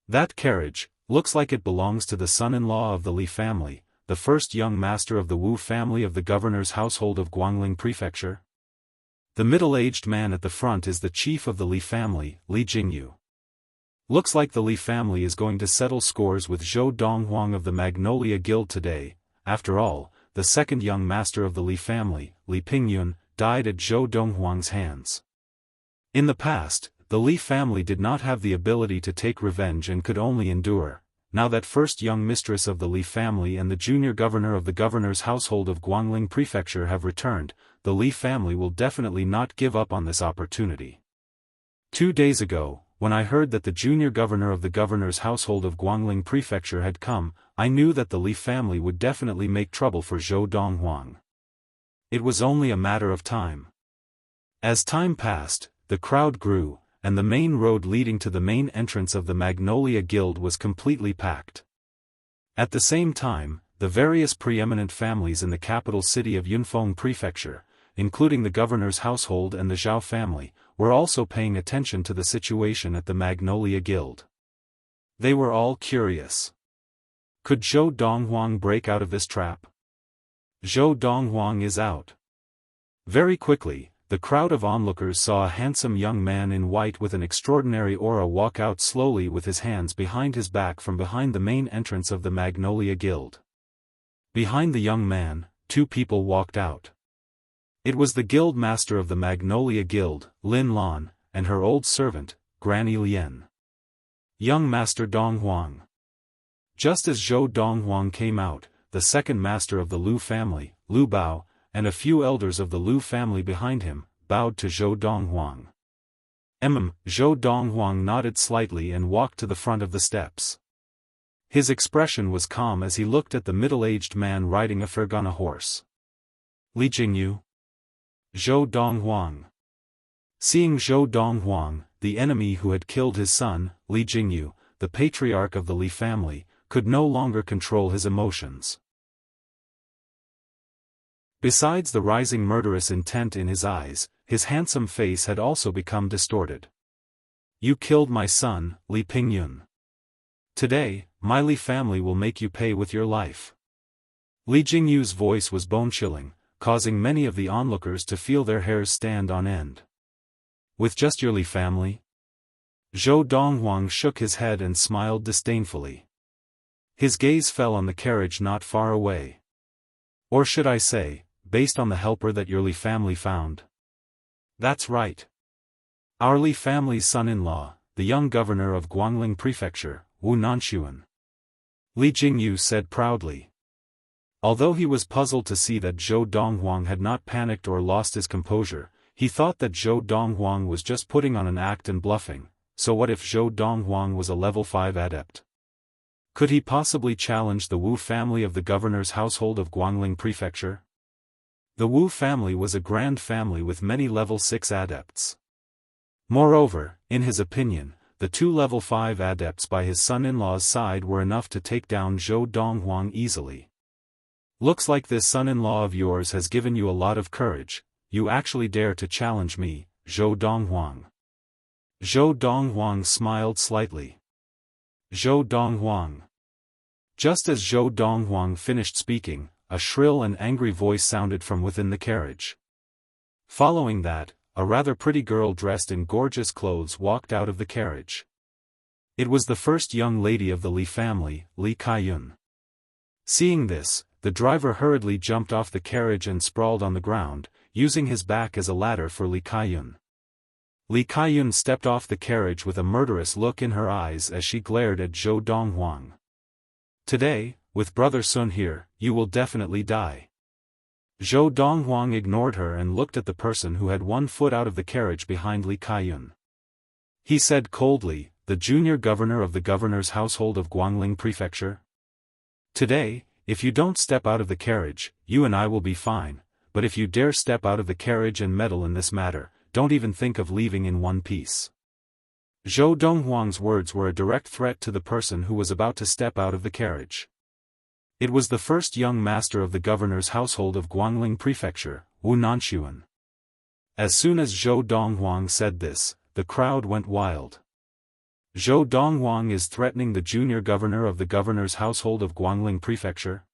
That carriage looks like it belongs to the son-in-law of the Li family, the first young master of the Wu family of the governor's household of Guangling Prefecture? The middle-aged man at the front is the chief of the Li family, Li Jingyu. Looks like the Li family is going to settle scores with Zhou Donghuang of the Magnolia Guild today. After all, the second young master of the Li family, Li Pingyun, died at Zhou Donghuang's hands. In the past, the Li family did not have the ability to take revenge and could only endure. Now that first young mistress of the Li family and the junior governor of the governor's household of Guangling Prefecture have returned, the Li family will definitely not give up on this opportunity. 2 days ago, when I heard that the junior governor of the governor's household of Guangling Prefecture had come, I knew that the Li family would definitely make trouble for Zhou Donghuang. It was only a matter of time. As time passed, the crowd grew, and the main road leading to the main entrance of the Magnolia Guild was completely packed. At the same time, the various preeminent families in the capital city of Yunfeng Prefecture, including the governor's household and the Zhao family, were also paying attention to the situation at the Magnolia Guild. They were all curious. Could Zhou Donghuang break out of this trap? Zhou Donghuang is out. Very quickly, the crowd of onlookers saw a handsome young man in white with an extraordinary aura walk out slowly with his hands behind his back from behind the main entrance of the Magnolia Guild. Behind the young man, 2 people walked out. It was the guild master of the Magnolia Guild, Lin Lan, and her old servant, Granny Lien. Young Master Donghuang. Just as Zhou Donghuang came out, the second master of the Lu family, Lu Bao, and a few elders of the Lu family behind him, bowed to Zhou Donghuang. Zhou Donghuang nodded slightly and walked to the front of the steps. His expression was calm as he looked at the middle-aged man riding a Fergana horse. Li Jingyu. Zhou Donghuang. Seeing Zhou Donghuang, the enemy who had killed his son, Li Jingyu, the patriarch of the Li family, could no longer control his emotions. Besides the rising murderous intent in his eyes, his handsome face had also become distorted. You killed my son, Li Pingyun. Today, my Li family will make you pay with your life. Li Jingyu's voice was bone-chilling, causing many of the onlookers to feel their hairs stand on end. With just your Li family? Zhou Donghuang shook his head and smiled disdainfully. His gaze fell on the carriage not far away. Or should I say, based on the helper that your Li family found? That's right. Our Li family's son-in-law, the young governor of Guangling Prefecture, Wu Nanxuan. Li Jingyu said proudly. Although he was puzzled to see that Zhou Donghuang had not panicked or lost his composure, he thought that Zhou Donghuang was just putting on an act and bluffing. So what if Zhou Donghuang was a level 5 adept? Could he possibly challenge the Wu family of the governor's household of Guangling Prefecture? The Wu family was a grand family with many level 6 adepts. Moreover, in his opinion, the 2 level 5 adepts by his son-in-law's side were enough to take down Zhou Donghuang easily. Looks like this son-in-law of yours has given you a lot of courage. You actually dare to challenge me, Zhou Donghuang. Zhou Donghuang smiled slightly. Zhou Donghuang. Just as Zhou Donghuang finished speaking, a shrill and angry voice sounded from within the carriage. Following that, a rather pretty girl dressed in gorgeous clothes walked out of the carriage. It was the first young lady of the Li family, Li Kaiyun. Seeing this, the driver hurriedly jumped off the carriage and sprawled on the ground, using his back as a ladder for Li Kaiyun. Li Kaiyun stepped off the carriage with a murderous look in her eyes as she glared at Zhou Donghuang. Today, with Brother Sun here, you will definitely die. Zhou Donghuang ignored her and looked at the person who had 1 foot out of the carriage behind Li Kaiyun. He said coldly, the junior governor of the governor's household of Guangling Prefecture? Today, if you don't step out of the carriage, you and I will be fine, but if you dare step out of the carriage and meddle in this matter, don't even think of leaving in one piece. Zhou Donghuang's words were a direct threat to the person who was about to step out of the carriage. It was the first young master of the governor's household of Guangling Prefecture, Wu Nanxuan. As soon as Zhou Donghuang said this, the crowd went wild. Zhou Donghuang is threatening the junior governor of the governor's household of Guangling Prefecture?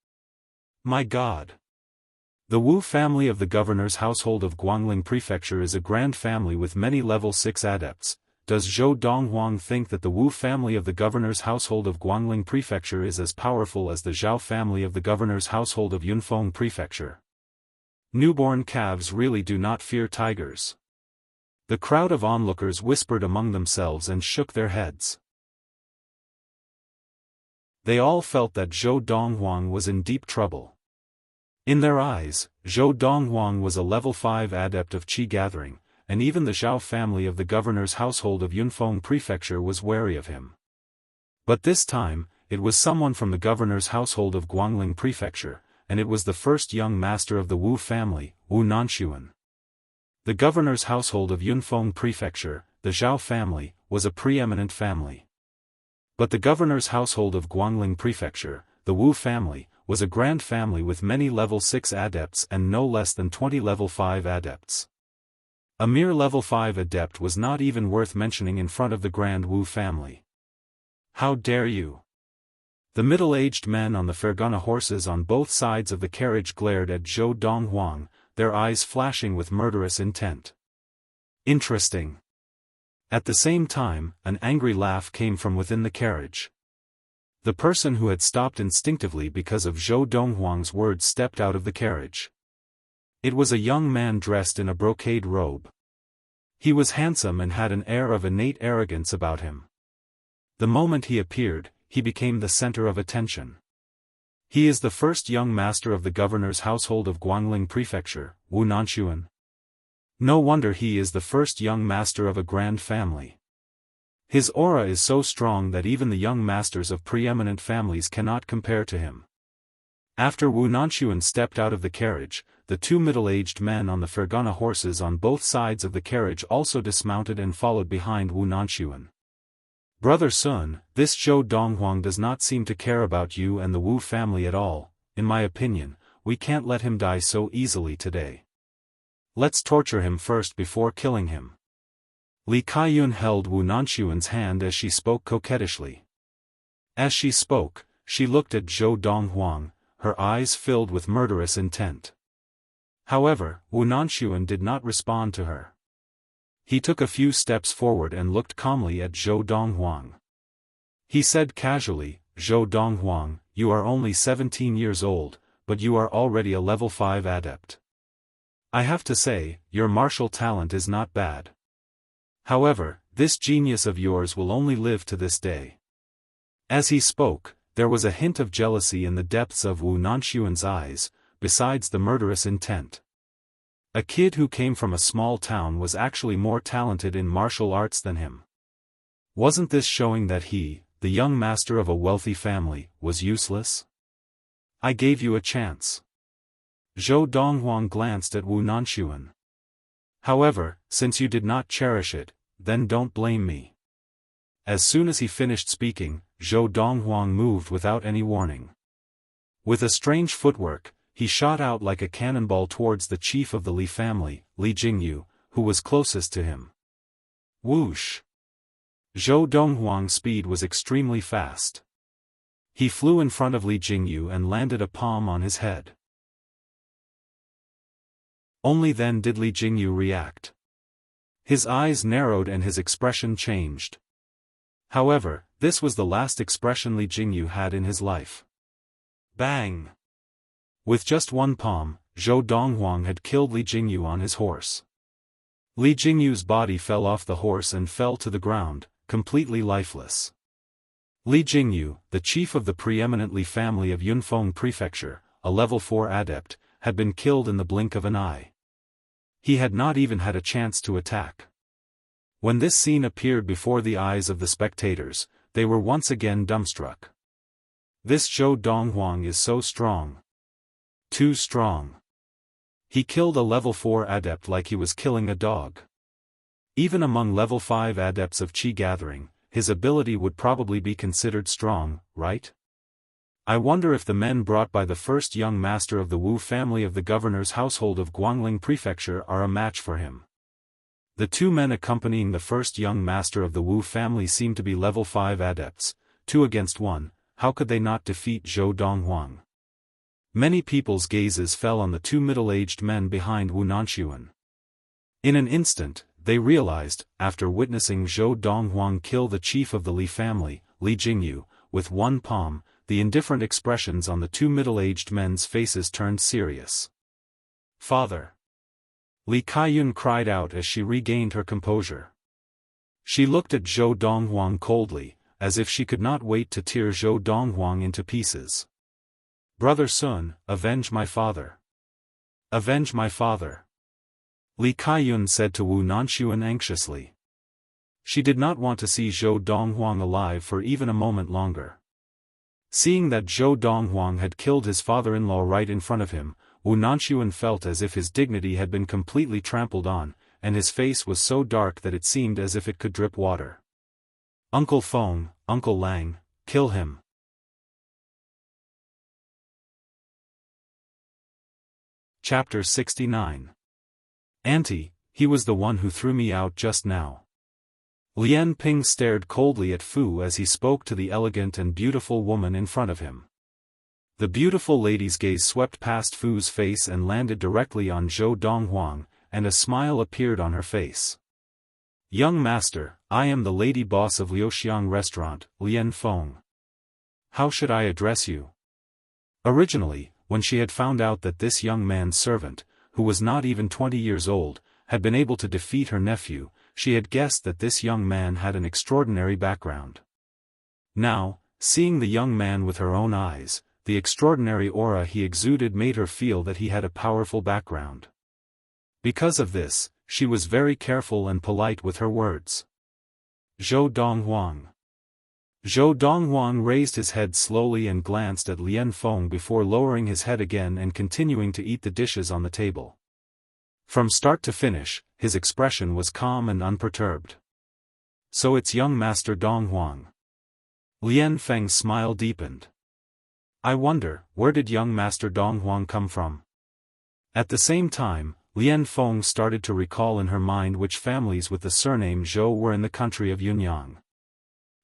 My God! The Wu family of the governor's household of Guangling Prefecture is a grand family with many level 6 adepts. Does Zhou Donghuang think that the Wu family of the governor's household of Guangling Prefecture is as powerful as the Zhao family of the governor's household of Yunfeng Prefecture? Newborn calves really do not fear tigers. The crowd of onlookers whispered among themselves and shook their heads. They all felt that Zhou Donghuang was in deep trouble. In their eyes, Zhou Donghuang was a level 5 adept of qi gathering, and even the Zhao family of the governor's household of Yunfeng Prefecture was wary of him. But this time, it was someone from the governor's household of Guangling Prefecture, and it was the first young master of the Wu family, Wu Nanxuan. The governor's household of Yunfeng Prefecture, the Zhao family, was a preeminent family. But the governor's household of Guangling Prefecture, the Wu family, was a grand family with many level 6 adepts and no less than 20 level 5 adepts. A mere level 5 adept was not even worth mentioning in front of the grand Wu family. How dare you! The middle-aged men on the Fergana horses on both sides of the carriage glared at Zhou Donghuang, their eyes flashing with murderous intent. Interesting. At the same time, an angry laugh came from within the carriage. The person who had stopped instinctively because of Zhou Donghuang's words stepped out of the carriage. It was a young man dressed in a brocade robe. He was handsome and had an air of innate arrogance about him. The moment he appeared, he became the center of attention. He is the first young master of the governor's household of Guangling Prefecture, Wu Nanxuan. No wonder he is the first young master of a grand family. His aura is so strong that even the young masters of preeminent families cannot compare to him. After Wu Nanxuan stepped out of the carriage, the two middle-aged men on the Fergana horses on both sides of the carriage also dismounted and followed behind Wu Nanxuan. Brother Sun, this Zhou Donghuang does not seem to care about you and the Wu family at all. In my opinion, we can't let him die so easily today. Let's torture him first before killing him. Li Kaiyun held Wu Nanxuan's hand as she spoke coquettishly. As she spoke, she looked at Zhou Donghuang, her eyes filled with murderous intent. However, Wu Nanxuan did not respond to her. He took a few steps forward and looked calmly at Zhou Donghuang. He said casually, Zhou Donghuang, you are only 17 years old, but you are already a level 5 adept. I have to say, your martial talent is not bad. However, this genius of yours will only live to this day. As he spoke, there was a hint of jealousy in the depths of Wu Nanxuan's eyes, besides the murderous intent. A kid who came from a small town was actually more talented in martial arts than him. Wasn't this showing that he, the young master of a wealthy family, was useless? I gave you a chance. Zhou Donghuang glanced at Wu Nanxuan. However, since you did not cherish it, then don't blame me. As soon as he finished speaking, Zhou Donghuang moved without any warning. With a strange footwork, he shot out like a cannonball towards the chief of the Li family, Li Jingyu, who was closest to him. Whoosh! Zhou Donghuang's speed was extremely fast. He flew in front of Li Jingyu and landed a palm on his head. Only then did Li Jingyu react. His eyes narrowed and his expression changed. However, this was the last expression Li Jingyu had in his life. Bang! With just one palm, Zhou Donghuang had killed Li Jingyu on his horse. Li Jingyu's body fell off the horse and fell to the ground, completely lifeless. Li Jingyu, the chief of the preeminent Li family of Yunfeng Prefecture, a level 4 adept, had been killed in the blink of an eye. He had not even had a chance to attack. When this scene appeared before the eyes of the spectators, they were once again dumbstruck. This Zhou Donghuang is so strong. Too strong. He killed a level 4 adept like he was killing a dog. Even among level 5 adepts of qi gathering, his ability would probably be considered strong, right? I wonder if the men brought by the first young master of the Wu family of the governor's household of Guangling Prefecture are a match for him. The two men accompanying the first young master of the Wu family seem to be level 5 adepts, 2 against 1, how could they not defeat Zhou Donghuang? Many people's gazes fell on the two middle-aged men behind Wu Nanxuan. In an instant, they realized, after witnessing Zhou Donghuang kill the chief of the Li family, Li Jingyu, with one palm, the indifferent expressions on the two middle-aged men's faces turned serious. "Father!" Li Kaiyun cried out as she regained her composure. She looked at Zhou Donghuang coldly, as if she could not wait to tear Zhou Donghuang into pieces. "Brother Sun, avenge my father! Avenge my father!" Li Kaiyun said to Wu Nanxuan anxiously. She did not want to see Zhou Donghuang alive for even a moment longer. Seeing that Zhou Donghuang had killed his father-in-law right in front of him, Wu Nanxuan felt as if his dignity had been completely trampled on, and his face was so dark that it seemed as if it could drip water. "Uncle Feng, Uncle Lang, kill him." Chapter 69. "Auntie, he was the one who threw me out just now." Lian Ping stared coldly at Fu as he spoke to the elegant and beautiful woman in front of him. The beautiful lady's gaze swept past Fu's face and landed directly on Zhou Donghuang, and a smile appeared on her face. "Young master, I am the lady boss of Liuxiang restaurant, Lian Feng. How should I address you?" Originally, when she had found out that this young man's servant, who was not even 20 years old, had been able to defeat her nephew, she had guessed that this young man had an extraordinary background. Now, seeing the young man with her own eyes, the extraordinary aura he exuded made her feel that he had a powerful background. Because of this, she was very careful and polite with her words. "Zhou Donghuang." Zhou Donghuang raised his head slowly and glanced at Lian Feng before lowering his head again and continuing to eat the dishes on the table. From start to finish, his expression was calm and unperturbed. "So it's young Master Donghuang." Lian Feng's smile deepened. "I wonder, where did young Master Donghuang come from?" At the same time, Lian Feng started to recall in her mind which families with the surname Zhou were in the country of Yunyang.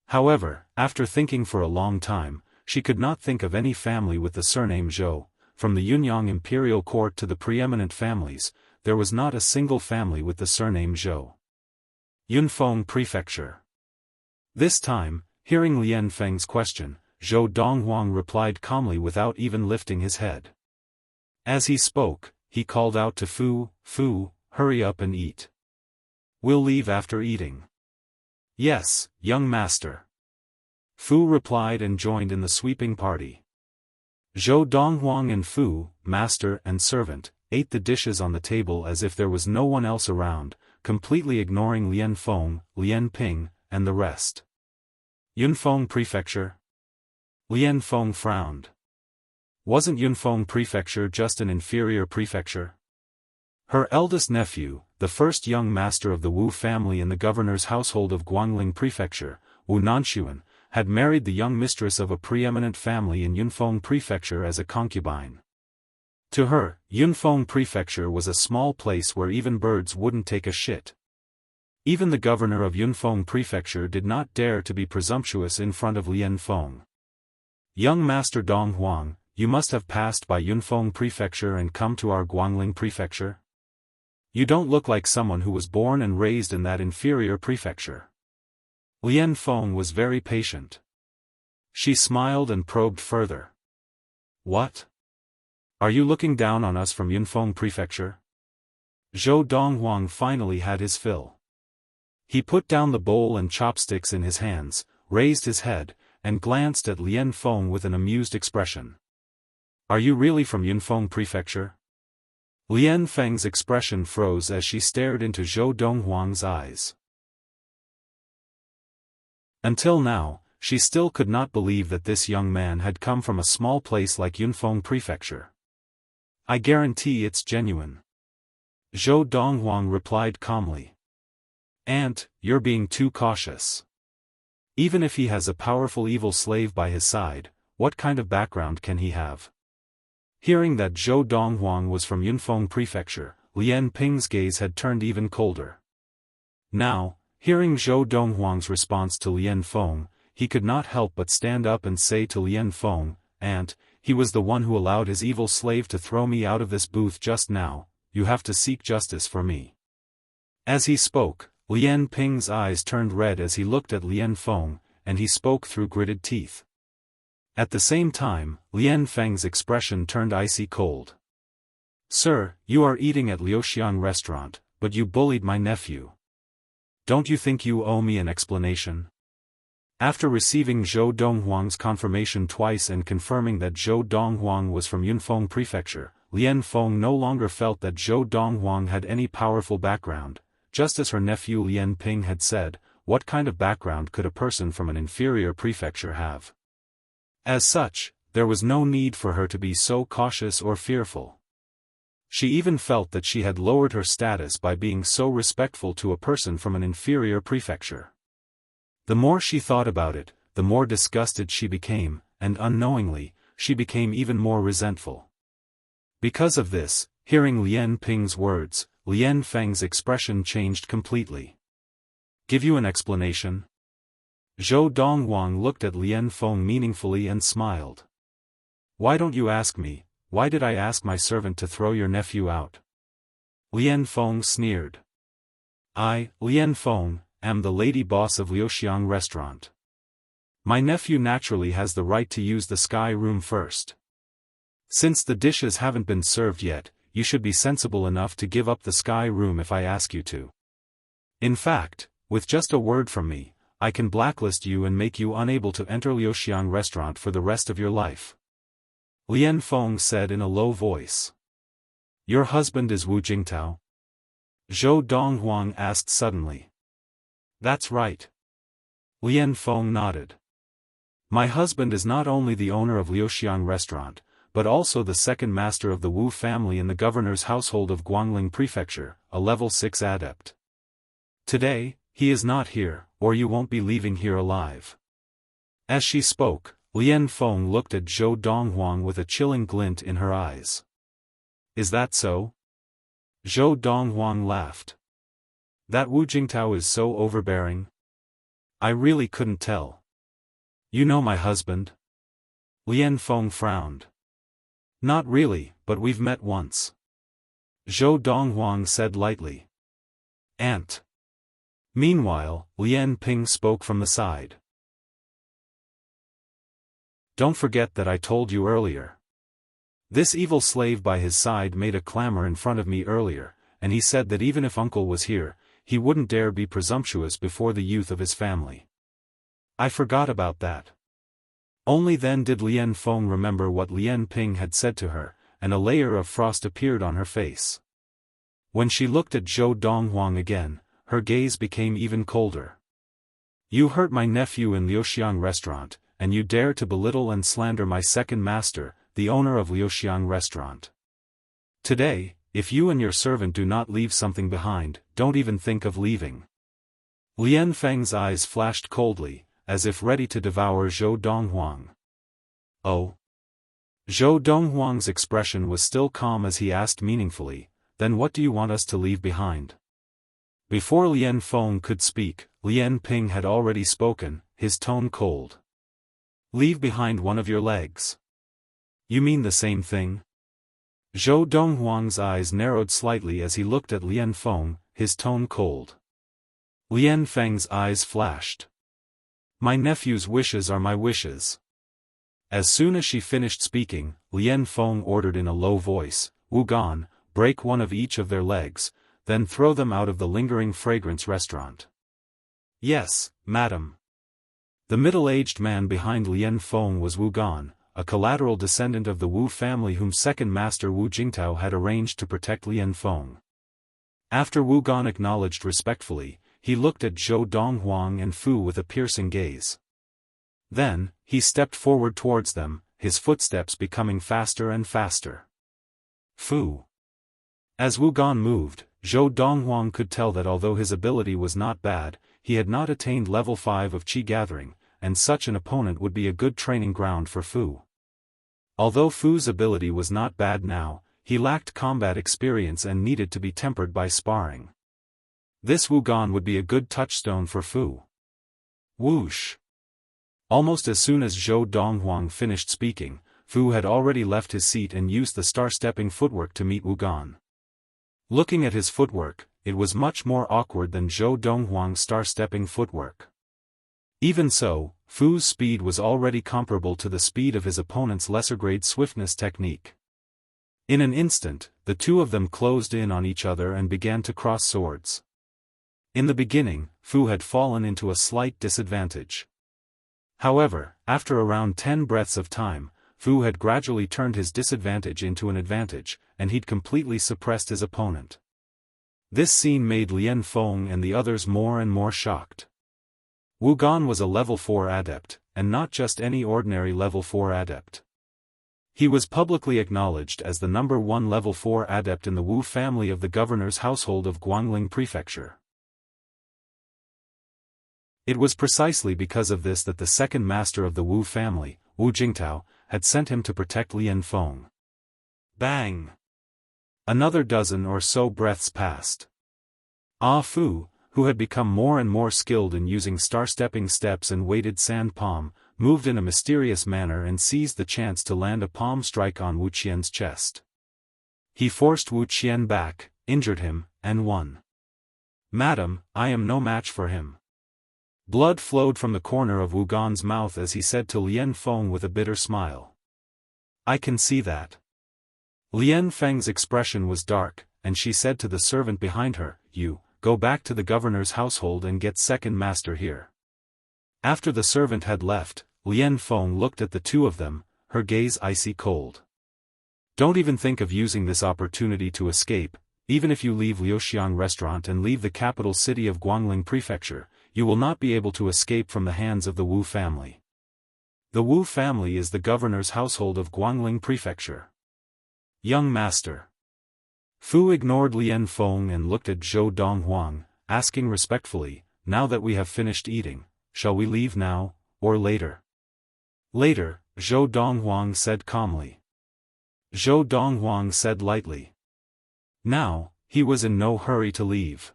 However, after thinking for a long time, she could not think of any family with the surname Zhou. From the Yunyang imperial court to the preeminent families, there was not a single family with the surname Zhou. Yunfeng Prefecture. This time, hearing Lian Feng's question, Zhou Donghuang replied calmly without even lifting his head. As he spoke, he called out to Fu, "Fu, hurry up and eat. We'll leave after eating." "Yes, young master." Fu replied and joined in the sweeping party. Zhou Donghuang and Fu, master and servant, ate the dishes on the table as if there was no one else around, completely ignoring Lian Feng, Lian Ping, and the rest. Yunfeng Prefecture? Lian Feng frowned. Wasn't Yunfeng Prefecture just an inferior prefecture? Her eldest nephew, the first young master of the Wu family in the governor's household of Guangling Prefecture, Wu Nanxuan, had married the young mistress of a preeminent family in Yunfeng Prefecture as a concubine. To her, Yunfeng Prefecture was a small place where even birds wouldn't take a shit. Even the governor of Yunfeng Prefecture did not dare to be presumptuous in front of Lian Feng. "Young Master Donghuang, you must have passed by Yunfeng Prefecture and come to our Guangling Prefecture? You don't look like someone who was born and raised in that inferior prefecture." Lian Feng was very patient. She smiled and probed further. "What? Are you looking down on us from Yunfeng Prefecture?" Zhou Donghuang finally had his fill. He put down the bowl and chopsticks in his hands, raised his head, and glanced at Lian Feng with an amused expression. "Are you really from Yunfeng Prefecture?" Lian Feng's expression froze as she stared into Zhou Donghuang's eyes. Until now, she still could not believe that this young man had come from a small place like Yunfeng Prefecture. "I guarantee it's genuine," Zhou Donghuang replied calmly. "Aunt, you're being too cautious. Even if he has a powerful evil slave by his side, what kind of background can he have?" Hearing that Zhou Donghuang was from Yunfeng Prefecture, Lian Ping's gaze had turned even colder. Now, hearing Zhou Donghuang's response to Lian Feng, he could not help but stand up and say to Lian Feng, "Aunt, he was the one who allowed his evil slave to throw me out of this booth just now. You have to seek justice for me." As he spoke, Lian Ping's eyes turned red as he looked at Lian Feng, and he spoke through gritted teeth. At the same time, Lian Feng's expression turned icy cold. "Sir, you are eating at Liuxiang restaurant, but you bullied my nephew. Don't you think you owe me an explanation?" After receiving Zhou Donghuang's confirmation twice and confirming that Zhou Donghuang was from Yunfeng Prefecture, Lian Feng no longer felt that Zhou Donghuang had any powerful background. Just as her nephew Lian Ping had said, what kind of background could a person from an inferior prefecture have? As such, there was no need for her to be so cautious or fearful. She even felt that she had lowered her status by being so respectful to a person from an inferior prefecture. The more she thought about it, the more disgusted she became, and unknowingly, she became even more resentful. Because of this, hearing Lian Ping's words, Lian Feng's expression changed completely. "Give you an explanation?" Zhou Donghuang looked at Lian Feng meaningfully and smiled. "Why don't you ask me? Why did I ask my servant to throw your nephew out?" Lian Feng sneered. "I, Lian Feng, am the lady boss of Liuxiang restaurant. My nephew naturally has the right to use the sky room first. Since the dishes haven't been served yet, you should be sensible enough to give up the sky room if I ask you to. In fact, with just a word from me, I can blacklist you and make you unable to enter Liuxiang restaurant for the rest of your life." Lian Feng said in a low voice. "Your husband is Wu Jingtao?" Zhou Donghuang asked suddenly. "That's right." Lian Feng nodded. "My husband is not only the owner of Liuxiang restaurant, but also the second master of the Wu family in the governor's household of Guangling Prefecture, a level 6 adept. Today, he is not here, or you won't be leaving here alive." As she spoke, Lian Feng looked at Zhou Donghuang with a chilling glint in her eyes. "Is that so?" Zhou Donghuang laughed. "That Wu Jingtao is so overbearing? I really couldn't tell. You know my husband?" Lian Feng frowned. "Not really, but we've met once." Zhou Donghuang said lightly. "Aunt." Meanwhile, Lian Ping spoke from the side. "Don't forget that I told you earlier. This evil slave by his side made a clamor in front of me earlier, and he said that even if uncle was here, he wouldn't dare be presumptuous before the youth of his family. I forgot about that." Only then did Lian Feng remember what Lian Ping had said to her, and a layer of frost appeared on her face. When she looked at Zhou Donghuang again, her gaze became even colder. "You hurt my nephew in Liuxiang restaurant, and you dare to belittle and slander my second master, the owner of Liuxiang restaurant. Today, if you and your servant do not leave something behind, don't even think of leaving." Lian Feng's eyes flashed coldly, as if ready to devour Zhou Donghuang. "Oh?" Zhou Donghuang's expression was still calm as he asked meaningfully, "Then what do you want us to leave behind?" Before Lian Feng could speak, Lian Ping had already spoken, his tone cold. "Leave behind one of your legs. You mean the same thing?" Zhou Donghuang's eyes narrowed slightly as he looked at Lian Feng, his tone cold. Lian Feng's eyes flashed. "My nephew's wishes are my wishes." As soon as she finished speaking, Lian Feng ordered in a low voice, "Wu Gan, break one of each of their legs, then throw them out of the lingering fragrance restaurant." "Yes, madam." The middle-aged man behind Lian Feng was Wu Gan, a collateral descendant of the Wu family whom second master Wu Jingtao had arranged to protect Lian Feng. After Wu Gan acknowledged respectfully, he looked at Zhou Donghuang and Fu with a piercing gaze. Then, he stepped forward towards them, his footsteps becoming faster and faster. Fu. As Wu Gan moved, Zhou Donghuang could tell that although his ability was not bad, he had not attained level 5 of Qi Gathering, and such an opponent would be a good training ground for Fu. Although Fu's ability was not bad now, he lacked combat experience and needed to be tempered by sparring. This Wu Gan would be a good touchstone for Fu. Whoosh! Almost as soon as Zhou Donghuang finished speaking, Fu had already left his seat and used the star-stepping footwork to meet Wu Gan. Looking at his footwork, it was much more awkward than Zhou Donghuang's star-stepping footwork. Even so, Fu's speed was already comparable to the speed of his opponent's lesser-grade swiftness technique. In an instant, the two of them closed in on each other and began to cross swords. In the beginning, Fu had fallen into a slight disadvantage. However, after around 10 breaths of time, Fu had gradually turned his disadvantage into an advantage, and he'd completely suppressed his opponent. This scene made Lian Feng and the others more and more shocked. Wu Gan was a level 4 adept, and not just any ordinary level 4 adept. He was publicly acknowledged as the #1 level 4 adept in the Wu family of the governor's household of Guangling Prefecture. It was precisely because of this that the second master of the Wu family, Wu Jingtao, had sent him to protect Lian Feng. Bang! Another dozen or so breaths passed. Fu, who had become more and more skilled in using star-stepping steps and weighted sand palm, moved in a mysterious manner and seized the chance to land a palm strike on Wu Qian's chest. He forced Wu Qian back, injured him, and won. "Madam, I am no match for him." Blood flowed from the corner of Wu Gan's mouth as he said to Lian Feng with a bitter smile. "I can see that." Lian Feng's expression was dark, and she said to the servant behind her, "You, go back to the governor's household and get second master here." After the servant had left, Lian Feng looked at the two of them, her gaze icy cold. "Don't even think of using this opportunity to escape. Even if you leave Liuxiang restaurant and leave the capital city of Guangling Prefecture, you will not be able to escape from the hands of the Wu family. The Wu family is the governor's household of Guangling Prefecture." "Young master." Fu ignored Lian Feng and looked at Zhou Donghuang, asking respectfully, "Now that we have finished eating, shall we leave now, or later?" "Later," Zhou Donghuang said calmly. Zhou Donghuang said lightly. Now, he was in no hurry to leave.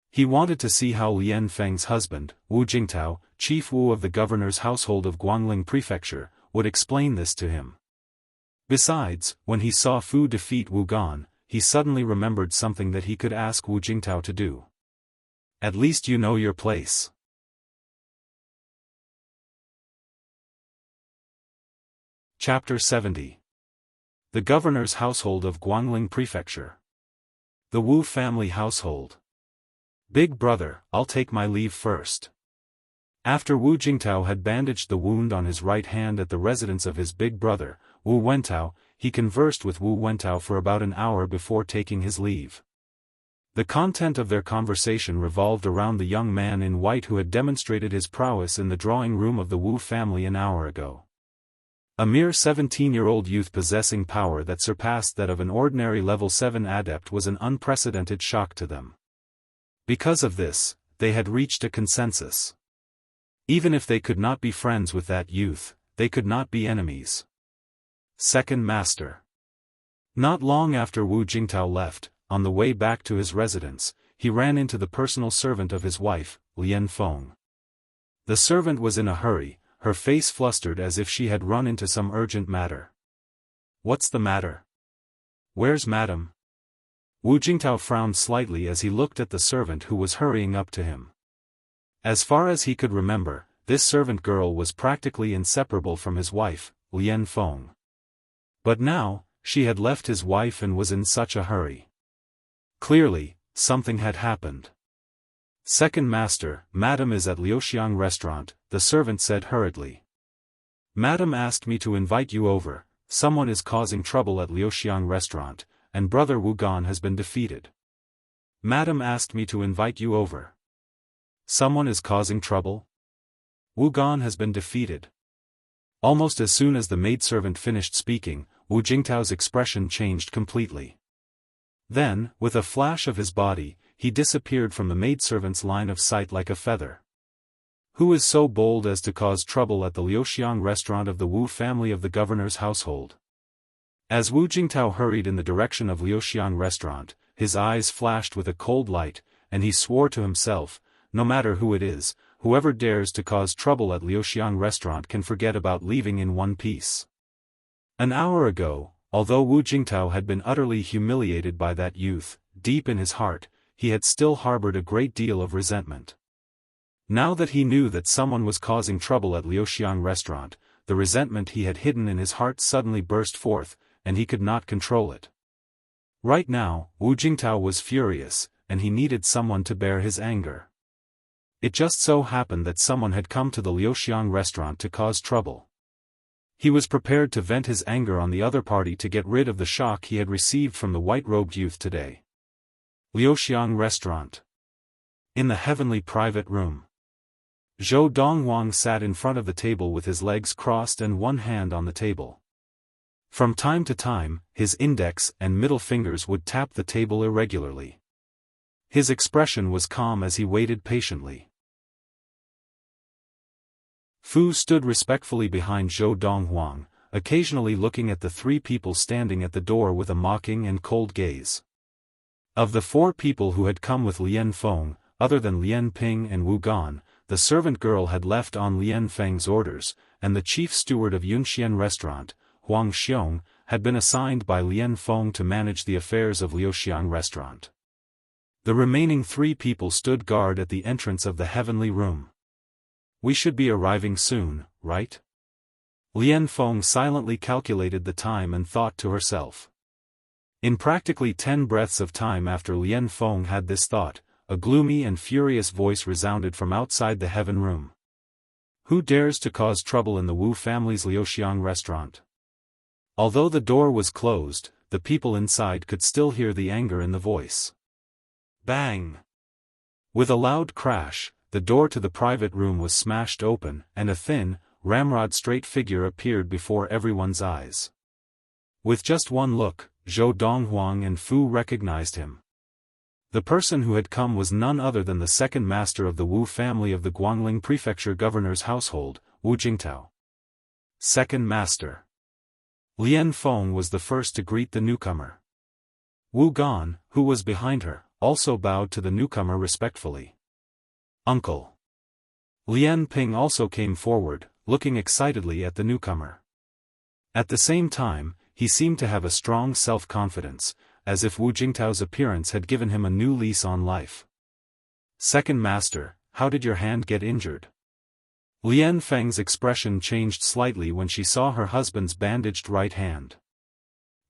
He wanted to see how Lian Feng's husband, Wu Jingtao, chief Wu of the governor's household of Guangling Prefecture, would explain this to him. Besides, when he saw Fu defeat Wu Gan, he suddenly remembered something that he could ask Wu Jingtao to do. "At least you know your place." Chapter 70. The Governor's Household of Guangling Prefecture. The Wu family household. "Big brother, I'll take my leave first." After Wu Jingtao had bandaged the wound on his right hand at the residence of his big brother, Wu Wentao, he conversed with Wu Wentao for about an hour before taking his leave. The content of their conversation revolved around the young man in white who had demonstrated his prowess in the drawing room of the Wu family an hour ago. A mere 17-year-old youth possessing power that surpassed that of an ordinary level 7 adept was an unprecedented shock to them. Because of this, they had reached a consensus. Even if they could not be friends with that youth, they could not be enemies. Second Master. Not long after Wu Jingtao left, on the way back to his residence, he ran into the personal servant of his wife, Lian Feng. The servant was in a hurry, her face flustered as if she had run into some urgent matter. "What's the matter? Where's Madam?" Wu Jingtao frowned slightly as he looked at the servant who was hurrying up to him. As far as he could remember, this servant girl was practically inseparable from his wife, Lian Feng. But now, she had left his wife and was in such a hurry. Clearly, something had happened. "Second Master, Madam is at Liuxiang restaurant," the servant said hurriedly. "Madam asked me to invite you over. Someone is causing trouble at Liuxiang restaurant, and brother Wu Gan has been defeated. Madam asked me to invite you over. Someone is causing trouble? Wu Gan has been defeated." Almost as soon as the maidservant finished speaking, Wu Jingtao's expression changed completely. Then, with a flash of his body, he disappeared from the maidservant's line of sight like a feather. Who is so bold as to cause trouble at the Liuxiang restaurant of the Wu family of the governor's household? As Wu Jingtao hurried in the direction of Liuxiang restaurant, his eyes flashed with a cold light, and he swore to himself, "No matter who it is, whoever dares to cause trouble at Liuxiang restaurant can forget about leaving in one piece." An hour ago, although Wu Jingtao had been utterly humiliated by that youth, deep in his heart, he had still harbored a great deal of resentment. Now that he knew that someone was causing trouble at Liuxiang restaurant, the resentment he had hidden in his heart suddenly burst forth, and he could not control it. Right now, Wu Jingtao was furious, and he needed someone to bear his anger. It just so happened that someone had come to the Liuxiang restaurant to cause trouble. He was prepared to vent his anger on the other party to get rid of the shock he had received from the white-robed youth today. Liuxiang restaurant. In the heavenly private room. Zhou Donghuang sat in front of the table with his legs crossed and one hand on the table. From time to time, his index and middle fingers would tap the table irregularly. His expression was calm as he waited patiently. Fu stood respectfully behind Zhou Donghuang, occasionally looking at the three people standing at the door with a mocking and cold gaze. Of the four people who had come with Lian Feng, other than Lian Ping and Wu Gan, the servant girl had left on Lian Feng's orders, and the chief steward of Yunxian restaurant, Huang Xiong, had been assigned by Lian Feng to manage the affairs of Liuxiang restaurant. The remaining three people stood guard at the entrance of the heavenly room. We should be arriving soon, right? Lian Feng silently calculated the time and thought to herself. In practically 10 breaths of time after Lian Feng had this thought, a gloomy and furious voice resounded from outside the heaven room. Who dares to cause trouble in the Wu family's Liuxiang restaurant? Although the door was closed, the people inside could still hear the anger in the voice. Bang! With a loud crash, the door to the private room was smashed open, and a thin, ramrod-straight figure appeared before everyone's eyes. With just one look, Zhou Donghuang and Fu recognized him. The person who had come was none other than the second master of the Wu family of the Guangling Prefecture governor's household, Wu Jingtao. Second master. Lian Feng was the first to greet the newcomer. Wu Gan, who was behind her, also bowed to the newcomer respectfully. Uncle. Lian Ping also came forward, looking excitedly at the newcomer. At the same time, he seemed to have a strong self-confidence, as if Wu Jingtao's appearance had given him a new lease on life. Second master, how did your hand get injured? Lian Feng's expression changed slightly when she saw her husband's bandaged right hand.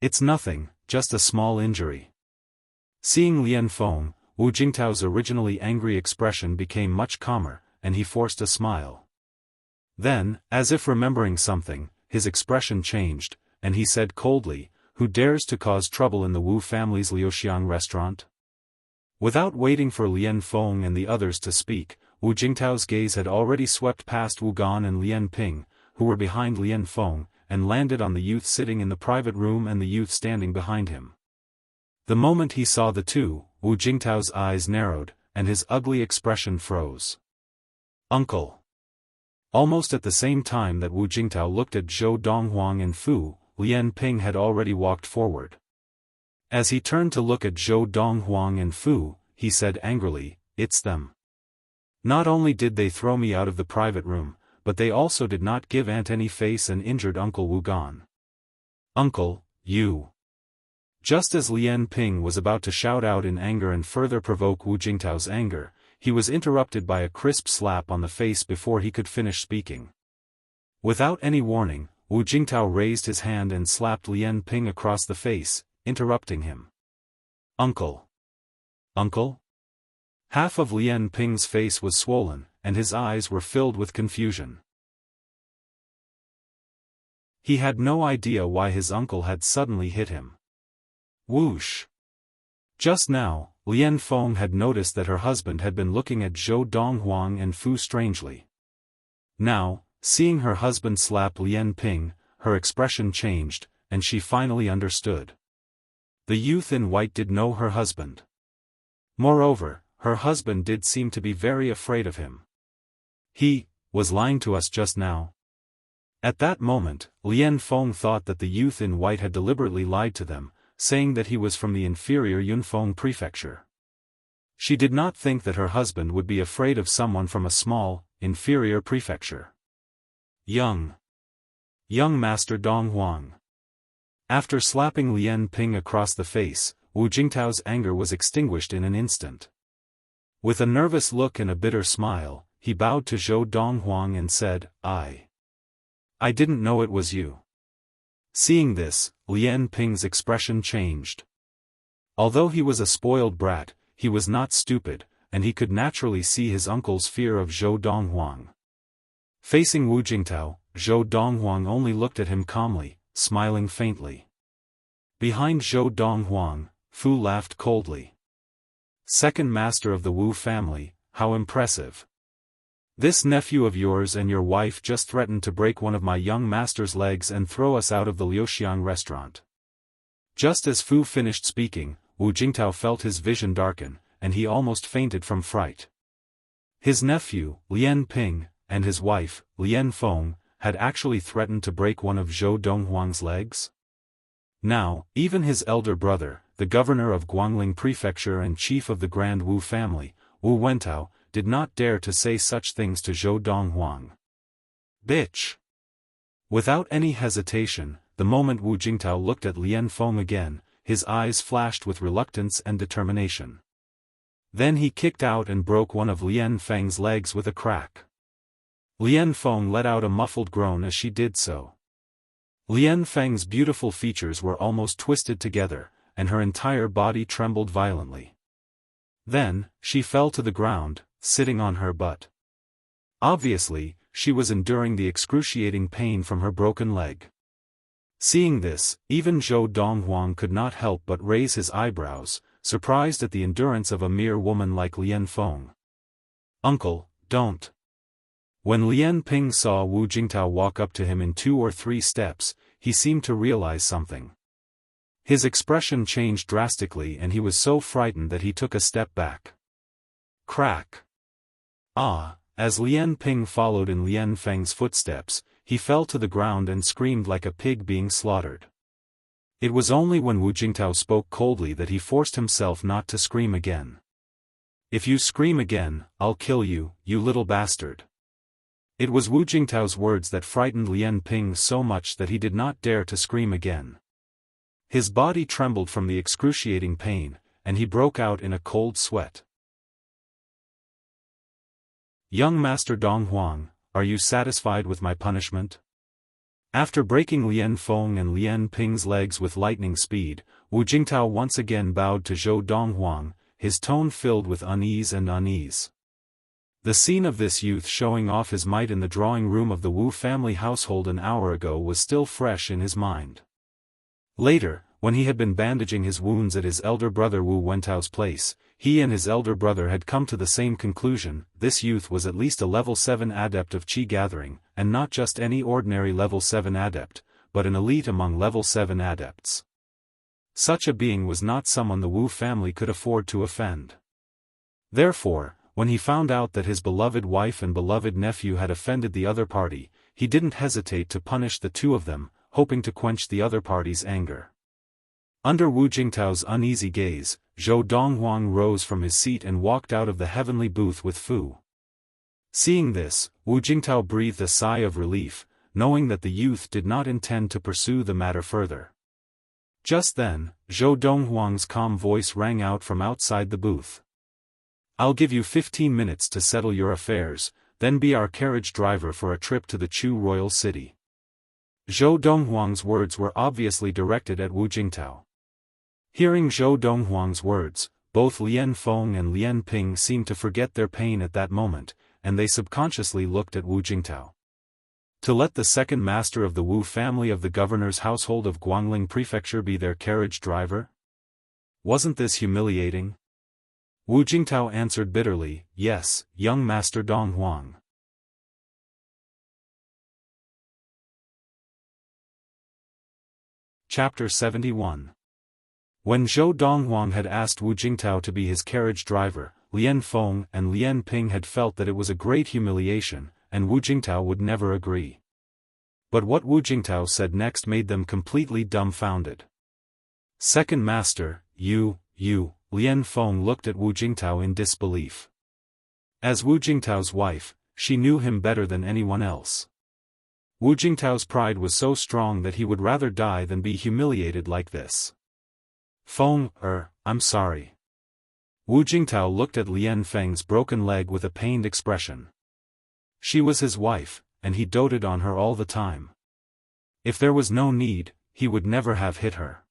It's nothing, just a small injury. Seeing Lian Feng, Wu Jingtao's originally angry expression became much calmer, and he forced a smile. Then, as if remembering something, his expression changed, and he said coldly, Who dares to cause trouble in the Wu family's Liuxiang restaurant? Without waiting for Lian Feng and the others to speak, Wu Jingtao's gaze had already swept past Wu Gan and Lian Ping, who were behind Lian Feng, and landed on the youth sitting in the private room and the youth standing behind him. The moment he saw the two, Wu Jingtao's eyes narrowed, and his ugly expression froze. Uncle. Almost at the same time that Wu Jingtao looked at Zhou Donghuang and Fu, Lian Ping had already walked forward. As he turned to look at Zhou Donghuang and Fu, he said angrily, It's them. Not only did they throw me out of the private room, but they also did not give Aunt any face and injured Uncle Wu Gan. Uncle, you. Just as Lian Ping was about to shout out in anger and further provoke Wu Jingtao's anger, he was interrupted by a crisp slap on the face before he could finish speaking. Without any warning, Wu Jingtao raised his hand and slapped Lian Ping across the face, interrupting him. Uncle. Uncle? Half of Lian Ping's face was swollen, and his eyes were filled with confusion. He had no idea why his uncle had suddenly hit him. Whoosh! Just now, Lian Feng had noticed that her husband had been looking at Zhou Donghuang and Fu strangely. Now, seeing her husband slap Lian Ping, her expression changed, and she finally understood. The youth in white did know her husband. Moreover, her husband did seem to be very afraid of him. He was lying to us just now. At that moment, Lian Feng thought that the youth in white had deliberately lied to them, saying that he was from the inferior Yunfeng prefecture. She did not think that her husband would be afraid of someone from a small, inferior prefecture. Young Master Donghuang. After slapping Lian Ping across the face, Wu Jingtao's anger was extinguished in an instant. With a nervous look and a bitter smile, he bowed to Zhou Donghuang and said, I didn't know it was you. Seeing this, Lian Ping's expression changed. Although he was a spoiled brat, he was not stupid, and he could naturally see his uncle's fear of Zhou Donghuang. Facing Wu Jingtao, Zhou Donghuang only looked at him calmly, smiling faintly. Behind Zhou Donghuang, Fu laughed coldly. Second master of the Wu family, how impressive. This nephew of yours and your wife just threatened to break one of my young master's legs and throw us out of the Liuxiang restaurant. Just as Fu finished speaking, Wu Jingtao felt his vision darken, and he almost fainted from fright. His nephew, Lian Ping, and his wife, Lian Feng, had actually threatened to break one of Zhou Donghuang's legs? Now, even his elder brother, the governor of Guangling Prefecture and chief of the Grand Wu family, Wu Wentao, did not dare to say such things to Zhou Donghuang. Bitch! Without any hesitation, the moment Wu Jingtao looked at Lian Feng again, his eyes flashed with reluctance and determination. Then he kicked out and broke one of Lian Feng's legs with a crack. Lian Feng let out a muffled groan as she did so. Lian Feng's beautiful features were almost twisted together, and her entire body trembled violently. Then, she fell to the ground, sitting on her butt. Obviously, she was enduring the excruciating pain from her broken leg. Seeing this, even Zhou Donghuang could not help but raise his eyebrows, surprised at the endurance of a mere woman like Lian Feng. Uncle, don't. When Lian Ping saw Wu Jingtao walk up to him in 2 or 3 steps, he seemed to realize something. His expression changed drastically and he was so frightened that he took a step back. Crack! Ah! As Lian Ping followed in Lian Feng's footsteps, he fell to the ground and screamed like a pig being slaughtered. It was only when Wu Jingtao spoke coldly that he forced himself not to scream again. If you scream again, I'll kill you, you little bastard. It was Wu Jingtao's words that frightened Lian Ping so much that he did not dare to scream again. His body trembled from the excruciating pain, and he broke out in a cold sweat. Young Master Donghuang, are you satisfied with my punishment? After breaking Lian Feng and Lian Ping's legs with lightning speed, Wu Jingtao once again bowed to Zhou Donghuang, his tone filled with unease and unease. The scene of this youth showing off his might in the drawing room of the Wu family household an hour ago was still fresh in his mind. Later, when he had been bandaging his wounds at his elder brother Wu Wentao's place, he and his elder brother had come to the same conclusion: this youth was at least a level 7 adept of Qi gathering, and not just any ordinary level 7 adept, but an elite among level 7 adepts. Such a being was not someone the Wu family could afford to offend. Therefore, when he found out that his beloved wife and beloved nephew had offended the other party, he didn't hesitate to punish the 2 of them, hoping to quench the other party's anger. Under Wu Jingtao's uneasy gaze, Zhou Donghuang rose from his seat and walked out of the heavenly booth with Fu. Seeing this, Wu Jingtao breathed a sigh of relief, knowing that the youth did not intend to pursue the matter further. Just then, Zhou Donghuang's calm voice rang out from outside the booth. I'll give you 15 minutes to settle your affairs, then be our carriage driver for a trip to the Chu royal city. Zhou Donghuang's words were obviously directed at Wu Jingtao. Hearing Zhou Donghuang's words, both Lian Feng and Lian Ping seemed to forget their pain at that moment, and they subconsciously looked at Wu Jingtao. To let the second master of the Wu family of the governor's household of Guangling Prefecture be their carriage driver? Wasn't this humiliating? Wu Jingtao answered bitterly, yes, young Master Donghuang. Chapter 71. When Zhou Donghuang had asked Wu Jingtao to be his carriage driver, Lian Feng and Lian Ping had felt that it was a great humiliation, and Wu Jingtao would never agree. But what Wu Jingtao said next made them completely dumbfounded. Second master, you, Lian Feng looked at Wu Jingtao in disbelief. As Wu Jingtao's wife, she knew him better than anyone else. Wu Jingtao's pride was so strong that he would rather die than be humiliated like this. Feng, I'm sorry. Wu Jingtao looked at Lian Feng's broken leg with a pained expression. She was his wife, and he doted on her all the time. If there was no need, he would never have hit her.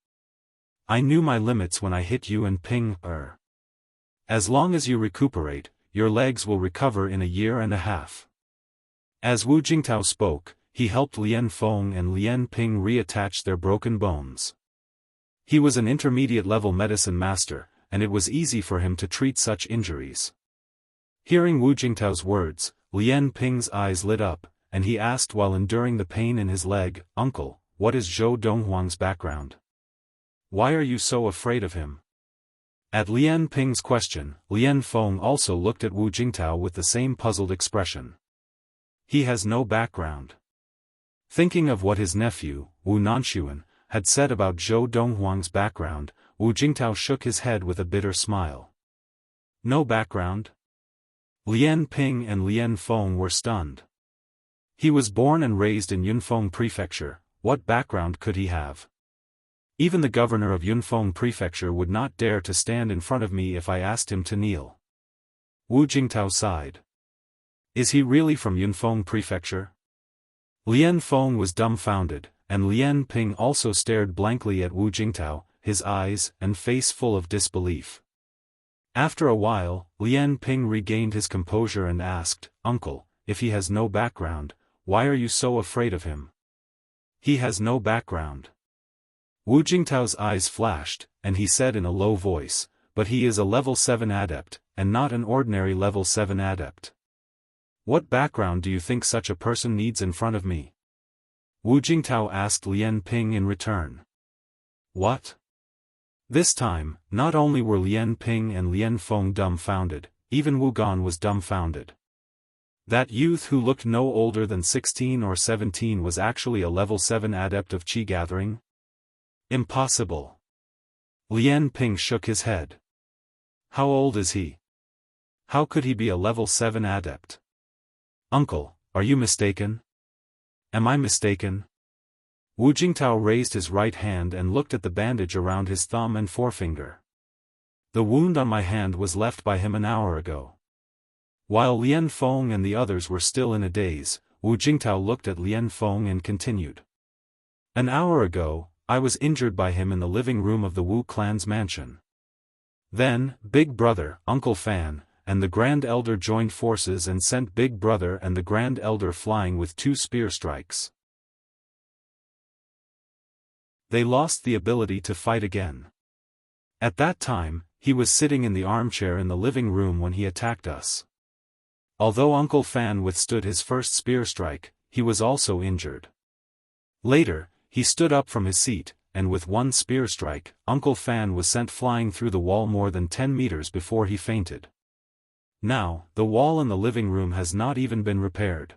I knew my limits when I hit you and Ping, As long as you recuperate, your legs will recover in a year and a half. As Wu Jingtao spoke, he helped Lian Feng and Lian Ping reattach their broken bones. He was an intermediate-level medicine master, and it was easy for him to treat such injuries. Hearing Wu Jingtao's words, Lian Ping's eyes lit up, and he asked while enduring the pain in his leg, "Uncle, what is Zhou Donghuang's background? Why are you so afraid of him?" At Lian Ping's question, Lian Feng also looked at Wu Jingtao with the same puzzled expression. He has no background. Thinking of what his nephew, Wu Nanxuan, had said about Zhou Donghuang's background, Wu Jingtao shook his head with a bitter smile. No background? Lian Ping and Lian Feng were stunned. He was born and raised in Yunfeng Prefecture, what background could he have? Even the governor of Yunfeng Prefecture would not dare to stand in front of me if I asked him to kneel. Wu Jingtao sighed. Is he really from Yunfeng Prefecture? Lian Feng was dumbfounded, and Lian Ping also stared blankly at Wu Jingtao, his eyes and face full of disbelief. After a while, Lian Ping regained his composure and asked, "Uncle, if he has no background, why are you so afraid of him?" He has no background. Wu Jingtao's eyes flashed, and he said in a low voice, "But he is a level 7 adept, and not an ordinary level 7 adept. What background do you think such a person needs in front of me?" Wu Jingtao asked Lian Ping in return. What? This time, not only were Lian Ping and Lian Feng dumbfounded, even Wu Gan was dumbfounded. That youth who looked no older than 16 or 17 was actually a level 7 adept of qi gathering? Impossible. Lian Ping shook his head. How old is he? How could he be a level 7 adept? Uncle, are you mistaken? Am I mistaken? Wu Jingtao raised his right hand and looked at the bandage around his thumb and forefinger. The wound on my hand was left by him an hour ago. While Lian Feng and the others were still in a daze, Wu Jingtao looked at Lian Feng and continued. An hour ago, I was injured by him in the living room of the Wu clan's mansion. Then, Big Brother, Uncle Fan, and the Grand Elder joined forces and sent Big Brother and the Grand Elder flying with 2 spear strikes. They lost the ability to fight again. At that time, he was sitting in the armchair in the living room when he attacked us. Although Uncle Fan withstood his first spear strike, he was also injured. Later, he stood up from his seat, and with 1 spear strike, Uncle Fan was sent flying through the wall more than 10 meters before he fainted. Now, the wall in the living room has not even been repaired.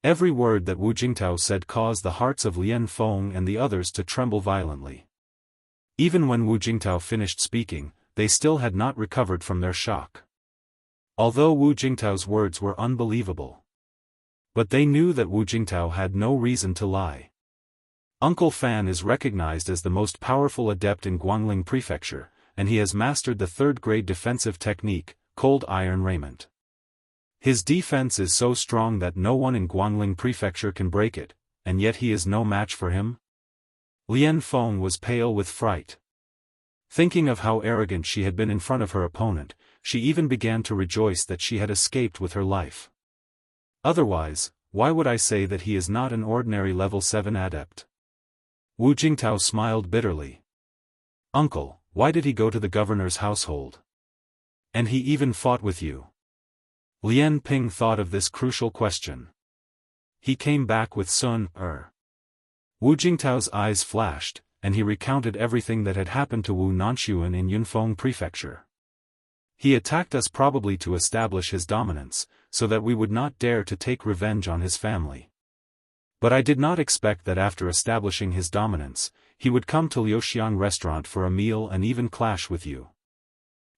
Every word that Wu Jingtao said caused the hearts of Lian Feng and the others to tremble violently. Even when Wu Jingtao finished speaking, they still had not recovered from their shock. Although Wu Jingtao's words were unbelievable. But they knew that Wu Jingtao had no reason to lie. Uncle Fan is recognized as the most powerful adept in Guangling Prefecture, and he has mastered the 3rd-grade defensive technique, Cold Iron Raiment. His defense is so strong that no one in Guangling Prefecture can break it, and yet he is no match for him? Lian Feng was pale with fright. Thinking of how arrogant she had been in front of her opponent, she even began to rejoice that she had escaped with her life. Otherwise, why would I say that he is not an ordinary level 7 adept? Wu Jingtao smiled bitterly. Uncle, why did he go to the governor's household? And he even fought with you. Lian Ping thought of this crucial question. He came back with Sun Er. Wu Jingtao's eyes flashed, and he recounted everything that had happened to Wu Nanxuan in Yunfeng Prefecture. He attacked us probably to establish his dominance, so that we would not dare to take revenge on his family. But I did not expect that after establishing his dominance, he would come to Liuxiang restaurant for a meal and even clash with you.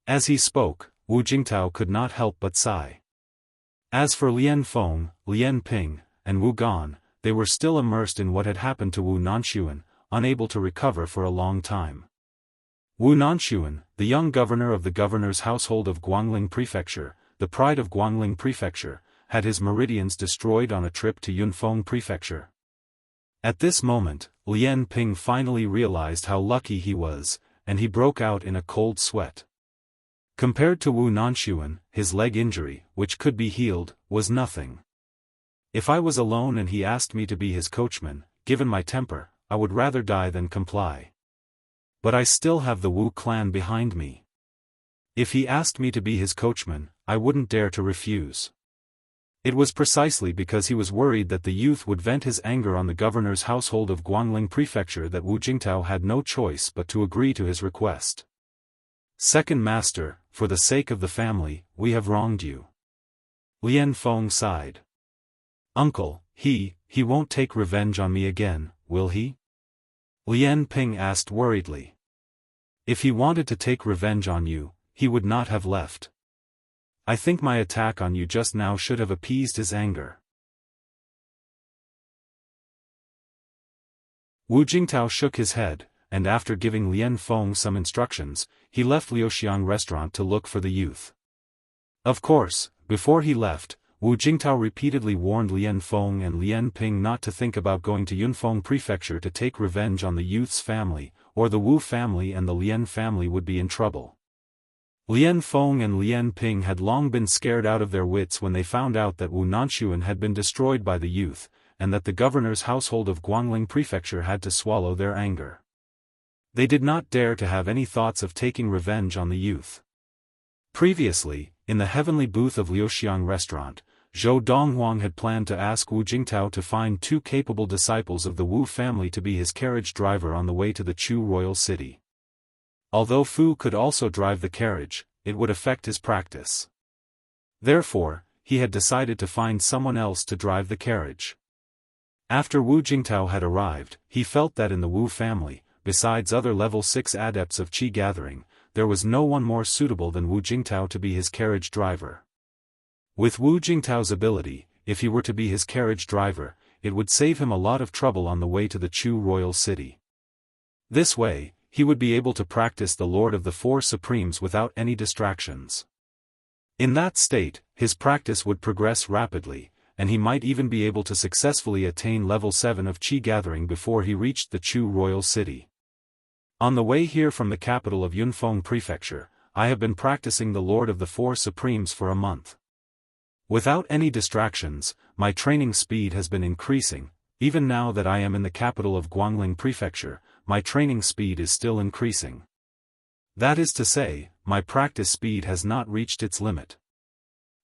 As he spoke, Wu Jingtao could not help but sigh. As for Lian Feng, Lian Ping, and Wu Gan, they were still immersed in what had happened to Wu Nanxuan, unable to recover for a long time. Wu Nanxuan, the young governor of the governor's household of Guangling Prefecture, the pride of Guangling Prefecture, had his meridians destroyed on a trip to Yunfeng Prefecture. At this moment, Lian Ping finally realized how lucky he was, and he broke out in a cold sweat. Compared to Wu Nanxuan, his leg injury, which could be healed, was nothing. If I was alone and he asked me to be his coachman, given my temper, I would rather die than comply. But I still have the Wu clan behind me. If he asked me to be his coachman, I wouldn't dare to refuse. It was precisely because he was worried that the youth would vent his anger on the governor's household of Guangling Prefecture that Wu Jingtao had no choice but to agree to his request. Second master, for the sake of the family, we have wronged you. Lian Feng sighed. Uncle, he won't take revenge on me again, will he? Lian Ping asked worriedly. If he wanted to take revenge on you, he would not have left. I think my attack on you just now should have appeased his anger. Wu Jingtao shook his head, and after giving Lian Feng some instructions, he left Liuxiang restaurant to look for the youth. Of course, before he left, Wu Jingtao repeatedly warned Lian Feng and Lian Ping not to think about going to Yunfeng Prefecture to take revenge on the youth's family, or the Wu family and the Lian family would be in trouble. Lian Feng and Lian Ping had long been scared out of their wits when they found out that Wu Nanxuan had been destroyed by the youth, and that the governor's household of Guangling Prefecture had to swallow their anger. They did not dare to have any thoughts of taking revenge on the youth. Previously, in the heavenly booth of Liuxiang restaurant, Zhou Donghuang had planned to ask Wu Jingtao to find 2 capable disciples of the Wu family to be his carriage driver on the way to the Chu royal city. Although Fu could also drive the carriage, it would affect his practice. Therefore, he had decided to find someone else to drive the carriage. After Wu Jingtao had arrived, he felt that in the Wu family, besides other level 6 adepts of Qi gathering, there was no one more suitable than Wu Jingtao to be his carriage driver. With Wu Jingtao's ability, if he were to be his carriage driver, it would save him a lot of trouble on the way to the Chu royal city. This way, he would be able to practice the Lord of the Four Supremes without any distractions. In that state, his practice would progress rapidly, and he might even be able to successfully attain level 7 of Qi gathering before he reached the Chu royal city. On the way here from the capital of Yunfeng Prefecture, I have been practicing the Lord of the Four Supremes for a month. Without any distractions, my training speed has been increasing. Even now that I am in the capital of Guangling Prefecture, my training speed is still increasing. That is to say, my practice speed has not reached its limit.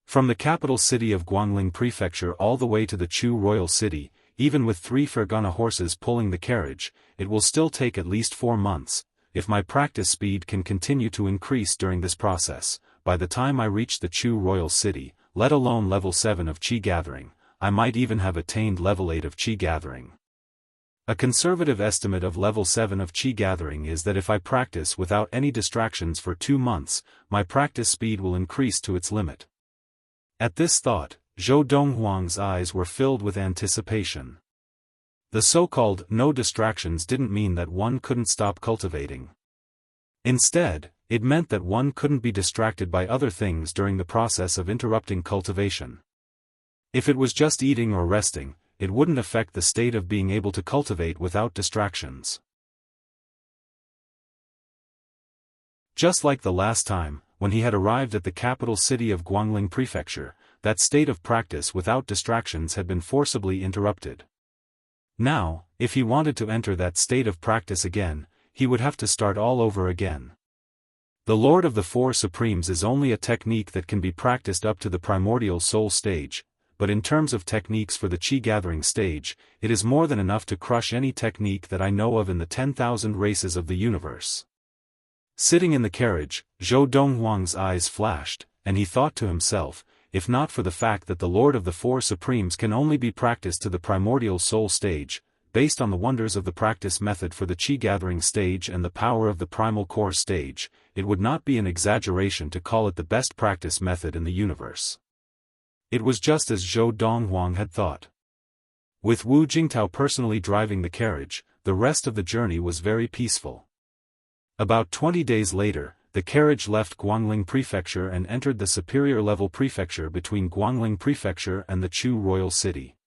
From the capital city of Guangling Prefecture all the way to the Chu royal city, even with 3 Fergana horses pulling the carriage, it will still take at least 4 months. If my practice speed can continue to increase during this process, by the time I reach the Chu royal city, let alone level 7 of Qi gathering, I might even have attained level 8 of Qi gathering. A conservative estimate of level 7 of Qi gathering is that if I practice without any distractions for 2 months, my practice speed will increase to its limit. At this thought, Zhou Donghuang's eyes were filled with anticipation. The so-called no distractions didn't mean that one couldn't stop cultivating. Instead, it meant that one couldn't be distracted by other things during the process of interrupting cultivation. If it was just eating or resting, it wouldn't affect the state of being able to cultivate without distractions. Just like the last time, when he had arrived at the capital city of Guangling Prefecture, that state of practice without distractions had been forcibly interrupted. Now, if he wanted to enter that state of practice again, he would have to start all over again. The Lord of the Four Supremes is only a technique that can be practiced up to the primordial soul stage, but in terms of techniques for the Qi gathering stage, it is more than enough to crush any technique that I know of in the 10,000 races of the universe. Sitting in the carriage, Zhou Donghuang's eyes flashed, and he thought to himself, if not for the fact that the Lord of the Four Supremes can only be practiced to the primordial soul stage, based on the wonders of the practice method for the Qi gathering stage and the power of the primal core stage, it would not be an exaggeration to call it the best practice method in the universe. It was just as Zhou Donghuang had thought. With Wu Jingtao personally driving the carriage, the rest of the journey was very peaceful. About 20 days later, the carriage left Guangling Prefecture and entered the superior-level prefecture between Guangling Prefecture and the Chu Royal City.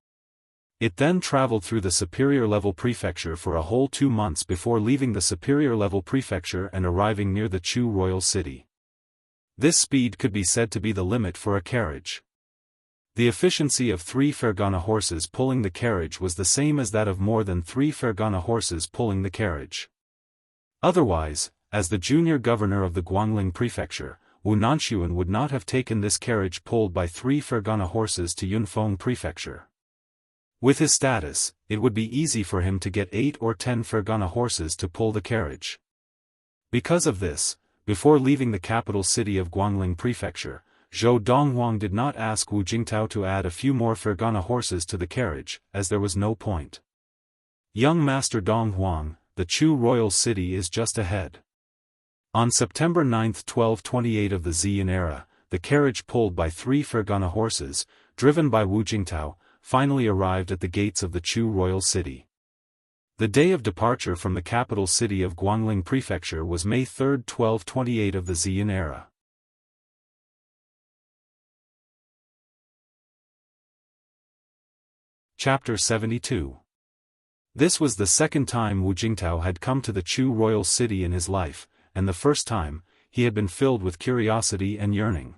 It then traveled through the superior-level prefecture for a whole 2 months before leaving the superior-level prefecture and arriving near the Chu Royal City. This speed could be said to be the limit for a carriage. The efficiency of 3 Fergana horses pulling the carriage was the same as that of more than 3 Fergana horses pulling the carriage. Otherwise, as the junior governor of the Guangling Prefecture, Wu Nanxuan would not have taken this carriage pulled by 3 Fergana horses to Yunfeng Prefecture. With his status, it would be easy for him to get 8 or 10 Fergana horses to pull the carriage. Because of this, before leaving the capital city of Guangling Prefecture, Zhou Donghuang did not ask Wu Jingtao to add a few more Fergana horses to the carriage, as there was no point. Young Master Donghuang, the Chu Royal City is just ahead. On September 9, 1228 of the Ziyan era, the carriage pulled by 3 Fergana horses, driven by Wu Jingtao, finally arrived at the gates of the Chu Royal City. The day of departure from the capital city of Guangling Prefecture was May 3, 1228 of the Ziyan era. Chapter 72. This was the second time Wu Jingtao had come to the Chu Royal City in his life, and the first time, he had been filled with curiosity and yearning.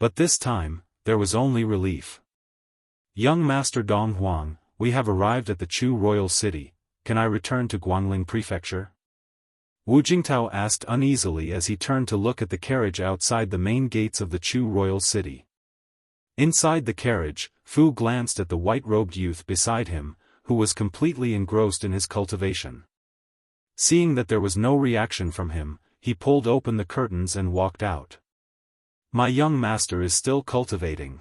But this time, there was only relief. Young Master Donghuang, we have arrived at the Chu Royal City, can I return to Guangling Prefecture? Wu Jingtao asked uneasily as he turned to look at the carriage outside the main gates of the Chu Royal City. Inside the carriage, Fu glanced at the white-robed youth beside him, who was completely engrossed in his cultivation. Seeing that there was no reaction from him, he pulled open the curtains and walked out. My young master is still cultivating.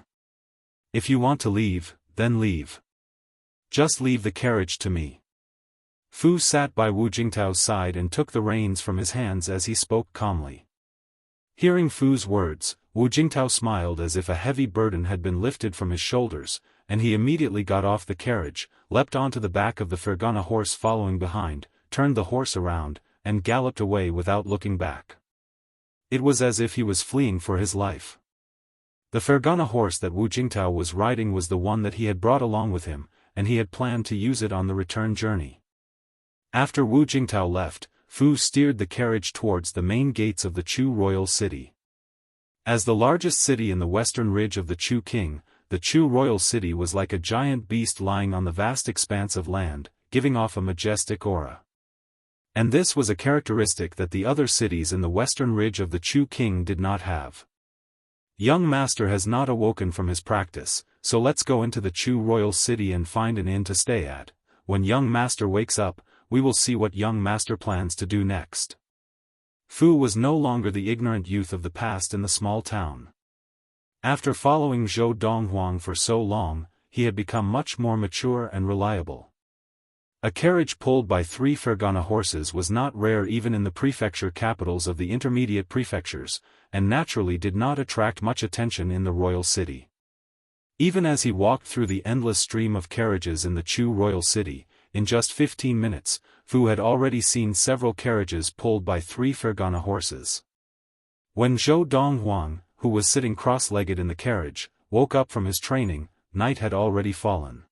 If you want to leave, then leave. Just leave the carriage to me. Fu sat by Wu Jingtao's side and took the reins from his hands as he spoke calmly. Hearing Fu's words, Wu Jingtao smiled as if a heavy burden had been lifted from his shoulders, and he immediately got off the carriage, leapt onto the back of the Fergana horse following behind, turned the horse around, and galloped away without looking back. It was as if he was fleeing for his life. The Fergana horse that Wu Jingtao was riding was the one that he had brought along with him, and he had planned to use it on the return journey. After Wu Jingtao left, Fu steered the carriage towards the main gates of the Chu Royal City. As the largest city in the western ridge of the Chu King, the Chu Royal City was like a giant beast lying on the vast expanse of land, giving off a majestic aura. And this was a characteristic that the other cities in the western ridge of the Chu King did not have. Young master has not awoken from his practice, so let's go into the Chu Royal City and find an inn to stay at. When young master wakes up, we will see what young master plans to do next. Fu was no longer the ignorant youth of the past in the small town. After following Zhou Donghuang for so long, he had become much more mature and reliable. A carriage pulled by 3 Fergana horses was not rare even in the prefecture capitals of the intermediate prefectures, and naturally did not attract much attention in the royal city. Even as he walked through the endless stream of carriages in the Chu Royal City, in just 15 minutes, Fu had already seen several carriages pulled by 3 Fergana horses. When Zhou Donghuang, who was sitting cross-legged in the carriage, woke up from his training, night had already fallen.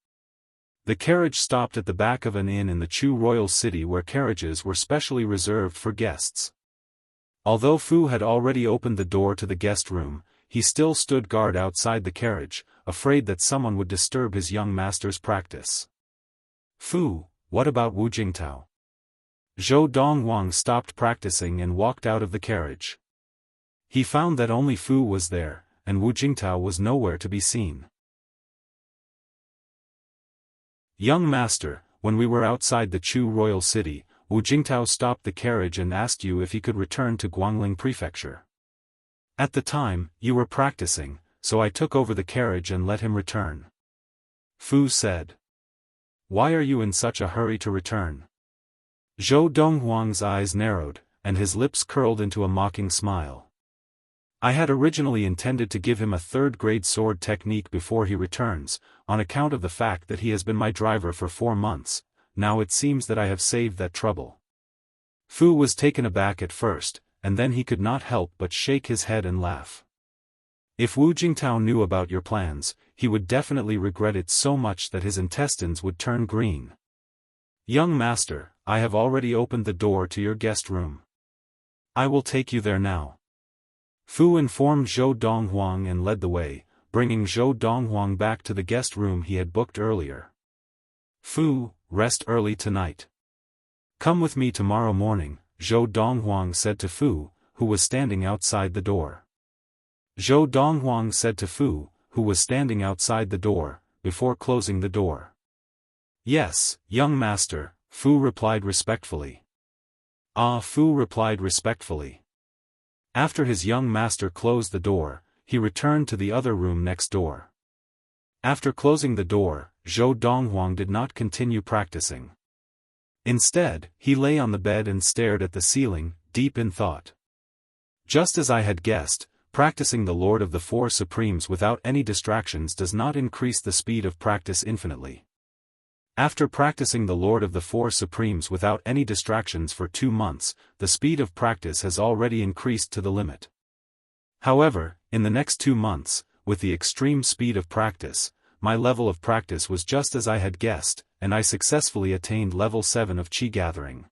The carriage stopped at the back of an inn in the Chu Royal City where carriages were specially reserved for guests. Although Fu had already opened the door to the guest room, he still stood guard outside the carriage, afraid that someone would disturb his young master's practice. Fu, what about Wu Jingtao? Zhou Donghuang stopped practicing and walked out of the carriage. He found that only Fu was there, and Wu Jingtao was nowhere to be seen. Young master, when we were outside the Chu Royal City, Wu Jingtao stopped the carriage and asked you if he could return to Guangling Prefecture. At the time, you were practicing, so I took over the carriage and let him return. Fu said. Why are you in such a hurry to return? Zhou Donghuang's eyes narrowed, and his lips curled into a mocking smile. I had originally intended to give him a third-grade sword technique before he returns, on account of the fact that he has been my driver for 4 months, now it seems that I have saved that trouble. Fu was taken aback at first, and then he could not help but shake his head and laugh. If Wu Jingtao knew about your plans, he would definitely regret it so much that his intestines would turn green. Young master, I have already opened the door to your guest room. I will take you there now. Fu informed Zhou Donghuang and led the way, bringing Zhou Donghuang back to the guest room he had booked earlier. Fu, rest early tonight. Come with me tomorrow morning, Zhou Donghuang said to Fu, who was standing outside the door. Zhou Donghuang said to Fu, who was standing outside the door, before closing the door. Yes, young master, Fu replied respectfully. Fu replied respectfully. After his young master closed the door, he returned to the other room next door. After closing the door, Zhou Donghuang did not continue practicing. Instead, he lay on the bed and stared at the ceiling, deep in thought. Just as I had guessed, practicing the Lord of the Four Supremes without any distractions does not increase the speed of practice infinitely. After practicing the Lord of the Four Supremes without any distractions for 2 months, the speed of practice has already increased to the limit. However, in the next 2 months, with the extreme speed of practice, my level of practice was just as I had guessed, and I successfully attained level 7 of Qi gathering.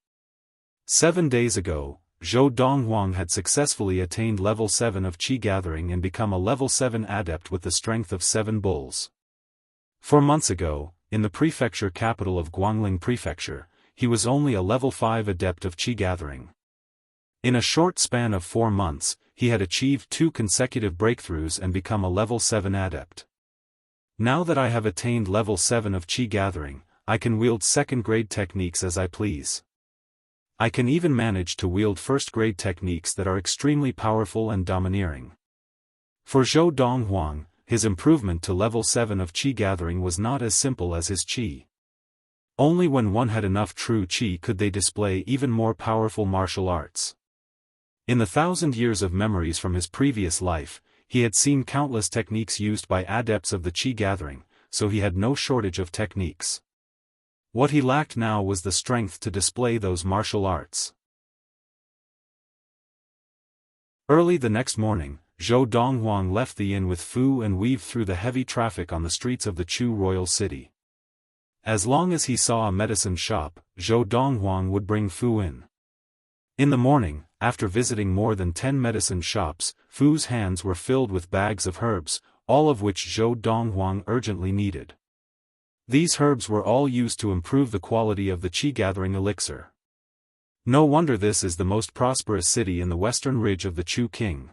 7 days ago, Zhou Donghuang had successfully attained level 7 of Qi gathering and become a level 7 adept with the strength of 7 bulls. 4 months ago, in the prefecture capital of Guangling Prefecture, he was only a level 5 adept of Qi gathering. In a short span of 4 months, he had achieved 2 consecutive breakthroughs and become a level 7 adept. Now that I have attained level 7 of Qi gathering, I can wield second-grade techniques as I please. I can even manage to wield first-grade techniques that are extremely powerful and domineering. For Zhou Donghuang, his improvement to level 7 of Qi gathering was not as simple as his Qi. Only when one had enough true Qi could they display even more powerful martial arts. In the 1,000 years of memories from his previous life, he had seen countless techniques used by adepts of the Qi gathering, so he had no shortage of techniques. What he lacked now was the strength to display those martial arts. Early the next morning, Zhou Donghuang left the inn with Fu and weaved through the heavy traffic on the streets of the Chu royal city. As long as he saw a medicine shop, Zhou Donghuang would bring Fu in. In the morning, after visiting more than 10 medicine shops, Fu's hands were filled with bags of herbs, all of which Zhou Donghuang urgently needed. These herbs were all used to improve the quality of the Qi gathering elixir. No wonder this is the most prosperous city in the western ridge of the Chu King.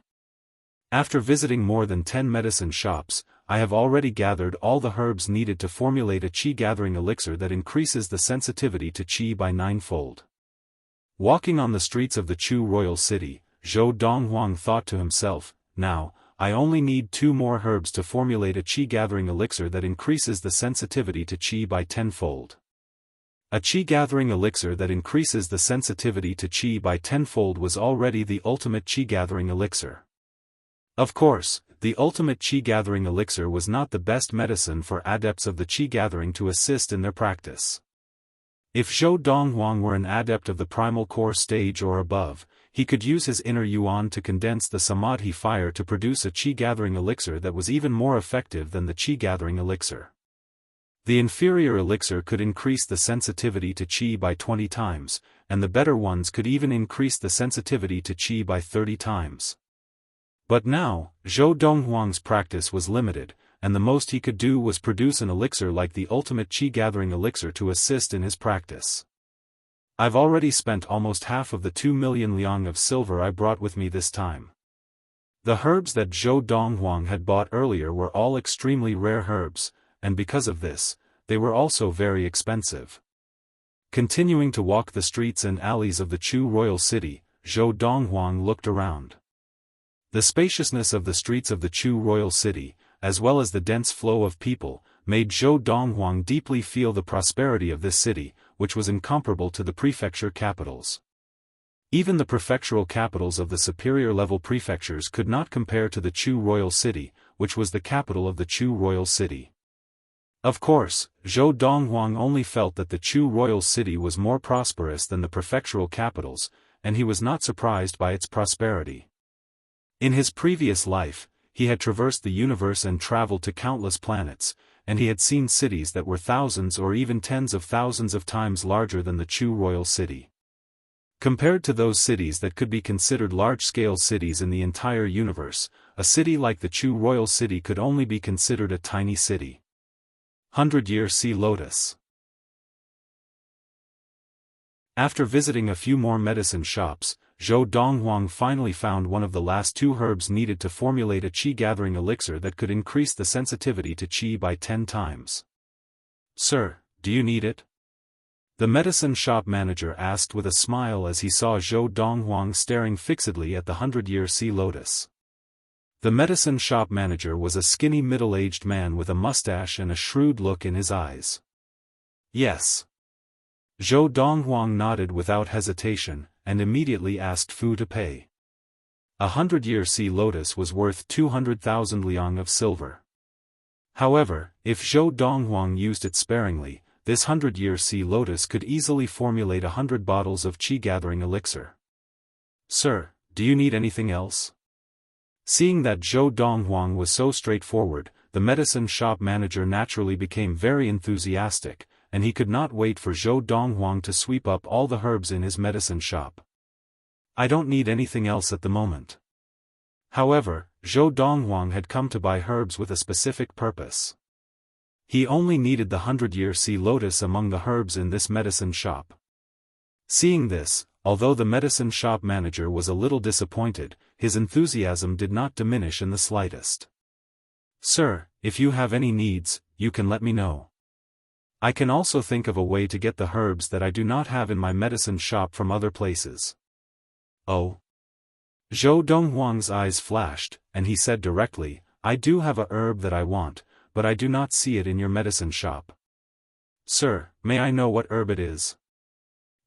After visiting more than 10 medicine shops, I have already gathered all the herbs needed to formulate a Qi gathering elixir that increases the sensitivity to Qi by 9-fold. Walking on the streets of the Chu royal city, Zhou Donghuang thought to himself, now, I only need 2 more herbs to formulate a Qi gathering elixir that increases the sensitivity to Qi by 10-fold. A Qi gathering elixir that increases the sensitivity to Qi by 10-fold was already the ultimate Qi gathering elixir. Of course, the ultimate Qi gathering elixir was not the best medicine for adepts of the Qi gathering to assist in their practice. If Zhou Donghuang were an adept of the primal core stage or above, he could use his inner yuan to condense the samadhi fire to produce a Qi gathering elixir that was even more effective than the Qi gathering elixir. The inferior elixir could increase the sensitivity to Qi by 20 times, and the better ones could even increase the sensitivity to Qi by 30 times. But now, Zhou Donghuang's practice was limited, and the most he could do was produce an elixir like the ultimate Qi gathering elixir to assist in his practice. I've already spent almost half of the 2 million liang of silver I brought with me this time. The herbs that Zhou Donghuang had bought earlier were all extremely rare herbs, and because of this, they were also very expensive. Continuing to walk the streets and alleys of the Chu royal city, Zhou Donghuang looked around. The spaciousness of the streets of the Chu royal city, as well as the dense flow of people, made Zhou Donghuang deeply feel the prosperity of this city, which was incomparable to the prefecture capitals. Even the prefectural capitals of the superior-level prefectures could not compare to the Chu royal city, which was the capital of the Chu royal city. Of course, Zhou Donghuang only felt that the Chu royal city was more prosperous than the prefectural capitals, and he was not surprised by its prosperity. In his previous life, he had traversed the universe and traveled to countless planets, and he had seen cities that were thousands or even tens of thousands of times larger than the Chu royal city. Compared to those cities that could be considered large-scale cities in the entire universe, a city like the Chu royal city could only be considered a tiny city. 100-Year Sea Lotus. After visiting a few more medicine shops, Zhou Donghuang finally found one of the last 2 herbs needed to formulate a qi-gathering elixir that could increase the sensitivity to qi by 10 times. "Sir, do you need it?" the medicine shop manager asked with a smile as he saw Zhou Donghuang staring fixedly at the 100-Year Sea Lotus. The medicine shop manager was a skinny middle-aged man with a mustache and a shrewd look in his eyes. "Yes." Zhou Donghuang nodded without hesitation, and immediately asked Fu to pay. 100-Year Sea Lotus was worth 200,000 liang of silver. However, if Zhou Donghuang used it sparingly, this 100-Year Sea Lotus could easily formulate 100 bottles of qi-gathering elixir. "Sir, do you need anything else?" Seeing that Zhou Donghuang was so straightforward, the medicine shop manager naturally became very enthusiastic, and he could not wait for Zhou Donghuang to sweep up all the herbs in his medicine shop. "I don't need anything else at the moment." However, Zhou Donghuang had come to buy herbs with a specific purpose. He only needed the 100-Year Sea Lotus among the herbs in this medicine shop. Seeing this, although the medicine shop manager was a little disappointed, his enthusiasm did not diminish in the slightest. "Sir, if you have any needs, you can let me know. I can also think of a way to get the herbs that I do not have in my medicine shop from other places." "Oh?" Zhou Donghuang's eyes flashed, and he said directly, "I do have a herb that I want, but I do not see it in your medicine shop." "Sir, may I know what herb it is?"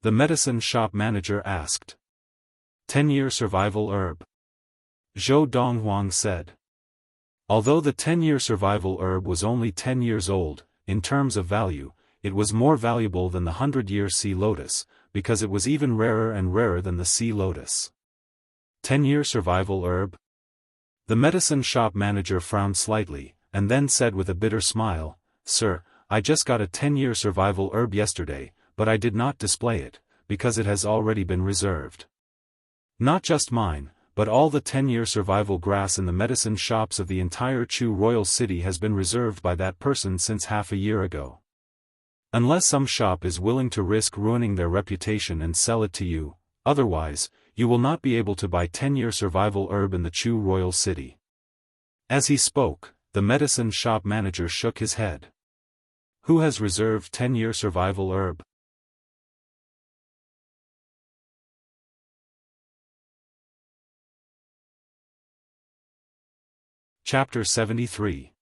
the medicine shop manager asked. 10-Year Survival Herb. Zhou Donghuang said. Although the 10-Year Survival Herb was only 10 years old, in terms of value, it was more valuable than the 100-Year Sea Lotus, because it was even rarer and rarer than the Sea Lotus. 10-Year Survival Herb? The medicine shop manager frowned slightly, and then said with a bitter smile, "Sir, I just got a 10-Year Survival Herb yesterday, but I did not display it, because it has already been reserved. Not just mine, but all the 10-Year Survival grass in the medicine shops of the entire Chu royal city has been reserved by that person since half a year ago. Unless some shop is willing to risk ruining their reputation and sell it to you, otherwise, you will not be able to buy 10-Year Survival Herb in the Chu royal city." As he spoke, the medicine shop manager shook his head. "Who has reserved 10-Year Survival Herb?" Chapter 73.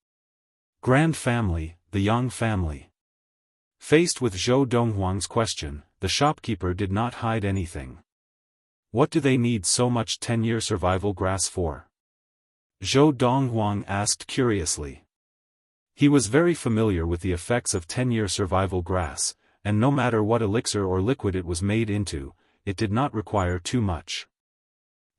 Grand Family, the Yang Family. Faced with Zhou Donghuang's question, the shopkeeper did not hide anything. "What do they need so much 10-Year Survival grass for?" Zhou Donghuang asked curiously. He was very familiar with the effects of 10-Year Survival grass, and no matter what elixir or liquid it was made into, it did not require too much.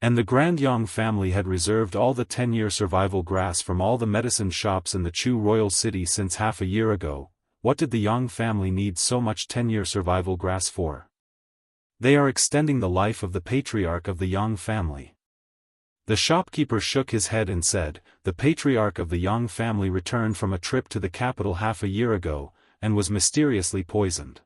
And the Grand Yang family had reserved all the 10-Year Survival grass from all the medicine shops in the Chu royal city since half a year ago. What did the Yang family need so much 10-Year Survival grass for? They are extending the life of the patriarch of the Yang family. The shopkeeper shook his head and said, "The patriarch of the Yang family returned from a trip to the capital half a year ago, and was mysteriously poisoned.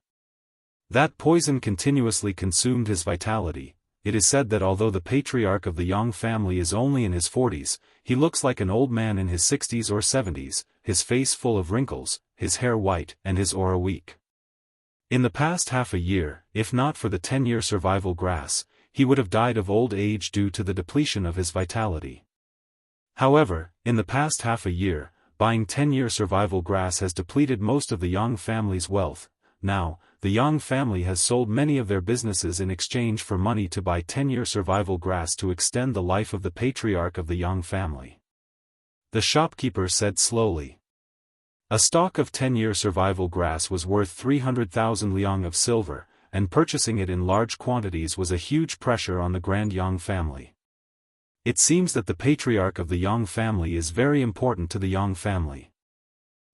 That poison continuously consumed his vitality. It is said that although the patriarch of the Yang family is only in his 40s, he looks like an old man in his 60s or 70s, his face full of wrinkles, his hair white and his aura weak. In the past half a year, if not for the 10-Year Survival grass, he would have died of old age due to the depletion of his vitality. However, in the past half a year, buying 10-Year Survival grass has depleted most of the Yang family's wealth. Now, the Yang family has sold many of their businesses in exchange for money to buy 10-year survival grass to extend the life of the patriarch of the Yang family. The shopkeeper said slowly. A stalk of 10-year survival grass was worth 300,000 liang of silver, and purchasing it in large quantities was a huge pressure on the Grand Yang family. It seems that the patriarch of the Yang family is very important to the Yang family.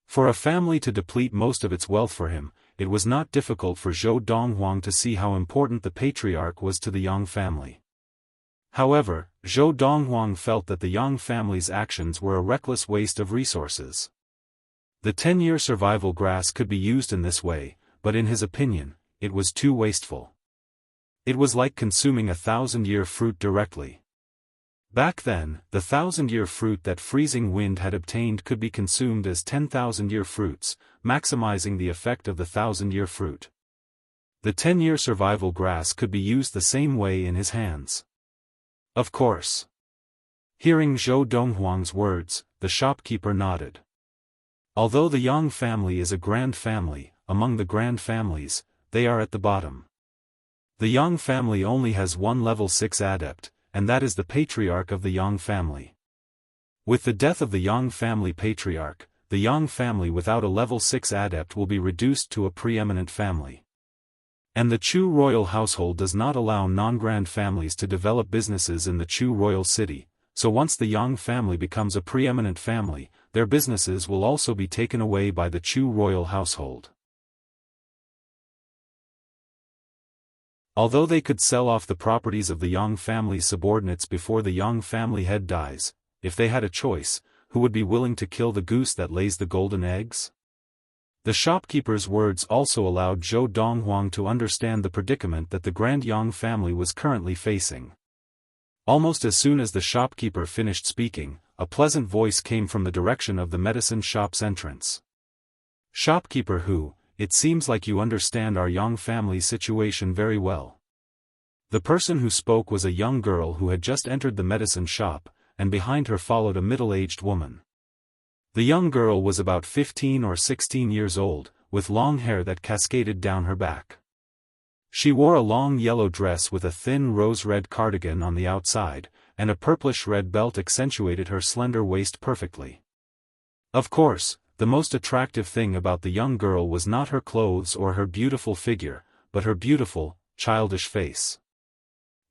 For a family to deplete most of its wealth for him, it was not difficult for Zhou Donghuang to see how important the patriarch was to the Yang family. However, Zhou Donghuang felt that the Yang family's actions were a reckless waste of resources. The 10-year survival grass could be used in this way, but in his opinion, it was too wasteful. It was like consuming a 1,000-year fruit directly. Back then, the 1,000-year fruit that freezing wind had obtained could be consumed as 10,000-year fruits, maximizing the effect of the 1,000-year fruit. The 10-year survival grass could be used the same way in his hands. Of course. Hearing Zhou Donghuang's words, the shopkeeper nodded. Although the Yang family is a grand family, among the grand families, they are at the bottom. The Yang family only has one level 6 adept, and that is the patriarch of the Yang family. With the death of the Yang family patriarch, the Yang family without a level 6 adept will be reduced to a preeminent family. And the Chu royal household does not allow non-grand families to develop businesses in the Chu royal city, so once the Yang family becomes a preeminent family, their businesses will also be taken away by the Chu royal household. Although they could sell off the properties of the Yang family's subordinates before the Yang family head dies, if they had a choice, who would be willing to kill the goose that lays the golden eggs? The shopkeeper's words also allowed Zhou Donghuang to understand the predicament that the Grand Yang family was currently facing. Almost as soon as the shopkeeper finished speaking, a pleasant voice came from the direction of the medicine shop's entrance. Shopkeeper Hu, it seems like you understand our Yang family's situation very well. The person who spoke was a young girl who had just entered the medicine shop, and behind her followed a middle-aged woman. The young girl was about 15 or 16 years old, with long hair that cascaded down her back. She wore a long yellow dress with a thin rose-red cardigan on the outside, and a purplish-red belt accentuated her slender waist perfectly. Of course, the most attractive thing about the young girl was not her clothes or her beautiful figure, but her beautiful, childish face.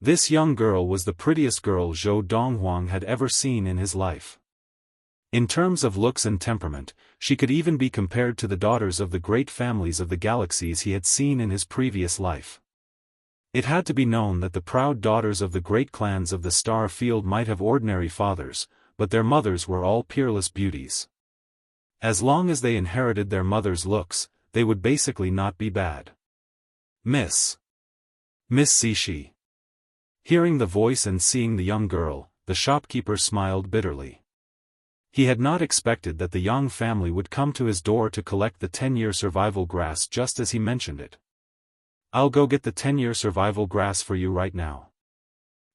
This young girl was the prettiest girl Zhou Donghuang had ever seen in his life. In terms of looks and temperament, she could even be compared to the daughters of the great families of the galaxies he had seen in his previous life. It had to be known that the proud daughters of the great clans of the Star Field might have ordinary fathers, but their mothers were all peerless beauties. As long as they inherited their mother's looks, they would basically not be bad. Miss Cixi. Hearing the voice and seeing the young girl, the shopkeeper smiled bitterly. He had not expected that the Yang family would come to his door to collect the 10-year survival grass just as he mentioned it. I'll go get the 10-year survival grass for you right now.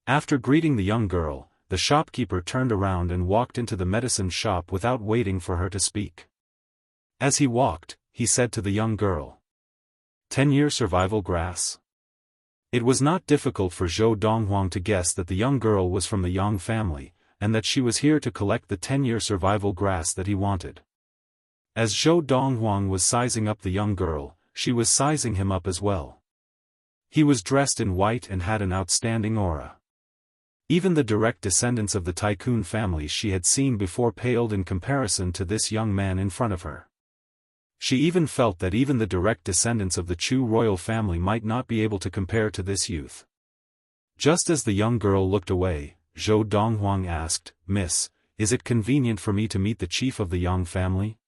After greeting the young girl, the shopkeeper turned around and walked into the medicine shop without waiting for her to speak. As he walked, he said to the young girl, 10-year survival grass? It was not difficult for Zhou Donghuang to guess that the young girl was from the Yang family, and that she was here to collect the 10-year survival grass that he wanted. As Zhou Donghuang was sizing up the young girl, she was sizing him up as well. He was dressed in white and had an outstanding aura. Even the direct descendants of the tycoon family she had seen before paled in comparison to this young man in front of her. She even felt that even the direct descendants of the Chu royal family might not be able to compare to this youth. Just as the young girl looked away, Zhou Donghuang asked, Miss, is it convenient for me to meet the chief of the Yang family?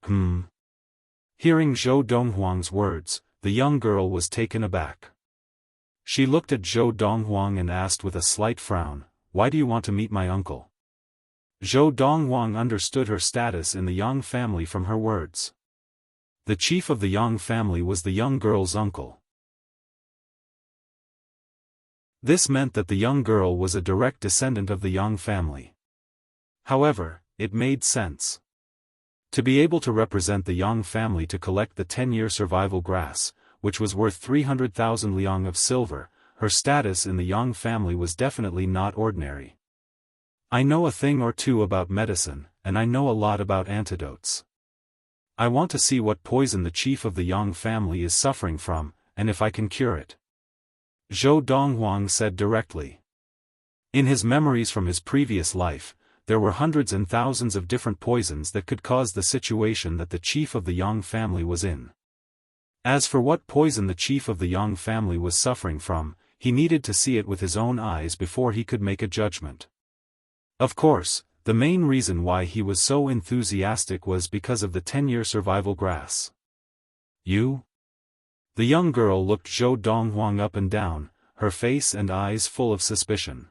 Hearing Zhou Donghuang's words, the young girl was taken aback. She looked at Zhou Donghuang and asked with a slight frown, why do you want to meet my uncle? Zhou Donghuang understood her status in the Yang family from her words. The chief of the Yang family was the young girl's uncle. This meant that the young girl was a direct descendant of the Yang family. However, it made sense. To be able to represent the Yang family to collect the 10-year survival grass, which was worth 300,000 liang of silver. Her status in the Yang family was definitely not ordinary. I know a thing or two about medicine, and I know a lot about antidotes. I want to see what poison the chief of the Yang family is suffering from, and if I can cure it. Zhou Donghuang said directly. In his memories from his previous life, there were hundreds and thousands of different poisons that could cause the situation that the chief of the Yang family was in. As for what poison the chief of the Yang family was suffering from, he needed to see it with his own eyes before he could make a judgment. Of course, the main reason why he was so enthusiastic was because of the 10-year survival grass. You? The young girl looked Zhou Donghuang up and down, her face and eyes full of suspicion.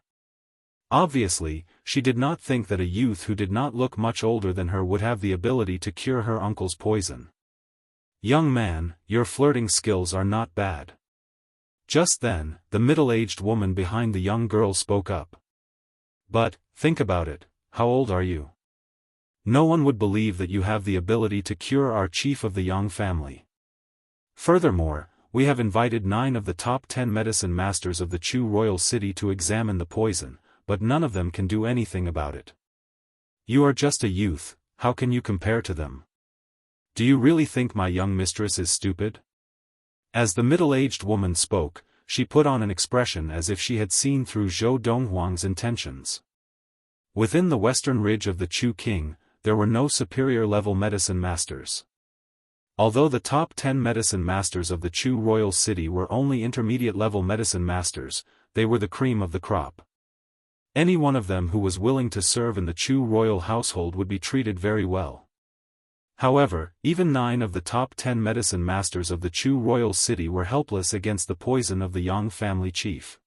Obviously, she did not think that a youth who did not look much older than her would have the ability to cure her uncle's poison. Young man, your flirting skills are not bad. Just then, the middle-aged woman behind the young girl spoke up. But, think about it, how old are you? No one would believe that you have the ability to cure our chief of the Yang family. Furthermore, we have invited 9 of the top 10 medicine masters of the Chu royal city to examine the poison, but none of them can do anything about it. You are just a youth, how can you compare to them? Do you really think my young mistress is stupid? As the middle-aged woman spoke, she put on an expression as if she had seen through Zhou Donghuang's intentions. Within the western ridge of the Chu king, there were no superior-level medicine masters. Although the top 10 medicine masters of the Chu royal city were only intermediate-level medicine masters, they were the cream of the crop. Any one of them who was willing to serve in the Chu royal household would be treated very well. However, even 9 of the top 10 medicine masters of the Chu royal city were helpless against the poison of the Yang family chief.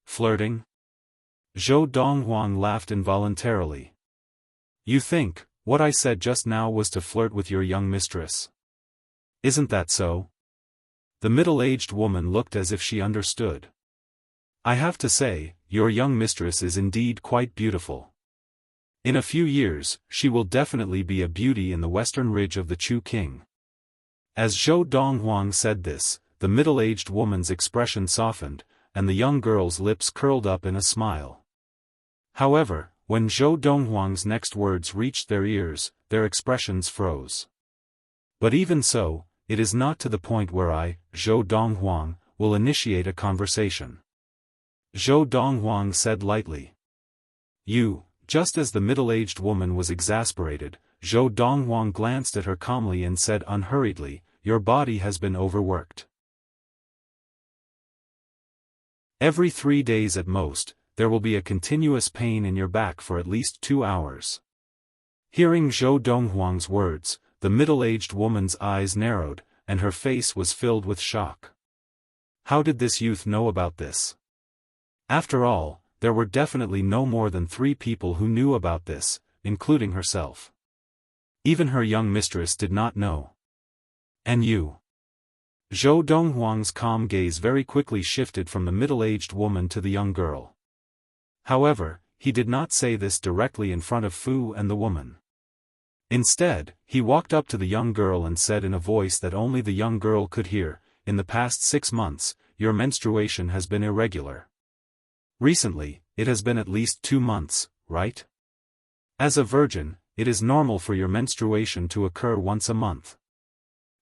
Flirting? Zhou Donghuang laughed involuntarily. You think, what I said just now was to flirt with your young mistress? Isn't that so? The middle-aged woman looked as if she understood. I have to say, your young mistress is indeed quite beautiful. In a few years, she will definitely be a beauty in the western ridge of the Chu king. As Zhou Donghuang said this, the middle-aged woman's expression softened, and the young girl's lips curled up in a smile. However, when Zhou Donghuang's next words reached their ears, their expressions froze. But even so, it is not to the point where I, Zhou Donghuang, will initiate a conversation. Zhou Donghuang said lightly. You. Just as the middle-aged woman was exasperated, Zhou Donghuang glanced at her calmly and said unhurriedly, your body has been overworked. Every 3 days at most, there will be a continuous pain in your back for at least 2 hours. Hearing Zhou Donghuang's words, the middle-aged woman's eyes narrowed, and her face was filled with shock. How did this youth know about this? After all, there were definitely no more than 3 people who knew about this, including herself. Even her young mistress did not know. And you? Zhou Donghuang's calm gaze very quickly shifted from the middle-aged woman to the young girl. However, he did not say this directly in front of Fu and the woman. Instead, he walked up to the young girl and said in a voice that only the young girl could hear, in the past 6 months, your menstruation has been irregular. Recently, it has been at least 2 months, right? As a virgin, it is normal for your menstruation to occur once a month.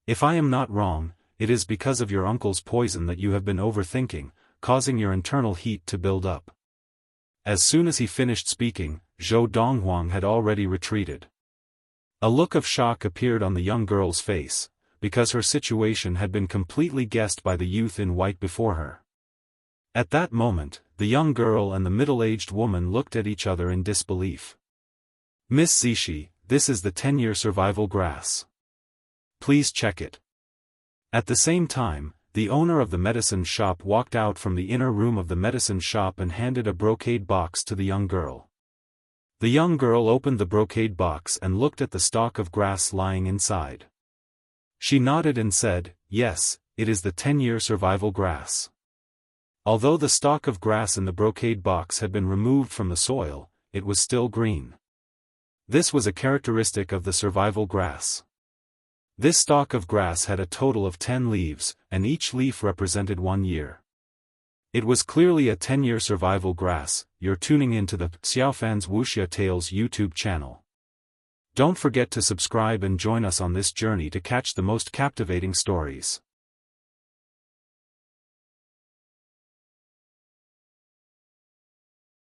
If I am not wrong, it is because of your uncle's poison that you have been overthinking, causing your internal heat to build up. As soon as he finished speaking, Zhou Donghuang had already retreated. A look of shock appeared on the young girl's face, because her situation had been completely guessed by the youth in white before her. At that moment, the young girl and the middle-aged woman looked at each other in disbelief. Miss Zishi, this is the 10-year survival grass. Please check it. At the same time, the owner of the medicine shop walked out from the inner room of the medicine shop and handed a brocade box to the young girl. The young girl opened the brocade box and looked at the stalk of grass lying inside. She nodded and said, yes, it is the 10-year survival grass. Although the stalk of grass in the brocade box had been removed from the soil, it was still green. This was a characteristic of the survival grass. This stalk of grass had a total of 10 leaves, and each leaf represented 1 year. It was clearly a 10-year survival grass. You're tuning into the Xiaofan's Wuxia Tales YouTube channel. Don't forget to subscribe and join us on this journey to catch the most captivating stories.